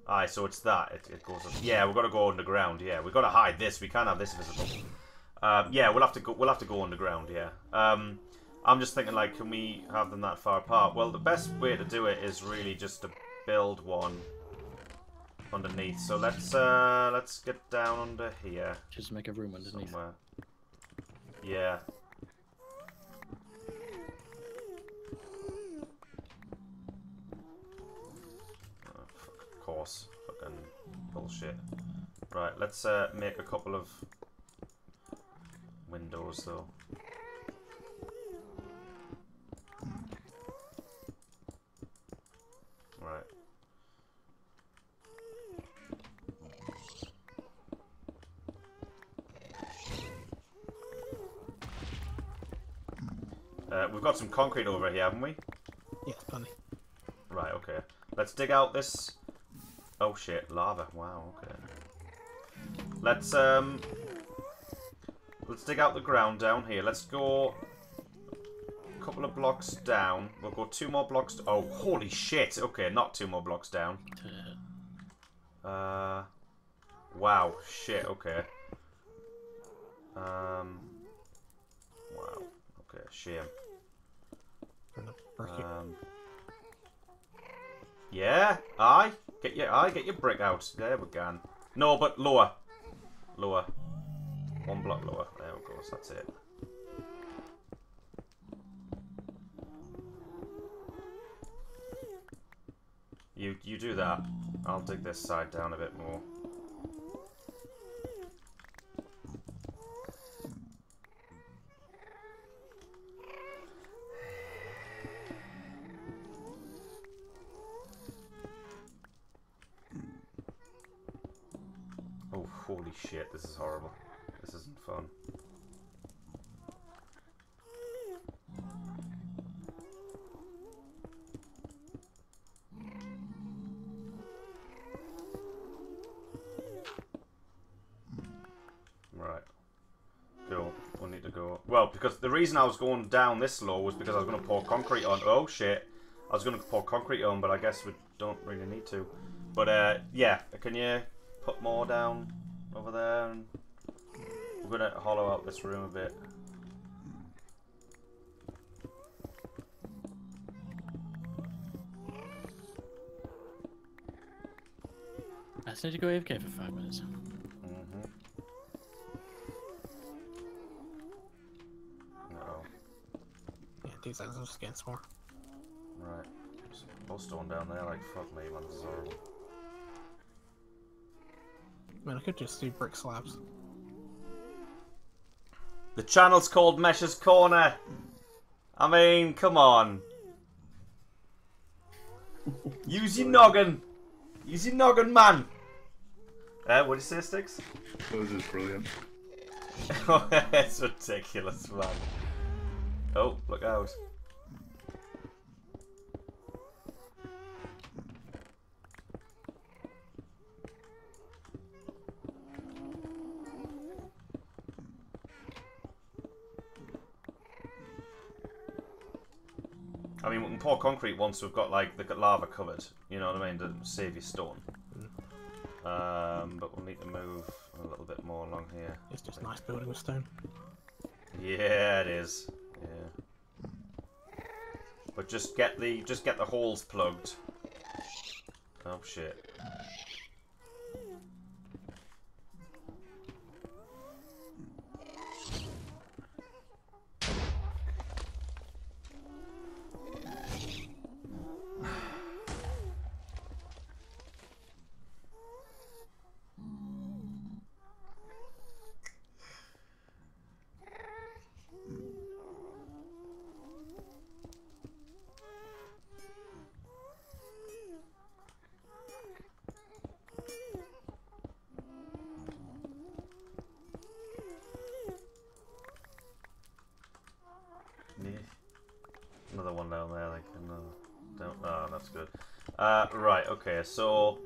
[SPEAKER 1] Aye, so it's that. It goes up. Yeah, we've got to go underground. Yeah, we've got to hide this. We can't have this visible. Yeah, we'll have to go. We'll have to go underground. Yeah. I'm just thinking, like, can we have them that far apart? Well, the best way to do it is really just to build one underneath. So let's get down under here
[SPEAKER 2] Just make a room underneath.
[SPEAKER 1] somewhere. Yeah. Oh, fuck, of course. Fucking bullshit. Right, let's make a couple of windows though. Right. We've got some concrete over here, haven't we?
[SPEAKER 3] Yes, plenty.
[SPEAKER 1] Right, okay. Let's dig out this... Oh shit, lava. Wow, okay. Let's dig out the ground down here. Let's go a couple of blocks down. We'll go 2 more blocks... Oh, holy shit! Okay, not 2 more blocks down. Wow, shit, okay. Wow, okay, shame. Yeah, get your brick out. There we go. No, but lower. 1 block lower. There we go. That's it. You do that. I'll dig this side down a bit more. Oh, holy shit, this is horrible. This isn't fun. Right. Cool. We'll need to go... Well, because the reason I was going down this low was because I was going to pour concrete on. Oh, shit. I was going to pour concrete on, but I guess we don't really need to. But, yeah. Can you put more down over there? And we're going to hollow out this room a bit.
[SPEAKER 2] need to go AFK for 5 minutes.
[SPEAKER 1] Mm-hmm. Uh-oh.
[SPEAKER 3] Yeah, 2 seconds, I'm just getting some more.
[SPEAKER 1] Right. There's more stone down there, like, fuck me, man, this is horrible.
[SPEAKER 3] I mean, I could just do brick slabs.
[SPEAKER 1] The channel's called Mesh's Corner. I mean, come on. Use your noggin. Use your noggin, man. What do you say, Sticks?
[SPEAKER 5] Those is brilliant.
[SPEAKER 1] It's ridiculous, man. Oh, look out. I mean, we can pour concrete once we've got, like, the lava covered. You know what I mean? To save your stone. But we'll need to move a little bit more along here.
[SPEAKER 3] It's just nice building with stone.
[SPEAKER 1] Yeah, it is. Yeah. But just get the holes plugged. Oh shit. Another one down there, like another. Don't. Oh, that's good. Right. Okay. So.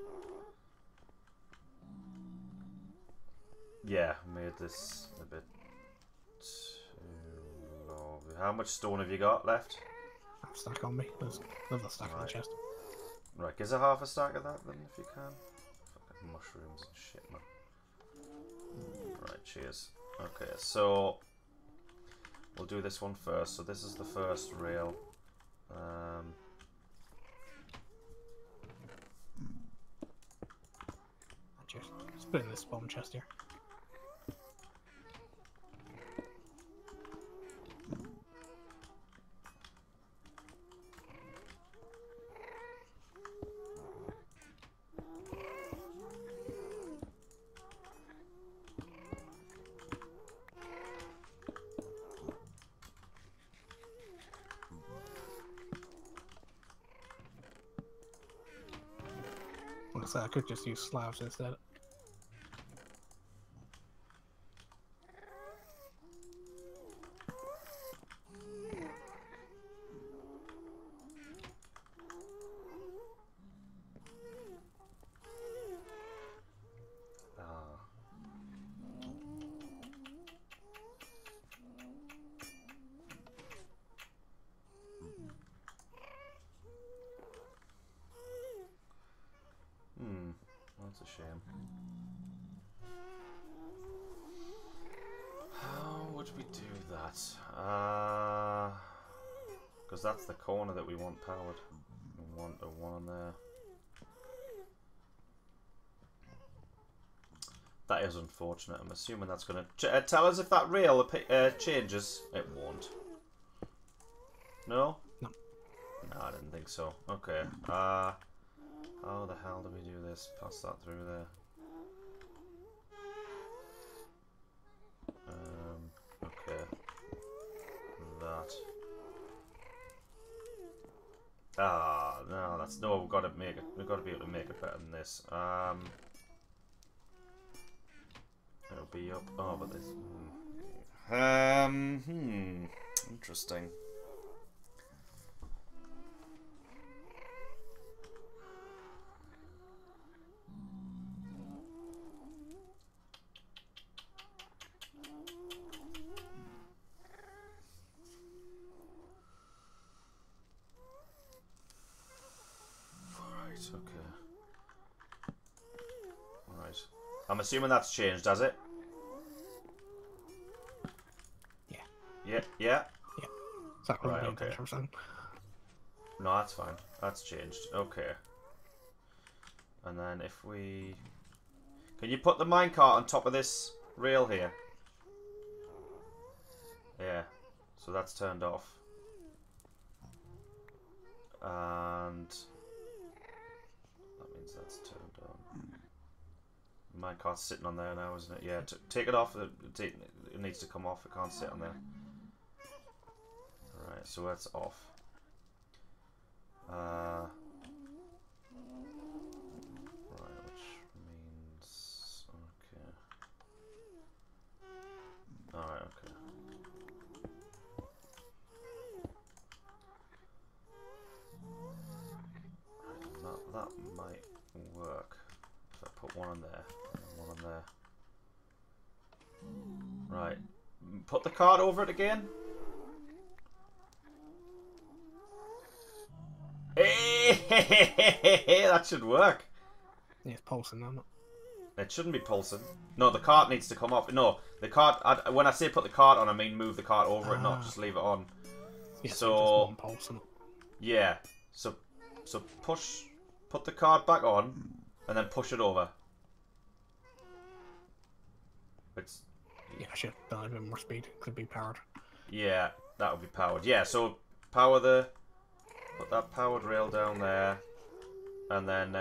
[SPEAKER 1] Yeah, made this a bit too low. How much stone have you got left?
[SPEAKER 3] Half stack on me. There's another stack in the chest.
[SPEAKER 1] Right. Gives a half a stack of that then, if you can. Fucking mushrooms and shit, man. Right. Cheers. Okay. So. We'll do this one first. So this is the first rail.
[SPEAKER 3] Just put it in this bomb chest here. So I could just use slabs instead.
[SPEAKER 1] That's a shame. How would we do that? Because that's the corner that we want powered. We want a one there. That is unfortunate. I'm assuming that's going to... tell us if that rail changes. It won't. No?
[SPEAKER 3] No.
[SPEAKER 1] No, I didn't think so. Okay. How the hell do we do this? Pass that through there. Okay. That. Ah, no, that's no. We've got to make it. We've got to be able to make it better than this. It'll be up. Oh, but this. Interesting. Okay. Right. I'm assuming that's changed, has it?
[SPEAKER 3] Yeah.
[SPEAKER 1] Yeah. Yeah.
[SPEAKER 3] Yeah. Is that
[SPEAKER 1] Right,
[SPEAKER 3] okay.
[SPEAKER 1] No, that's fine. That's changed. Okay. And then if we Can you put the minecart on top of this rail here? Yeah. So that's turned off. And that means that's turned on. Minecart's sitting on there now, isn't it? Yeah, take it off. It needs to come off. It can't sit on there. Alright, so that's off. Right, which means... Okay. Alright, okay. That might work. If I put one on there, and one on there. Right. Put the card over it again. Hey, that should work.
[SPEAKER 3] Yeah, it's pulsing, isn't it?
[SPEAKER 1] It shouldn't be pulsing. No, the cart needs to come off. No, the cart. When I say put the cart on, I mean move the cart over it, not just leave it on.
[SPEAKER 3] Yeah,
[SPEAKER 1] so
[SPEAKER 3] just one pulse, isn't it?
[SPEAKER 1] Yeah. So put the cart back on, and then push it over. It's.
[SPEAKER 3] Yeah, I should have done a bit more speed. Could be powered.
[SPEAKER 1] Yeah, that would be powered. Yeah, so power the. Put that powered rail down there, and then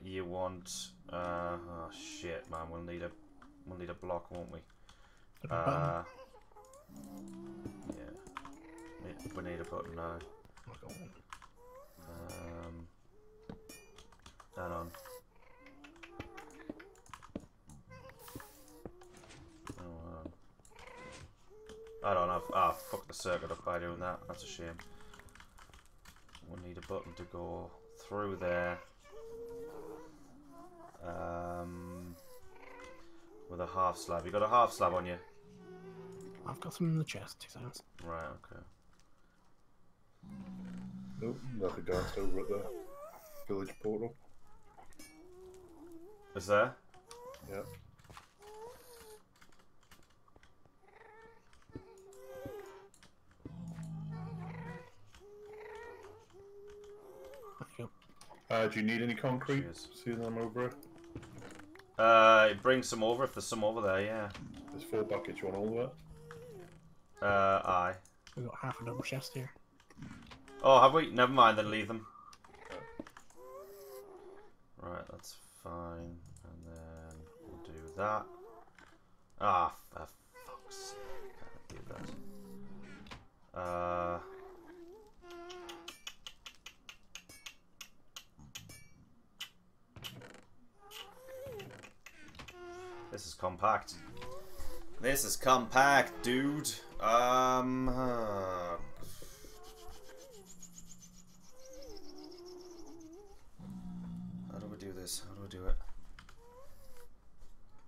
[SPEAKER 1] you want. Oh shit, man! We'll need a block, won't we? Yeah. We need a button now. Hang on. I don't have. Ah, fuck the circuit up by doing that. That's a shame. We'll need a button to go through there. With a half slab. You got a half slab on you?
[SPEAKER 3] I've got some in the chest, 2 seconds.
[SPEAKER 1] Right, okay.
[SPEAKER 5] Nope, nothing danced over at the village portal.
[SPEAKER 1] Is there?
[SPEAKER 5] Yeah. Do you need any concrete? Seeing them over it?
[SPEAKER 1] Bring some over if there's some over there, yeah.
[SPEAKER 5] There's 4 buckets, you want all of it?
[SPEAKER 1] Aye.
[SPEAKER 3] We've got half a double chest here.
[SPEAKER 1] Oh, have we? Never mind, then leave them. Right, that's fine. And then we'll do that. Ah, for fuck's sake, can't do that. This is compact. This is compact, dude. How do we do this? How do we do it?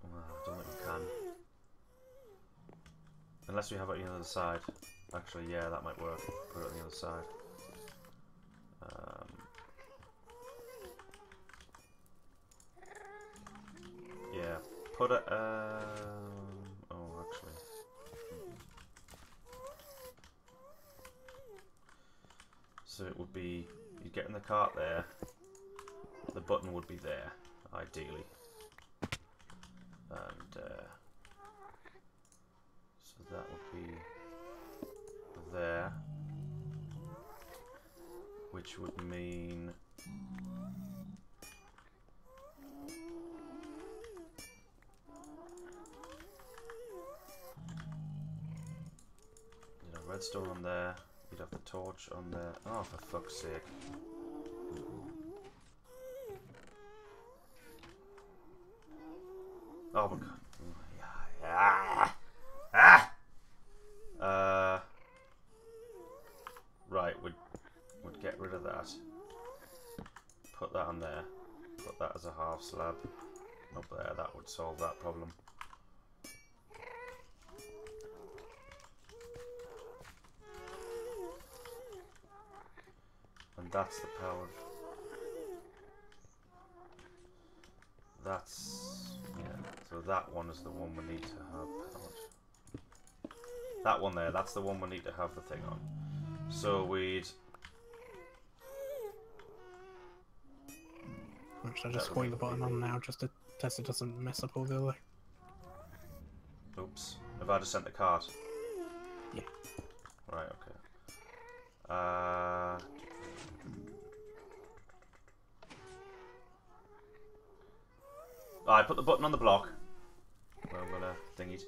[SPEAKER 1] I don't think we can. Unless we have it on the other side. Actually, yeah, that might work. Put it on the other side. Yeah, put it. Oh, actually. So it would be, you get in the cart there, the button would be there, ideally. And so that would be there, which would mean redstone on there. You'd have the torch on there. Oh, for fuck's sake. Oh my god. Right, we'd get rid of that. Put that on there. Put that as a half slab. Up there, that would solve that problem. And that's the powered. That's, yeah, so that one is the one we need to have powered. That one there, that's the one we need to have the thing on. So we'd...
[SPEAKER 3] Should I just squeeze the button on now just to test it doesn't mess up all the other.
[SPEAKER 1] Oops. Have I just sent the card?
[SPEAKER 3] Yeah.
[SPEAKER 1] Right, okay. I put the button on the block. I'm gonna thingy it.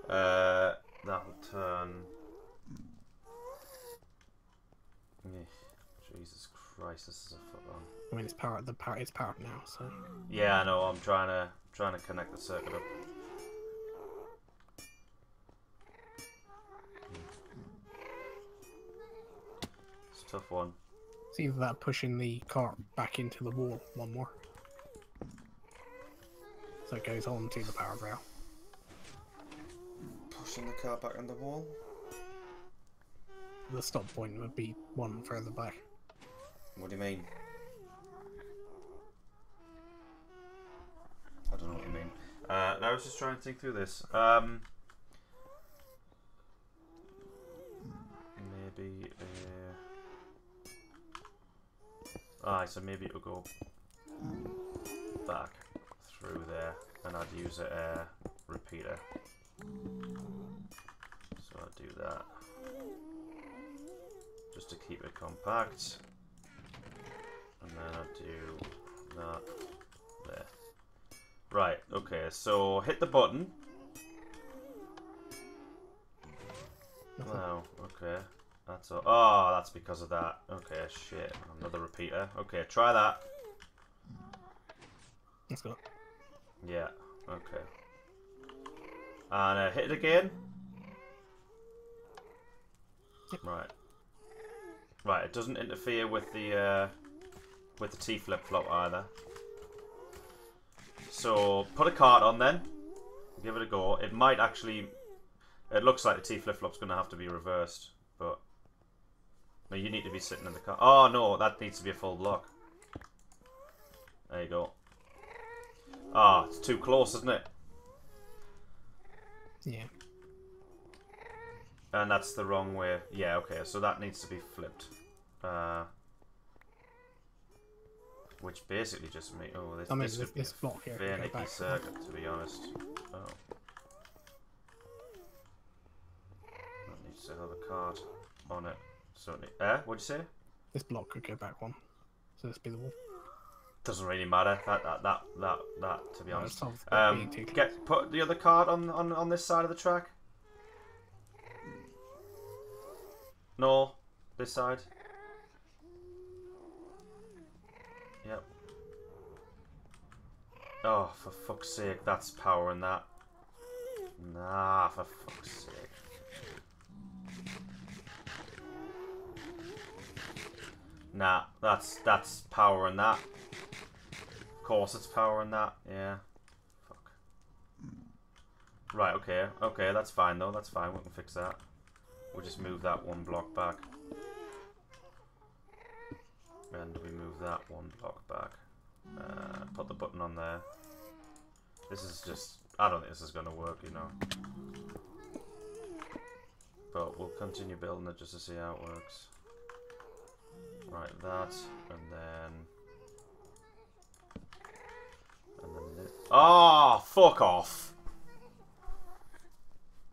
[SPEAKER 1] That'll turn. Jesus Christ, this is a foot long.
[SPEAKER 3] I mean, it's powered. It's powered now, so.
[SPEAKER 1] Yeah, I know. I'm trying to connect the circuit up. It's a tough one.
[SPEAKER 3] It's either that pushing the cart back into the wall one more, so it goes on to the powered rail.
[SPEAKER 1] Pushing the car back on the wall.
[SPEAKER 3] The stop point would be one further back.
[SPEAKER 1] What do you mean? I don't know what you mean. I was just trying to think through this. Maybe. Alright, so maybe it'll go back through there, and I'd use a repeater. So I'll do that just to keep it compact, and then I'll do that there. Right, okay, so hit the button. Wow, okay. That's all. Oh, that's because of that. Okay, shit. Another repeater. Okay, try that.
[SPEAKER 3] Let's go.
[SPEAKER 1] Yeah, okay. And hit it again.
[SPEAKER 3] Yep.
[SPEAKER 1] Right. Right, it doesn't interfere with the T flip-flop either. So, put a cart on then. Give it a go. It might actually... It looks like the T flip-flop's going to have to be reversed, but... No, you need to be sitting in the car. Oh, no, that needs to be a full block. There you go. Ah, it's too close, isn't it?
[SPEAKER 3] Yeah.
[SPEAKER 1] And that's the wrong way. Yeah, okay, so that needs to be flipped. Which basically just means... Oh, this,
[SPEAKER 3] I mean,
[SPEAKER 1] this could be
[SPEAKER 3] this block here
[SPEAKER 1] a
[SPEAKER 3] can go
[SPEAKER 1] finicky
[SPEAKER 3] back.
[SPEAKER 1] circuit, to be honest. Oh. That needs to have a card on it. So, what'd you say?
[SPEAKER 3] This block could go back one. So this be the wall.
[SPEAKER 1] Doesn't really matter. That to be honest.
[SPEAKER 3] Being too
[SPEAKER 1] Put the other card on this side of the track. No, this side. Yep. Oh, for fuck's sake, that's powering that. Nah, for fuck's sake. Nah, that's powering that. Of course it's powering that, yeah. Fuck. Right, okay, that's fine though, that's fine, we can fix that. We'll just move that one block back. And we move that one block back. Put the button on there. This is just... I don't think this is going to work, you know. But we'll continue building it just to see how it works. Right, that, and then this. Oh, fuck off!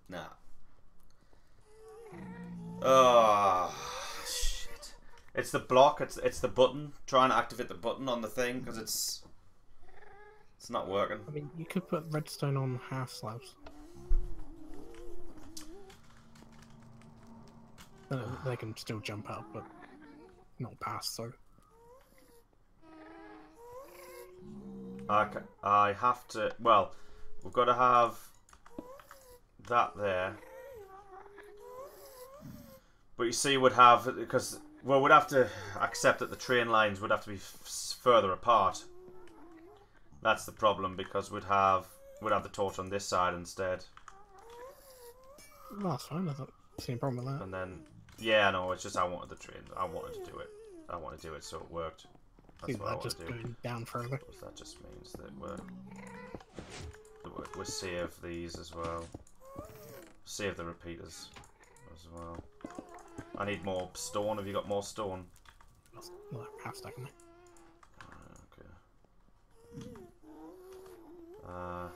[SPEAKER 1] Nah. Oh, shit. It's the block, it's the button. Trying to activate the button on the thing, because it's not working.
[SPEAKER 3] I mean, you could put redstone on half slabs. They can still jump up, but not pass through.
[SPEAKER 1] I have to... Well, we've got to have that there. But you see, we'd have... Because... Well, we'd have to accept that the train lines would have to be further apart. That's the problem, because we'd have the torch on this side instead.
[SPEAKER 3] Well, that's fine. I don't see any problem with that.
[SPEAKER 1] And then... Yeah, no, it's just I wanted the train. I wanted to do it. I want to do it so it worked. That's what I want to do.
[SPEAKER 3] Going down further.
[SPEAKER 1] That just means that we're save these as well. Save the repeaters as well. I need more stone. Have you got more stone?
[SPEAKER 3] Well, half stack on it. Over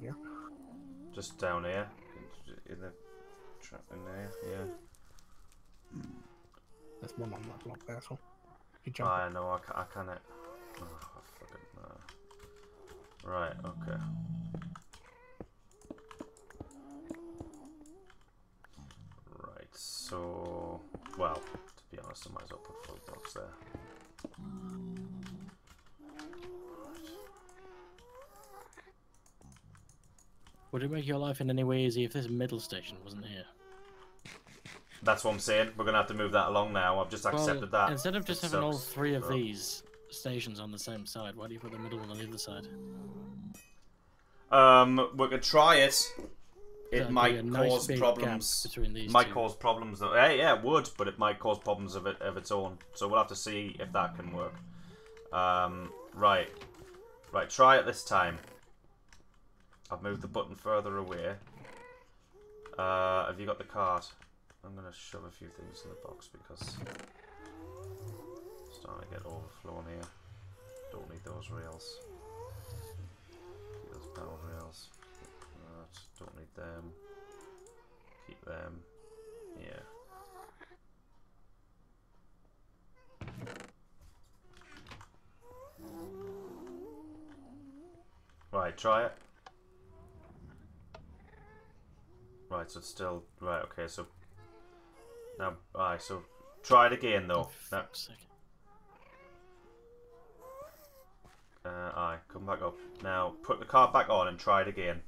[SPEAKER 3] here.
[SPEAKER 1] Just down here. In the trap in there, yeah.
[SPEAKER 3] There's one on that block there, so you jump.
[SPEAKER 1] I know, I can't. Oh, fucking right, okay. Right, so... Well, to be honest, I might as well put full blocks there.
[SPEAKER 2] Would it make your life in any way easy if this middle station wasn't here?
[SPEAKER 1] That's what I'm saying. We're going to have to move that along now. I've just accepted that.
[SPEAKER 2] Instead of just
[SPEAKER 1] It
[SPEAKER 2] having all
[SPEAKER 1] sucks,
[SPEAKER 2] 3 of
[SPEAKER 1] but-
[SPEAKER 2] these stations on the same side, why do you put the middle one on the other side?
[SPEAKER 1] We could try it. It
[SPEAKER 2] That'd be
[SPEAKER 1] might
[SPEAKER 2] a nice
[SPEAKER 1] cause
[SPEAKER 2] big
[SPEAKER 1] problems.
[SPEAKER 2] gap between these
[SPEAKER 1] Might
[SPEAKER 2] two.
[SPEAKER 1] cause problems though. Yeah, it would, but it might cause problems of its own. So we'll have to see if that can work. Right. Try it this time. I've moved the button further away. Have you got the cart? I'm gonna shove a few things in the box because it's starting to get overflowing here. Don't need those rails. Keep those power rails. Don't need them. Keep them. Yeah. Right, try it. Right, so it's still... Right, okay, so... Now, alright, so... Try it again, though.
[SPEAKER 2] Oh,
[SPEAKER 1] Now,
[SPEAKER 2] fuck's sake.
[SPEAKER 1] aye, come back up. Now, put the card back on and try it again.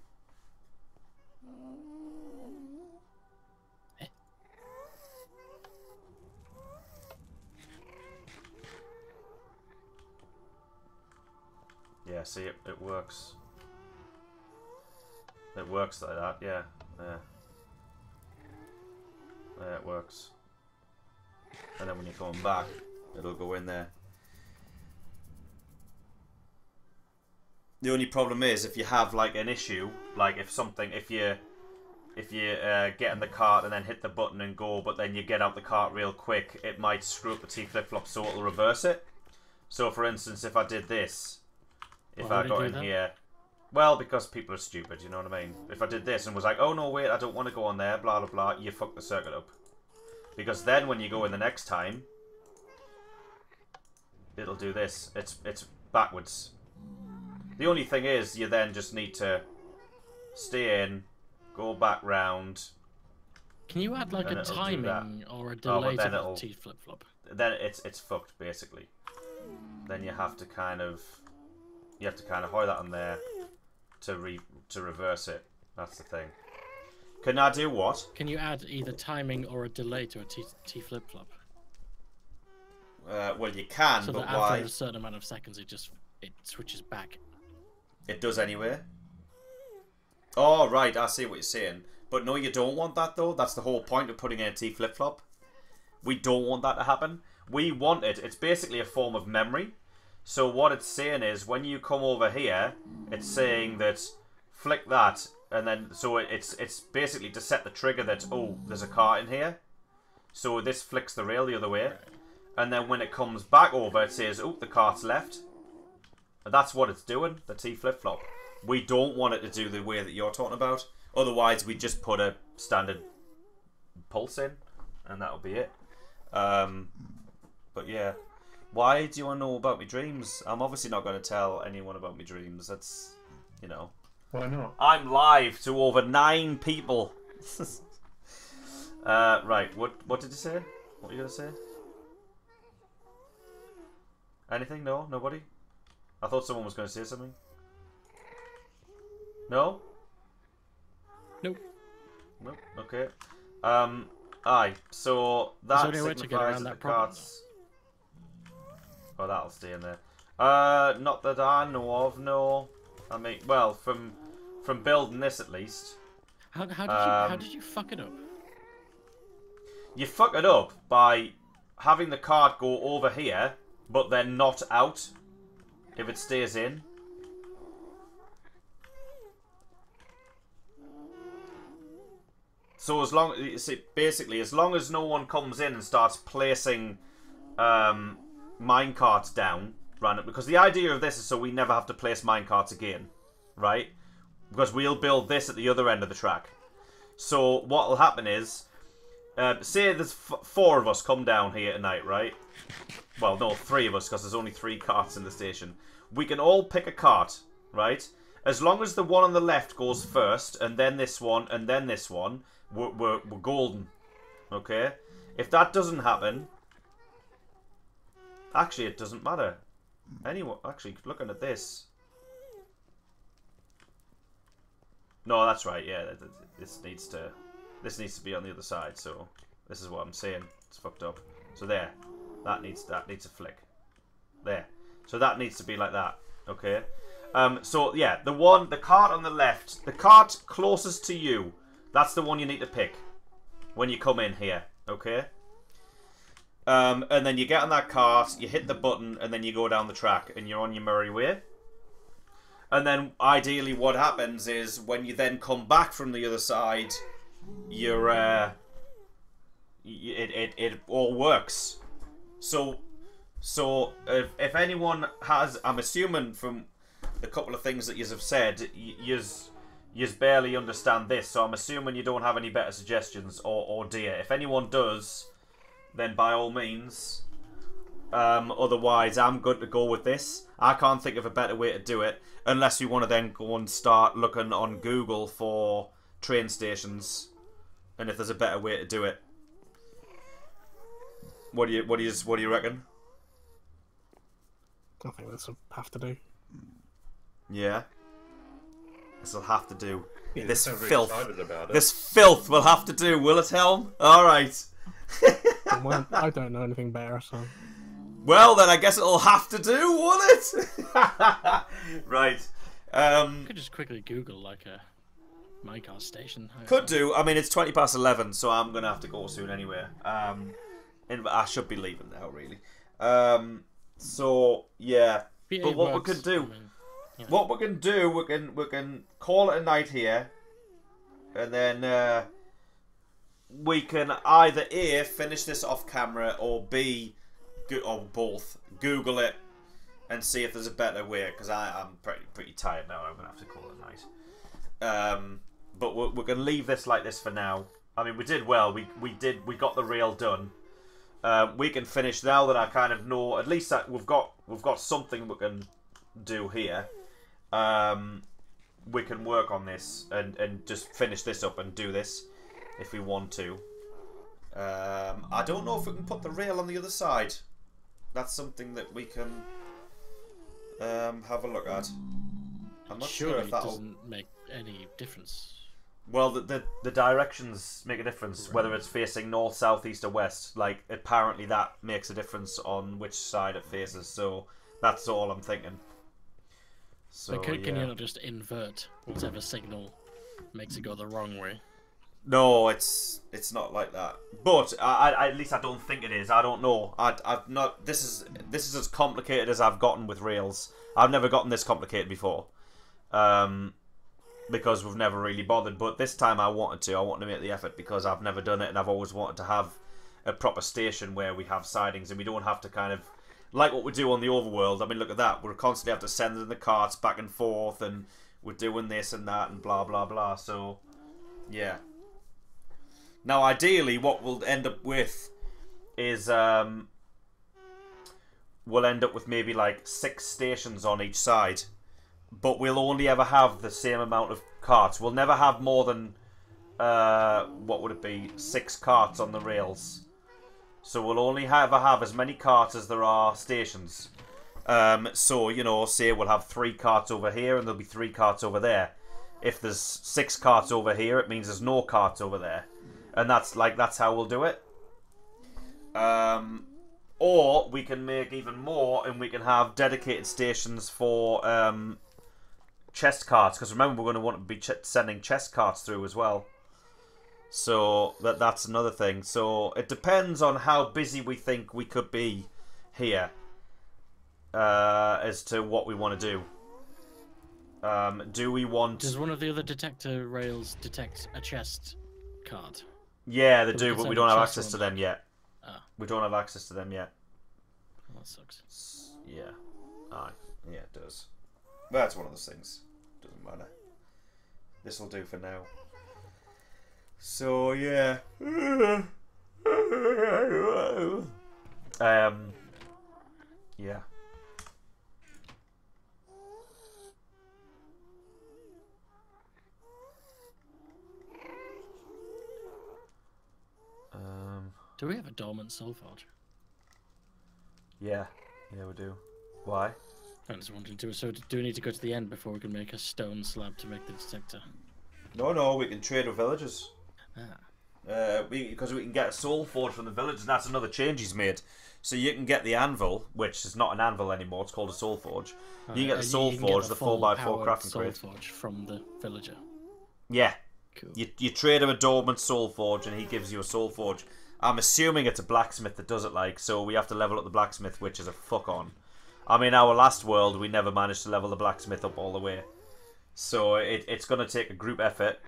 [SPEAKER 1] Yeah, see, it works. It works like that, yeah. Yeah. Yeah, it works. And then when you're coming back, it'll go in there. The only problem is if you have like an issue, like if you get in the cart and then hit the button and go, but then you get out the cart real quick, it might screw up the T flip-flop, so it'll reverse it. So for instance, if I did this, if
[SPEAKER 2] Why
[SPEAKER 1] I
[SPEAKER 2] would it
[SPEAKER 1] got
[SPEAKER 2] do
[SPEAKER 1] in
[SPEAKER 2] that?
[SPEAKER 1] here, well, because people are stupid, you know what I mean? If I did this and was like, oh no, wait, I don't want to go on there, blah blah blah, you fuck the circuit up. Because then when you go in the next time, it'll do this. It's backwards. The only thing is, you then just need to stay in, go back round.
[SPEAKER 2] Can you add like
[SPEAKER 1] And
[SPEAKER 2] a
[SPEAKER 1] it'll do that.
[SPEAKER 2] timing or a
[SPEAKER 1] Oh, but
[SPEAKER 2] delay
[SPEAKER 1] then
[SPEAKER 2] to
[SPEAKER 1] it'll-
[SPEAKER 2] the T flip-flop?
[SPEAKER 1] Then it's fucked basically. Then you have to kind of hold that on there to reverse it. That's the thing. Can I do what?
[SPEAKER 2] Can you add either timing or a delay to a T flip-flop?
[SPEAKER 1] Well, you can,
[SPEAKER 2] So
[SPEAKER 1] but
[SPEAKER 2] that after
[SPEAKER 1] why?
[SPEAKER 2] a certain amount of seconds it switches back.
[SPEAKER 1] It does anyway. Oh, right, I see what you're saying. But no, you don't want that, though. That's the whole point of putting in a T flip-flop. We don't want that to happen. We want it. It's basically a form of memory. So what it's saying is, when you come over here, it's saying that flick that, and then, so it's basically to set the trigger that, oh, there's a car in here. So this flicks the rail the other way. And then when it comes back over, it says, oh, the cart's left. And that's what it's doing, the T flip-flop. We don't want it to do the way that you're talking about. Otherwise, we just put a standard pulse in, and that'll be it. But yeah. Why do you want to know about my dreams? I'm obviously not going to tell anyone about my dreams. That's, you know.
[SPEAKER 5] Why not?
[SPEAKER 1] I'm live to over 9 people. Right, what did you say? What were you going to say? Anything? No? Nobody? I thought someone was going to say something. No?
[SPEAKER 2] Nope.
[SPEAKER 1] Nope. Okay. Aye. So that
[SPEAKER 2] Is there any way to get
[SPEAKER 1] signifies
[SPEAKER 2] around
[SPEAKER 1] that
[SPEAKER 2] that
[SPEAKER 1] the
[SPEAKER 2] problem?
[SPEAKER 1] carts. Oh, that'll stay in there. Not that I know of. No. I mean, well, from building this at least.
[SPEAKER 2] How did you fuck it up?
[SPEAKER 1] You fuck it up by having the cart go over here, but then not out if it stays in. So as long, basically, as long as no one comes in and starts placing minecarts down, random, because the idea of this is so we never have to place minecarts again, right? Because we'll build this at the other end of the track. So what will happen is, say there's 4 of us come down here tonight, right? Well, no, 3 of us, because there's only 3 carts in the station. We can all pick a cart, right? As long as the one on the left goes first, and then this one, and then this one, we're golden, okay? If that doesn't happen, actually, it doesn't matter. Anyone, actually, looking at this. No, that's right. Yeah, this needs to be on the other side. So this is what I'm saying. It's fucked up. So there, that needs a flick. There. So that needs to be like that. Okay. So yeah, the cart on the left, the cart closest to you, that's the one you need to pick when you come in here. Okay. And then you get on that cart, you hit the button, and then you go down the track, and you're on your merry way. And then, ideally, what happens is, when you then come back from the other side, you're, it all works. So if anyone has, I'm assuming from the couple of things that you have said, you barely understand this, so I'm assuming you don't have any better suggestions, or dear. If anyone does, then by all means. Otherwise, I'm good to go with this. I can't think of a better way to do it, unless you want to then go and start looking on Google for train stations, and if there's a better way to do it. What do you reckon?
[SPEAKER 3] I think this will have to do.
[SPEAKER 1] Yeah. This will have to do.
[SPEAKER 5] Yeah,
[SPEAKER 1] this
[SPEAKER 5] I'm very
[SPEAKER 1] filth.
[SPEAKER 5] excited about it.
[SPEAKER 1] This filth will have to do, will it, Helm? Alright.
[SPEAKER 3] Well, I don't know anything better, so...
[SPEAKER 1] Well, then I guess it'll have to do, won't it? Right.
[SPEAKER 2] You could just quickly Google, like, a minecart station.
[SPEAKER 1] Could do. I mean, it's 11:20, so I'm going to have to go soon anyway. And I should be leaving now, really. So, yeah. But what we could do... What we can do, we can call it a night here. And then... we can either A, finish this off camera, or B, or both, Google it and see if there's a better way, because I'm pretty tired now. I'm gonna have to call it a night. But we're gonna leave this like this for now. I mean, we did well. We got the rail done. We can finish now that I kind of know at least that we've got something we can do here. We can work on this and just finish this up and do this if we want to. I don't know if we can put the rail on the other side. That's something that we can have a look at. I'm not sure if that
[SPEAKER 2] doesn't make any difference.
[SPEAKER 1] Well, the directions make a difference, right. Whether it's facing north, south, east, or west. Like, apparently that makes a difference on which side it faces. So that's all I'm thinking. So
[SPEAKER 2] can you not just invert whatever signal makes it go the wrong way?
[SPEAKER 1] No, it's not like that. But I at least I don't think it is. I don't know. I've not. This is as complicated as I've gotten with rails. I've never gotten this complicated before, because we've never really bothered. But this time I wanted to. I wanted to make the effort because I've never done it, and I've always wanted to have a proper station where we have sidings and we don't have to kind of like what we do on the overworld. I mean, look at that. We're constantly have to send in the carts back and forth, and we're doing this and that and blah blah blah. So yeah. Now, ideally, what we'll end up with is we'll end up with maybe like 6 stations on each side, but we'll only ever have the same amount of carts. We'll never have more than what would it be, 6 carts on the rails. So we'll only ever have as many carts as there are stations. So, you know, say we'll have 3 carts over here and there'll be 3 carts over there. If there's 6 carts over here, it means there's no carts over there. And that's how we'll do it. Or we can make even more and we can have dedicated stations for chest carts. Because remember, we're going to want to be sending chest carts through as well. So that's another thing. So it depends on how busy we think we could be here as to what we want to do. Do we want...
[SPEAKER 2] Does one of the other detector rails detect a chest cart?
[SPEAKER 1] Yeah, they do, but we don't have access to them yet.
[SPEAKER 2] Oh.
[SPEAKER 1] We don't have access to them yet.
[SPEAKER 2] Well, that sucks.
[SPEAKER 1] Yeah. Aye, yeah, it does. That's one of those things. Doesn't matter. This will do for now. So yeah. Yeah.
[SPEAKER 2] Do we have a dormant soul forge?
[SPEAKER 1] Yeah. Yeah, we do. Why?
[SPEAKER 2] I was wondering too. So do we need to go to the end before we can make a stone slab to make the detector?
[SPEAKER 1] No, we can trade with villagers.
[SPEAKER 2] Ah.
[SPEAKER 1] Because we can get a soul forge from the villagers, and that's another change he's made. So you can get the anvil, which is not an anvil anymore, it's called a soul forge. You can get the soul forge, the 4x4 crafting crate.
[SPEAKER 2] Soul forge from the villager.
[SPEAKER 1] Yeah.
[SPEAKER 2] Cool.
[SPEAKER 1] You trade him a dormant soul forge, and he gives you a soul forge. I'm assuming it's a blacksmith that does it, like, so we have to level up the blacksmith, which is a fuck on. I mean, our last world, we never managed to level the blacksmith up all the way. So it's going to take a group effort.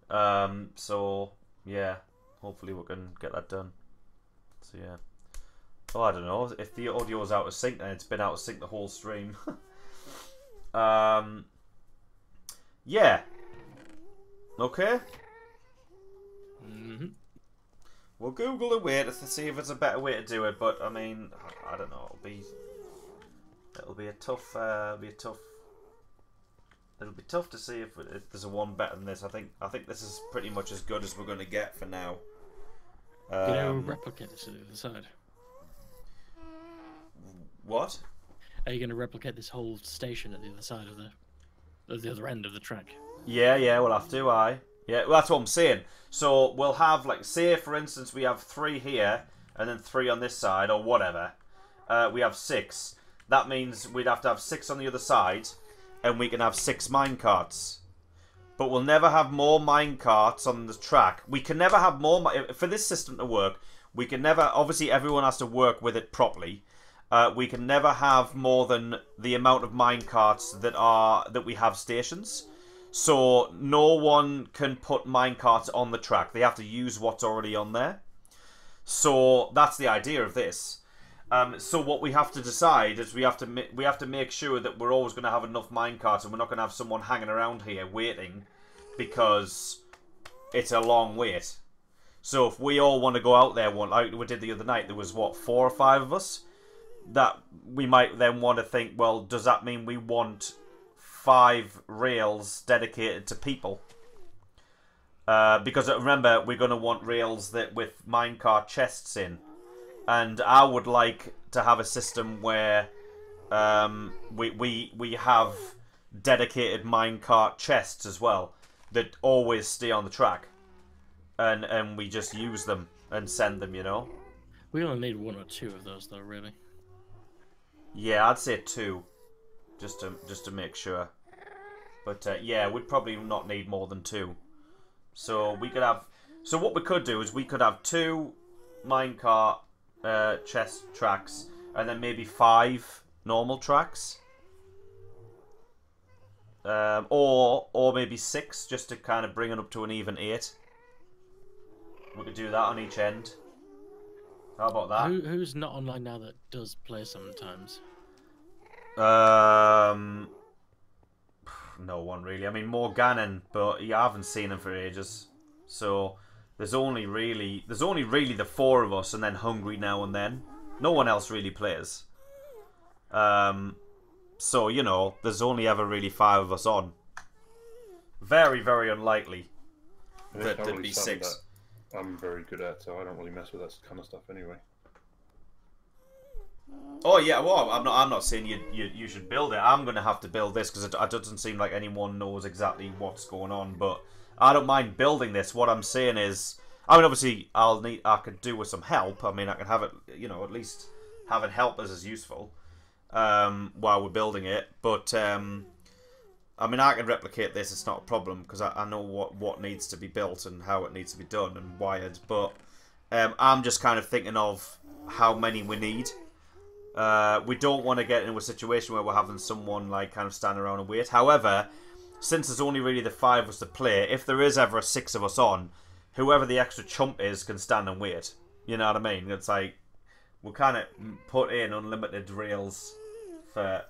[SPEAKER 1] So, yeah. Hopefully we can get that done. So, yeah. Oh, I don't know. If the audio's out of sync, then it's been out of sync the whole stream. Yeah. Okay.
[SPEAKER 2] Mm-hmm.
[SPEAKER 1] We'll Google a way to see if it's a better way to do it, but I mean, I don't know. It'll be a tough. It'll be tough to see if there's a one better than this. I think this is pretty much as good as we're going to get for now.
[SPEAKER 2] Replicate this to the other side.
[SPEAKER 1] What?
[SPEAKER 2] Are you going to replicate this whole station at the other side of the other end of the track?
[SPEAKER 1] Yeah, we'll have to. Yeah, well, that's what I'm saying. So we'll have, like, say for instance we have 3 here and then 3 on this side or whatever. We have 6. That means we'd have to have 6 on the other side, and we can have 6 minecarts. But we'll never have more minecarts on the track. We can never have more for this system to work. We can never. Obviously, everyone has to work with it properly. We can never have more than the amount of minecarts that we have stations. So no one can put minecarts on the track. They have to use what's already on there. So that's the idea of this. So what we have to decide is we have to make sure that we're always going to have enough minecarts, and we're not going to have someone hanging around here waiting because it's a long wait. So if we all want to go out there, like we did the other night, there was what, 4 or 5 of us. That we might then want to think, well, does that mean we want 5 rails dedicated to people? Because remember, we're going to want rails with minecart chests in. And I would like to have a system where we have dedicated minecart chests as well that always stay on the track, and we just use them and send them. You know.
[SPEAKER 2] We only need 1 or 2 of those, though, really.
[SPEAKER 1] Yeah, I'd say 2, just to make sure. But yeah, we'd probably not need more than 2. So we could have. So what we could do is we could have 2 minecart chest tracks, and then maybe 5 normal tracks, or maybe 6, just to kind of bring it up to an even 8. We could do that on each end. How about that?
[SPEAKER 2] Who's not online now that does play sometimes?
[SPEAKER 1] No one really. I mean, Morganon, but I haven't seen him for ages. So there's only really the 4 of us, and then Hungry now and then. No one else really plays. So you know, there's only ever really 5 of us on. Very, very unlikely that there'd be 6.
[SPEAKER 5] I'm very good at, so I don't really mess with that kind of stuff anyway.
[SPEAKER 1] Oh yeah, well, I'm not saying you should build it. I'm gonna have to build this because it doesn't seem like anyone knows exactly what's going on. But I don't mind building this. What I'm saying is, I mean, obviously, I could do with some help. I mean, I can have it, you know, at least having help is useful while we're building it. But I mean, I can replicate this. It's not a problem because I know what needs to be built and how it needs to be done and wired. But I'm just kind of thinking of how many we need. We don't want to get into a situation where we're having someone like kind of stand around and wait. However, since there's only really the 5 of us to play, if there is ever a 6 of us on, whoever the extra chump is can stand and wait. You know what I mean? It's like we'll kind of put in unlimited rails for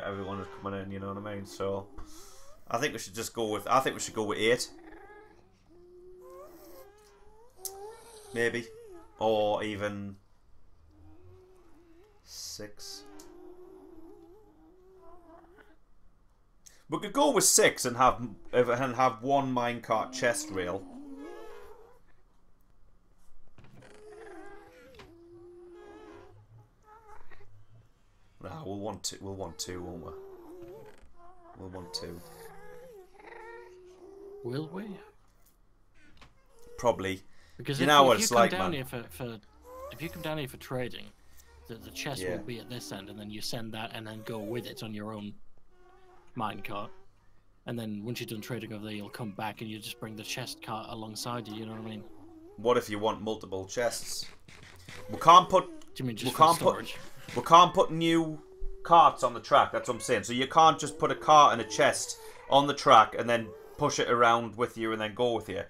[SPEAKER 1] everyone who's coming in. You know what I mean? So I think we should just go with. I think we should go with 8, maybe, or even 6. We could go with 6 and have one minecart chest rail. Nah, we'll want 2. We'll want 2, won't we? We'll want 2.
[SPEAKER 2] Will we?
[SPEAKER 1] Probably.
[SPEAKER 2] Because
[SPEAKER 1] you
[SPEAKER 2] if,
[SPEAKER 1] know
[SPEAKER 2] if
[SPEAKER 1] what
[SPEAKER 2] you
[SPEAKER 1] it's
[SPEAKER 2] come
[SPEAKER 1] like,
[SPEAKER 2] down
[SPEAKER 1] man.
[SPEAKER 2] here if you come down here for trading, the chest
[SPEAKER 1] Yeah.
[SPEAKER 2] will be at this end, and then you send that, and then go with it on your own minecart. And then once you're done trading over there, you'll come back and you just bring the chest cart alongside you. You know what I mean?
[SPEAKER 1] What if you want multiple chests? We can't put.
[SPEAKER 2] Do you mean just
[SPEAKER 1] we
[SPEAKER 2] for
[SPEAKER 1] can't
[SPEAKER 2] storage?
[SPEAKER 1] We can't put new carts on the track. That's what I'm saying. So you can't just put a cart and a chest on the track and then push it around with you and then go with you.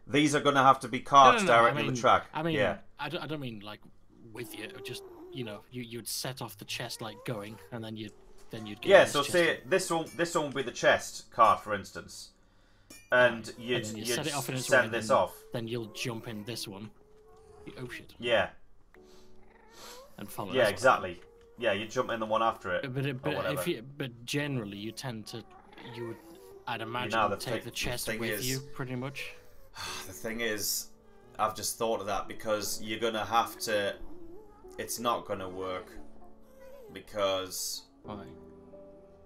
[SPEAKER 1] These are going to have to be carts directly on the track.
[SPEAKER 2] I mean,
[SPEAKER 1] yeah.
[SPEAKER 2] I don't mean like with you. Just you'd set off the chest like going, and then you'd get.
[SPEAKER 1] Yeah. So say this won't be the chest cart, for instance, and you'd
[SPEAKER 2] set it off in its
[SPEAKER 1] send
[SPEAKER 2] way,
[SPEAKER 1] this off.
[SPEAKER 2] Then you'll jump in this one. Oh shit.
[SPEAKER 1] Yeah.
[SPEAKER 2] And follow.
[SPEAKER 1] Yeah. Exactly. Yeah. You jump in the one after it.
[SPEAKER 2] But generally you tend to I'd imagine take the chest with you pretty much.
[SPEAKER 1] The thing is, I've just thought of that because you're gonna have to. It's not gonna work because
[SPEAKER 2] Why?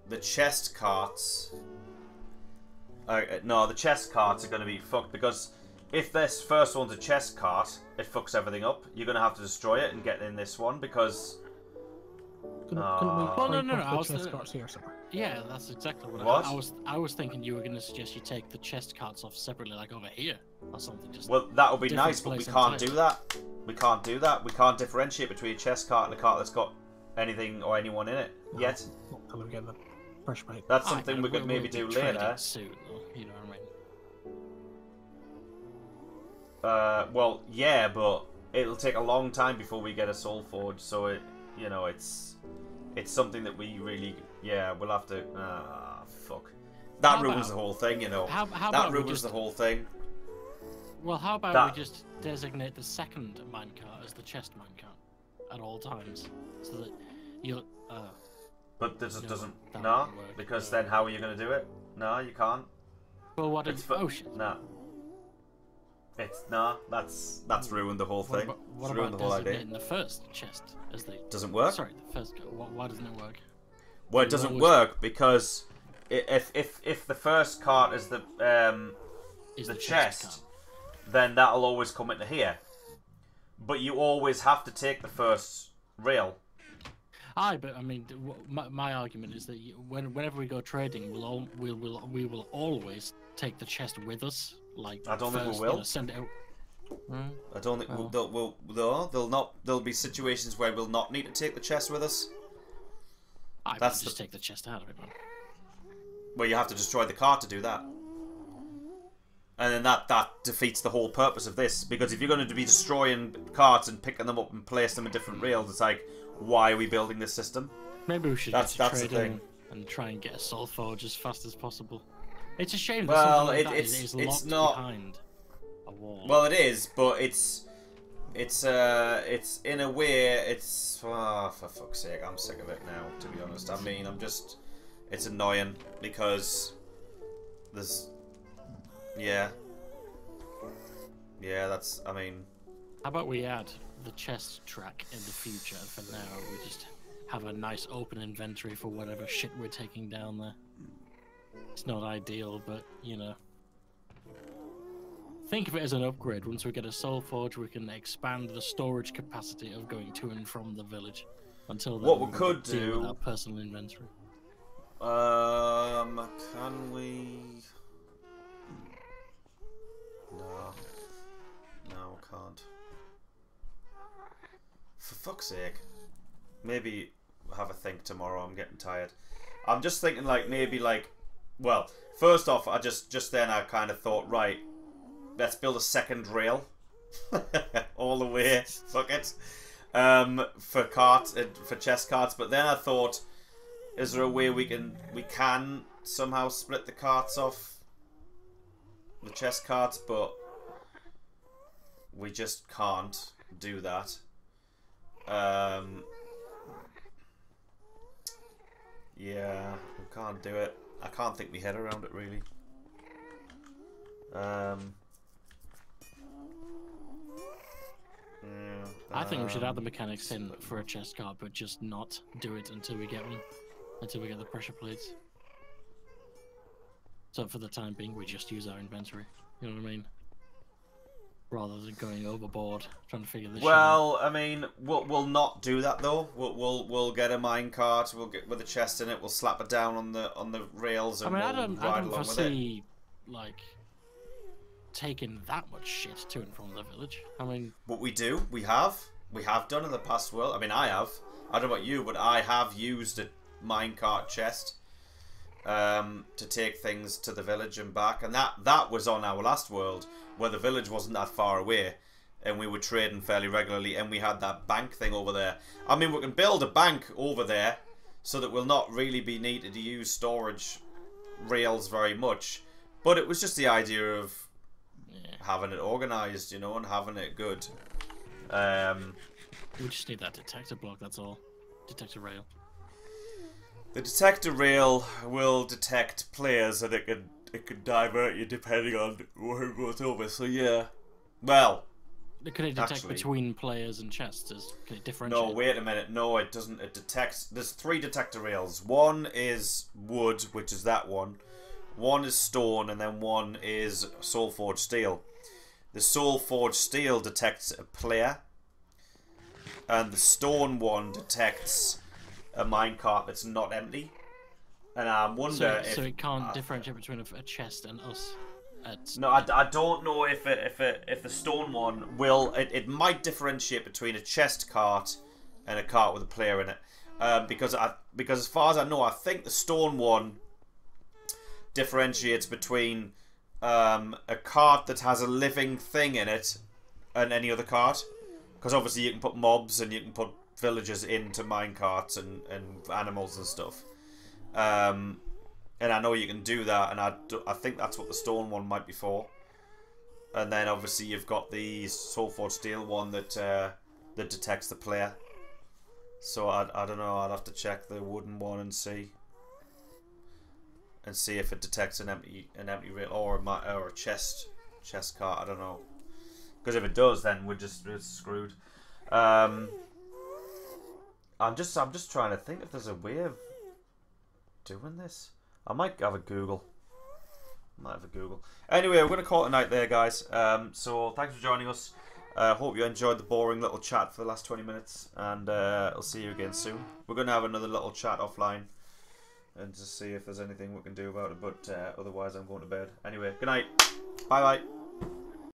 [SPEAKER 1] the chest carts. No, the chest carts are gonna be fucked because if this first one's a chest cart, it fucks everything up. You're gonna have to destroy it and get in this one because.
[SPEAKER 3] Couldn't we
[SPEAKER 2] Well, no,
[SPEAKER 3] put
[SPEAKER 2] I was
[SPEAKER 3] chest carts here somewhere?
[SPEAKER 2] Yeah, that's exactly what I was thinking. You were going to suggest you take the chest carts off separately, like over here or something. Just
[SPEAKER 1] well, that would be
[SPEAKER 2] different
[SPEAKER 1] nice, but we
[SPEAKER 2] place
[SPEAKER 1] can't
[SPEAKER 2] entirely.
[SPEAKER 1] do that. We can't do that. We can't differentiate between a chest cart and a cart that's got anything or anyone in it yet.
[SPEAKER 3] Not until we get the fresh mate.
[SPEAKER 1] That's something we could maybe do later.
[SPEAKER 2] Soon, you know what I mean?
[SPEAKER 1] Well, yeah, but it'll take a long time before we get a soul forge, so it's something that we really, we'll have to. Fuck. That ruins the whole thing,
[SPEAKER 2] How
[SPEAKER 1] that ruins the whole thing.
[SPEAKER 2] Well, how about we just designate the second minecart as the chest minecart at all times, so that you'll.
[SPEAKER 1] But this doesn't.
[SPEAKER 2] that
[SPEAKER 1] No,
[SPEAKER 2] wouldn't work.
[SPEAKER 1] because then how are you going to do it? No, you can't.
[SPEAKER 2] Well, what if?
[SPEAKER 1] It's
[SPEAKER 2] Oh shit.
[SPEAKER 1] No. That's ruined the whole thing.
[SPEAKER 2] What
[SPEAKER 1] It's ruined
[SPEAKER 2] about
[SPEAKER 1] the whole idea.
[SPEAKER 2] designating the first chest as the?
[SPEAKER 1] Doesn't work.
[SPEAKER 2] Sorry, the first. Why doesn't it work?
[SPEAKER 1] Well, it doesn't work because if the first cart is the chest,
[SPEAKER 2] cart.
[SPEAKER 1] then that'll always come into here. But you always have to take the first rail.
[SPEAKER 2] Aye, but I mean, my argument is that whenever we go trading, we will always take the chest with us. Like
[SPEAKER 1] I don't think we
[SPEAKER 2] first,
[SPEAKER 1] will.
[SPEAKER 2] Send it out.
[SPEAKER 1] I don't think there'll be situations where we'll not need to take the chest with us.
[SPEAKER 2] I
[SPEAKER 1] That's
[SPEAKER 2] just take the chest out of it, man.
[SPEAKER 1] Well, you have to destroy the cart to do that. And then that defeats the whole purpose of this. Because if you're going to be destroying carts and picking them up and place them in different rails, it's like, why are we building this system?
[SPEAKER 2] Maybe we should
[SPEAKER 1] That's
[SPEAKER 2] get
[SPEAKER 1] the
[SPEAKER 2] to
[SPEAKER 1] thing.
[SPEAKER 2] trading and try and get a soul forge as fast as possible. It's a shame that
[SPEAKER 1] Well,
[SPEAKER 2] something like that
[SPEAKER 1] it's
[SPEAKER 2] is locked
[SPEAKER 1] not
[SPEAKER 2] behind a wall.
[SPEAKER 1] Well, it is, but it's in a way it's for fuck's sake, I'm sick of it now. To be honest, I mean, it's annoying because there's that's I mean.
[SPEAKER 2] How about we add the chest track in the future? For now, we just have a nice open inventory for whatever shit we're taking down there. It's not ideal, but you know. Think of it as an upgrade. Once we get a soul forge, we can expand the storage capacity of going to and from the village. Until then,
[SPEAKER 1] What we could
[SPEAKER 2] deal
[SPEAKER 1] do-
[SPEAKER 2] with our personal inventory.
[SPEAKER 1] Can we? No, can't. For fuck's sake. Maybe have a think tomorrow. I'm getting tired. I'm just thinking well, first off, I just then I kind of thought, right, let's build a second rail all the way. Fuck it. For chest carts, but then I thought Is there a way we can somehow split the carts off the chest carts, but we just can't do that. Yeah, we can't do it. I can't think my head around it really.
[SPEAKER 2] I think we should add the mechanics in for a chest cart, but just not do it until we get one, until we get the pressure plates. So for the time being, we just use our inventory. You know what I mean? Rather than going overboard trying to figure this shit out.
[SPEAKER 1] Well, I mean, we'll not do that though. We'll get a minecart. We'll get with a chest in it. We'll slap it down on the rails and
[SPEAKER 2] I
[SPEAKER 1] we'll
[SPEAKER 2] mean,
[SPEAKER 1] ride
[SPEAKER 2] I don't
[SPEAKER 1] along with it.
[SPEAKER 2] foresee like taking that much shit to and from the village. I mean,
[SPEAKER 1] But we do. We have done in the past world. I mean, I have. I don't know about you, but I have used a minecart chest to take things to the village and back, and that was on our last world where the village wasn't that far away, and we were trading fairly regularly, and we had that bank thing over there. I mean, we can build a bank over there so that we'll not really be needed to use storage rails very much, but it was just the idea of having it organized, you know, and having it good.
[SPEAKER 2] we just need that detector block. That's all. Detector rail.
[SPEAKER 1] The detector rail will detect players, and it can divert you depending on who goes over. So yeah, well,
[SPEAKER 2] Can it detect
[SPEAKER 1] actually,
[SPEAKER 2] between players and chests? Can it differentiate?
[SPEAKER 1] no, wait a minute. No, it doesn't. It detects. There's 3 detector rails. One is wood, which is that one. One is stone, and then one is soul forged steel. The soul forged steel detects a player, and the stone one detects a minecart that's not empty. And I wonder if...
[SPEAKER 2] So it can't differentiate between a chest and us?
[SPEAKER 1] No, I don't know if the stone one will... It might differentiate between a chest cart and a cart with a player in it. Because as far as I know, I think the stone one differentiates between a cart that has a living thing in it and any other cart. Because obviously you can put mobs and you can put villagers into minecarts and animals and stuff. And I know you can do that, and I think that's what the stone one might be for. And then obviously you've got the soulforged steel one that detects the player. So I don't know. I'd have to check the wooden one and see if it detects an empty rail or a chest cart. I don't know. Because if it does, then we're screwed. I'm just trying to think if there's a way of doing this. I might have a Google. Anyway, we're going to call it a night there, guys. So thanks for joining us. Hope you enjoyed the boring little chat for the last 20 minutes. And I'll see you again soon. We're going to have another little chat offline and just see if there's anything we can do about it. But otherwise, I'm going to bed. Anyway, good night. Bye-bye.